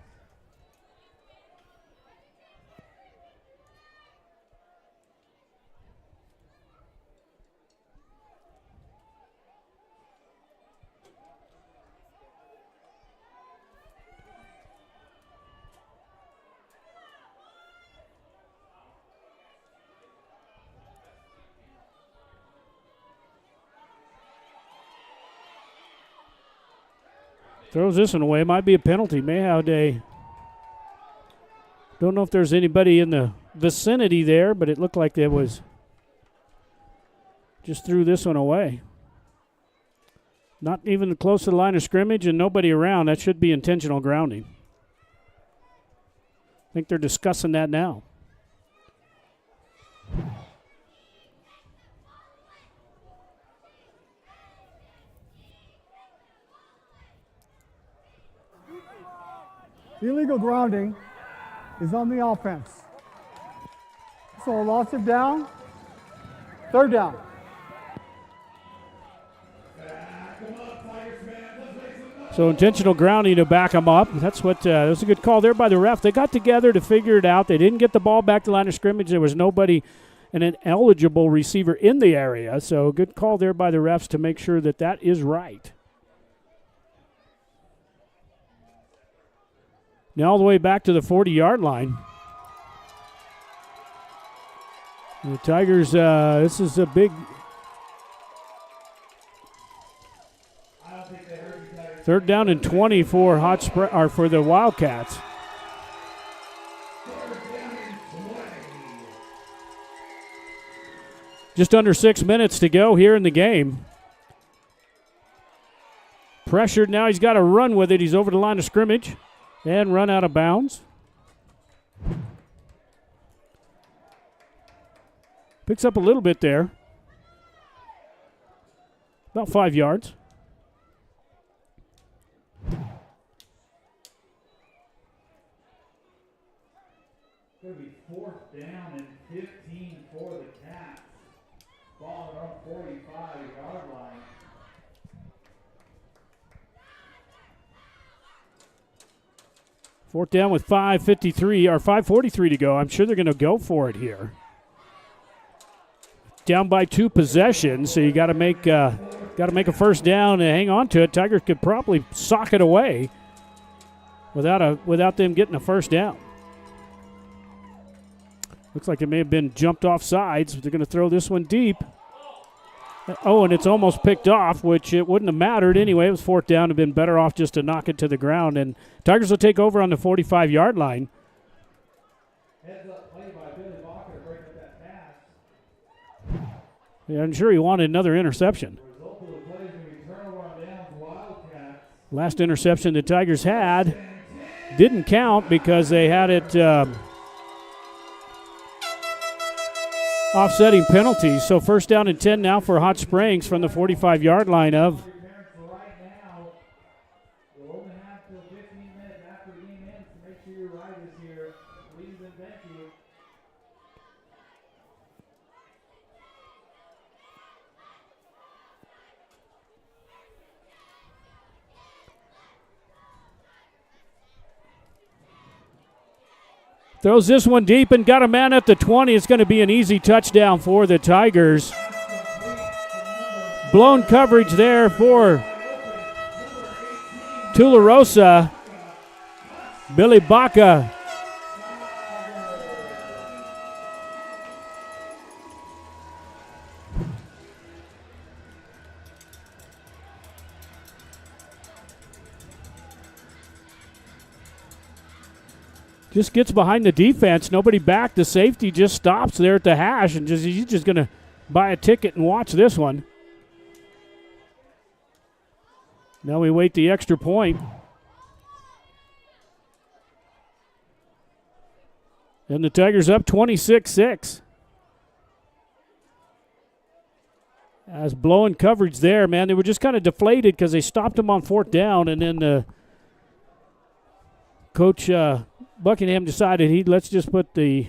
Throws this one away. Might be a penalty. Mayhowday. Don't know if there's anybody in the vicinity there, but it looked like there was. Just threw this one away. Not even close to the line of scrimmage and nobody around. That should be intentional grounding. I think they're discussing that now. Illegal grounding is on the offense. So a loss of down. 3rd down. So intentional grounding to back them up. That's what. That was a good call there by the ref. They got together to figure it out. They didn't get the ball back to the line of scrimmage. There was nobody and an eligible receiver in the area. So good call there by the refs to make sure that that is right. Now all the way back to the 40-yard line. The Tigers, this is a big 3rd down and 20 for for the Wildcats. Just under 6 minutes to go here in the game. Pressured now, he's got to run with it. He's over the line of scrimmage and run out of bounds. Picks up a little bit there. About 5 yards. Going to be 4th down and 15 for the Cats. Ball around 45-yard line. Fourth down with 5:53 or 5:43 to go. I'm sure they're going to go for it here. down by 2 possessions, so you got to make a first down and hang on to it. Tigers could probably sock it away without them getting a first down. Looks like it may have been jumped off sides. They're going to throw this one deep. Oh, and it's almost picked off, which it wouldn't have mattered anyway. It was 4th down. It would have been better off just to knock it to the ground. And Tigers will take over on the 45-yard line. Heads up play by Billy Baca to break up that pass. Yeah, I'm sure he wanted another interception. Result of the play is going to be turnover on downs, Wildcats. Last interception the Tigers had didn't count because they had it offsetting penalties. So 1st down and 10 now for Hot Springs from the 45-yard line of. Right now, we'll only have till 15 minutes after the game ends to make sure your ride is here. Please and thank you. Throws this one deep and got a man at the 20. It's going to be an easy touchdown for the Tigers. Blown coverage there for Tularosa. Billy Baca. Just gets behind the defense. Nobody back. The safety just stops there at the hash and he's just going to buy a ticket and watch this one. Now we wait the extra point. And the Tigers up 26-6. As blowing coverage there, man. They were just kind of deflated because they stopped them on 4th down, and then Coach Buckingham decided let's just put the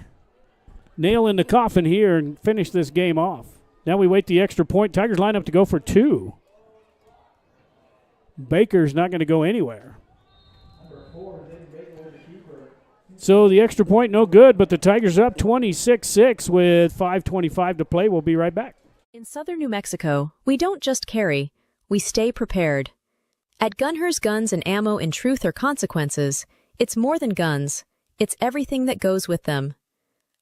nail in the coffin here and finish this game off. Now we wait the extra point. Tigers line up to go for 2. Baker's not going to go anywhere. So the extra point no good, but the Tigers up 26-6 with 5:25 to play. We'll be right back. In southern New Mexico, we don't just carry, we stay prepared. At Gunher's Guns and Ammo in Truth or Consequences, it's more than guns, it's everything that goes with them.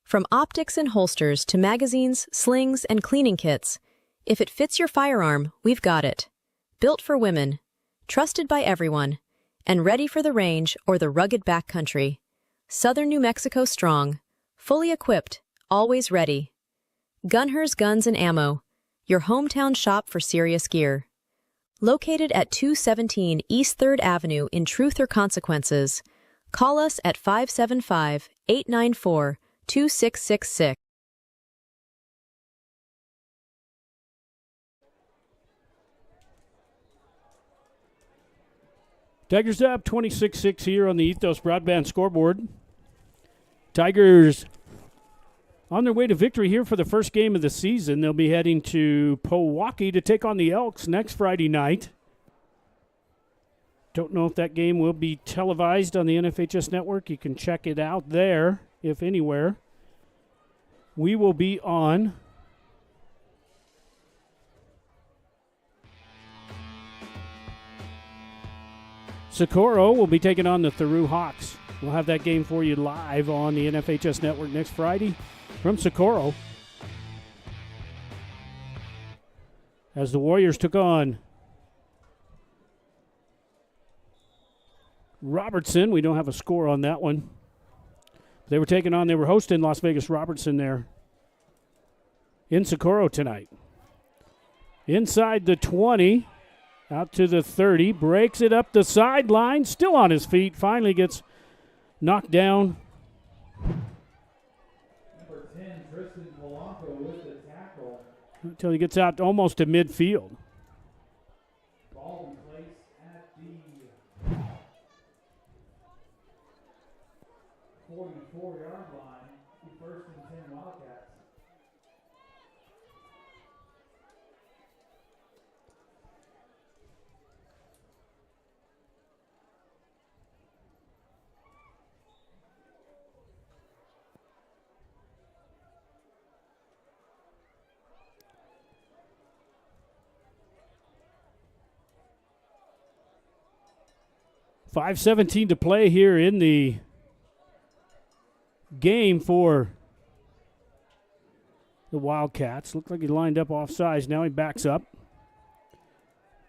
From optics and holsters to magazines, slings, and cleaning kits, if it fits your firearm, we've got it. Built for women, trusted by everyone, and ready for the range or the rugged backcountry. Southern New Mexico strong, fully equipped, always ready. Gunher's Guns and Ammo, your hometown shop for serious gear. Located at 217 East 3rd Avenue in Truth or Consequences, call us at 575-894-2666. Tigers up 26-6 here on the Ethos Broadband scoreboard. Tigers on their way to victory here for the first game of the season. They'll be heading to Pewaukee to take on the Elks next Friday night. Don't know if that game will be televised on the NFHS network. You can check it out there, if anywhere. We will be on Socorro. Will be taking on the Theroux Hawks. We'll have that game for you live on the NFHS network next Friday from Socorro. As the Warriors took on Robertson. We don't have a score on that one. They were hosting Las Vegas Robertson there in Socorro tonight. Inside the 20, out to the 30, breaks it up the sideline, still on his feet, finally gets knocked down. Number 10, Tristan Polanco with the tackle. Until he gets out almost to midfield. Ball in place at the 44-yard line. First and 10 Wildcats. 5:17 to play here in the game for the Wildcats. Looked like he lined up offsides. Now he backs up.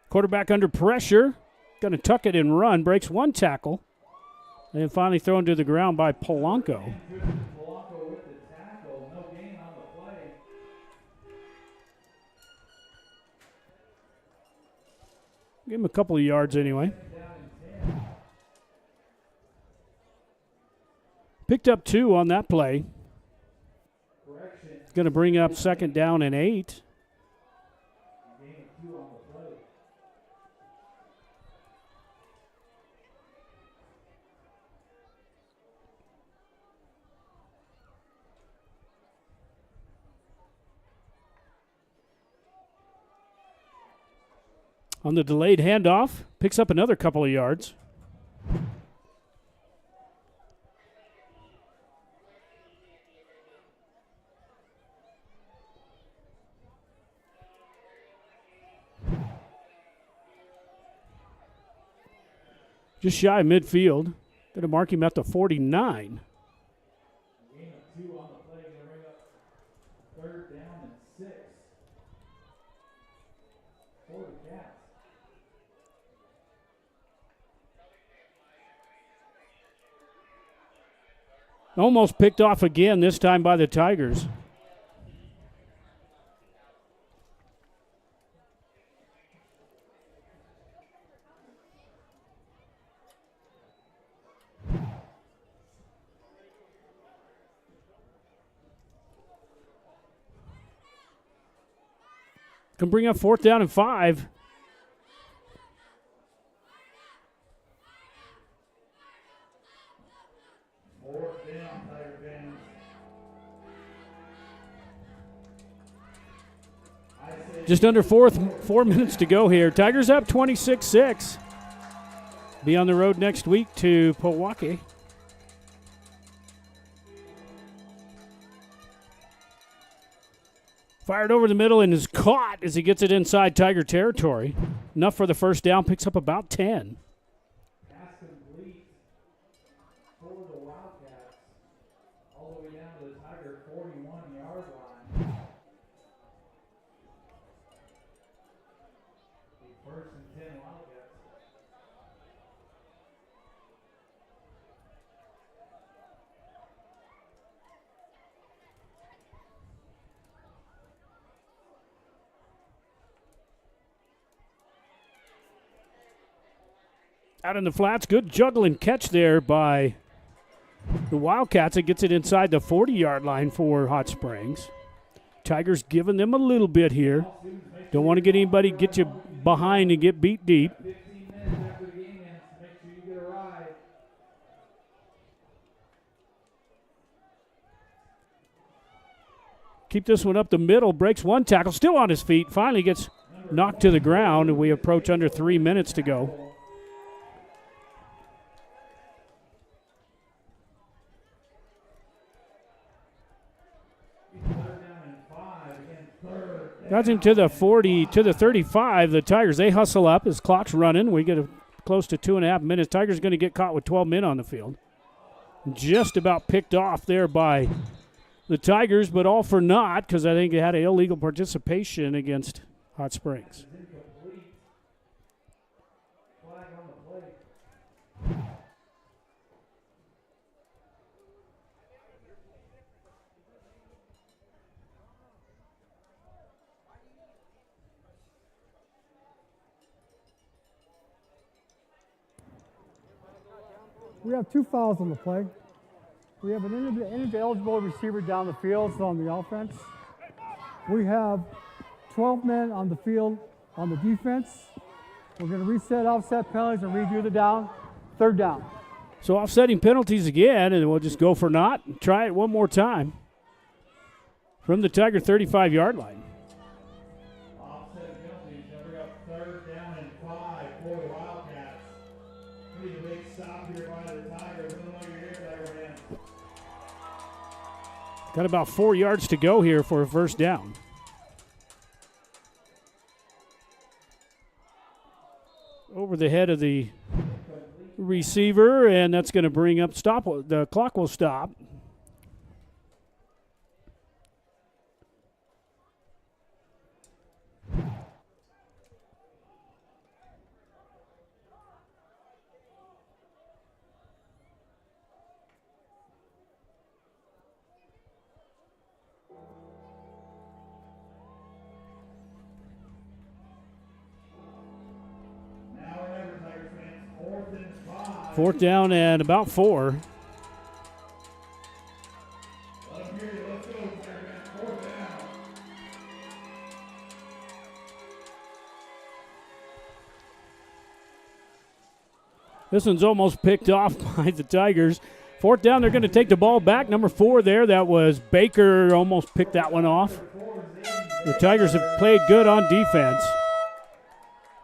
Quarterback under pressure. Going to tuck it and run. Breaks one tackle. And then finally thrown to the ground by Polanco. Give him a couple of yards anyway. Picked up 2 on that play. Going to bring up 2nd down and 8. On the delayed handoff, picks up another couple of yards. Just shy of midfield. Going to mark him at the 49. Gain of 2 on the play. Going to bring up 3rd down and 6. For the Cats. Almost picked off again, this time by the Tigers. Can bring up 4th down and 5. Just under 4 minutes to go here. Tigers up 26-6. Be on the road next week to Milwaukee. Fired over the middle and is caught as he gets it inside Tiger territory. Enough for the 1st down, picks up about 10. Pass complete for the Wildcats. All the way down to the Tiger 41-yard line. The 1st and 10 Wildcats. Out in the flats, good juggle and catch there by the Wildcats. It gets it inside the 40-yard line for Hot Springs. Tigers giving them a little bit here. Don't want to get anybody get you behind and get beat deep. 15 minutes after the game ends to make sure you get a ride. Keep this one up the middle, breaks one tackle, still on his feet, finally gets knocked to the ground, and we approach under 3 minutes to go. Got him to the 40, to the 35. The Tigers, they hustle up as clock's running. We get close to 2.5 minutes. Tigers going to get caught with 12 men on the field. Just about picked off there by the Tigers, but all for naught because I think they had an illegal participation against Hot Springs. We have 2 fouls on the play. We have an ineligible receiver down the field, so on the offense. We have 12 men on the field on the defense. We're going to reset offset penalties and redo the down. 3rd down. So offsetting penalties again, and we'll just go for naught and try it one more time from the Tiger 35-yard line. Offsetting penalties, going to bring up 3rd down and 5 for the Wildcats. Need a big stop here by the Tigers. Got about 4 yards to go here for a 1st down. Over the head of the receiver, and that's going to bring up stop. The clock will stop. Fourth down and about 4. This one's almost picked off by the Tigers. Fourth down, they're going to take the ball back. Number 4 there, that was Baker, almost picked that one off. The Tigers have played good on defense.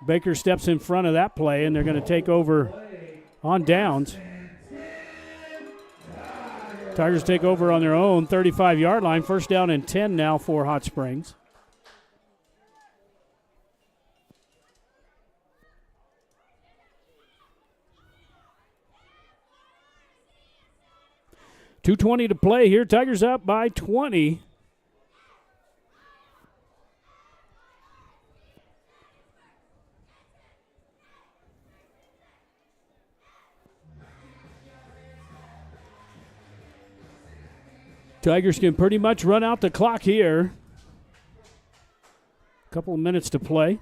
Baker steps in front of that play, and they're going to take over on downs. Tigers take over on their own 35-yard line. First down and 10 now for Hot Springs. .220 to play here. Tigers up by 20. Tigers can pretty much run out the clock here. A couple of minutes to play.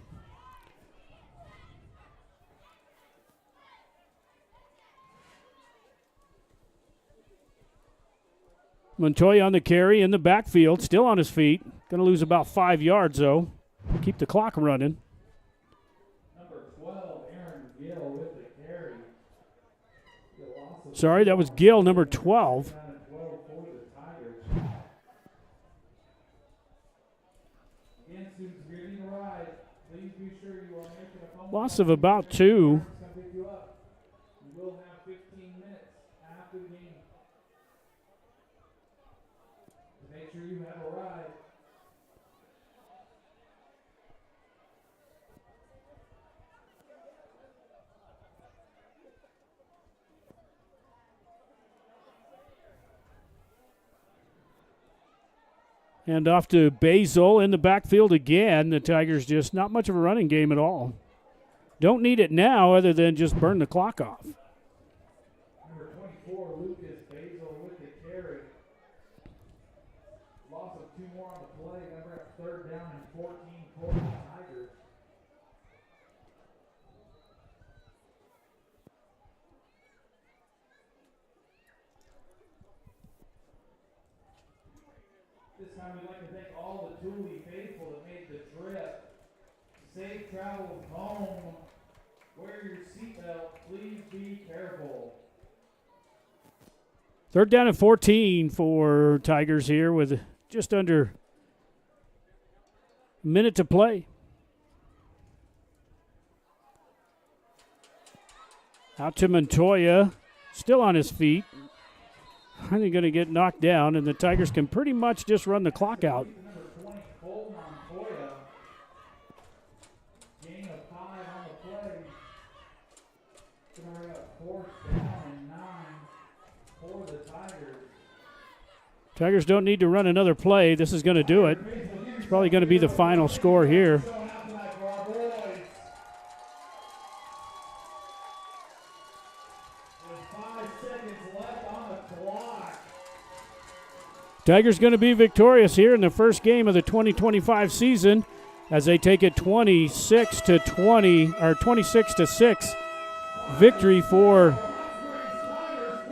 Montoya on the carry in the backfield, still on his feet. Going to lose about 5 yards, though. Keep the clock running. Number 12, Aaron Gill with the carry. Sorry, that was Gill, number 12. Loss of about 2. You will have 15 minutes after the game to make sure you have a ride. And off to Basil in the backfield again. The Tigers just not much of a running game at all. Don't need it now other than just burn the clock off. Number 24, Lucas Basil with the carry. Loss of 2 more on the play. Number at third down and 14 for the Tigers. This time we'd like to thank all the Thule faithful that made the trip. Safe travel home. Wear your seatbelt. Please be careful. Third down and 14 for Tigers here with just under a minute to play. Out to Montoya, still on his feet. I think going to get knocked down, and the Tigers can pretty much just run the clock out. Tigers don't need to run another play. This is going to do it. It's probably going to be the final score here. Tigers going to be victorious here in the first game of the 2025 season as they take a 26-6 victory for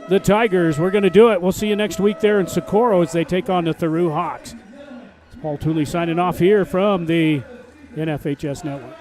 the Tigers. We're going to do it. We'll see you next week there in Socorro as they take on the Tharu Hawks. It's Paul Thule signing off here from the NFHS Network.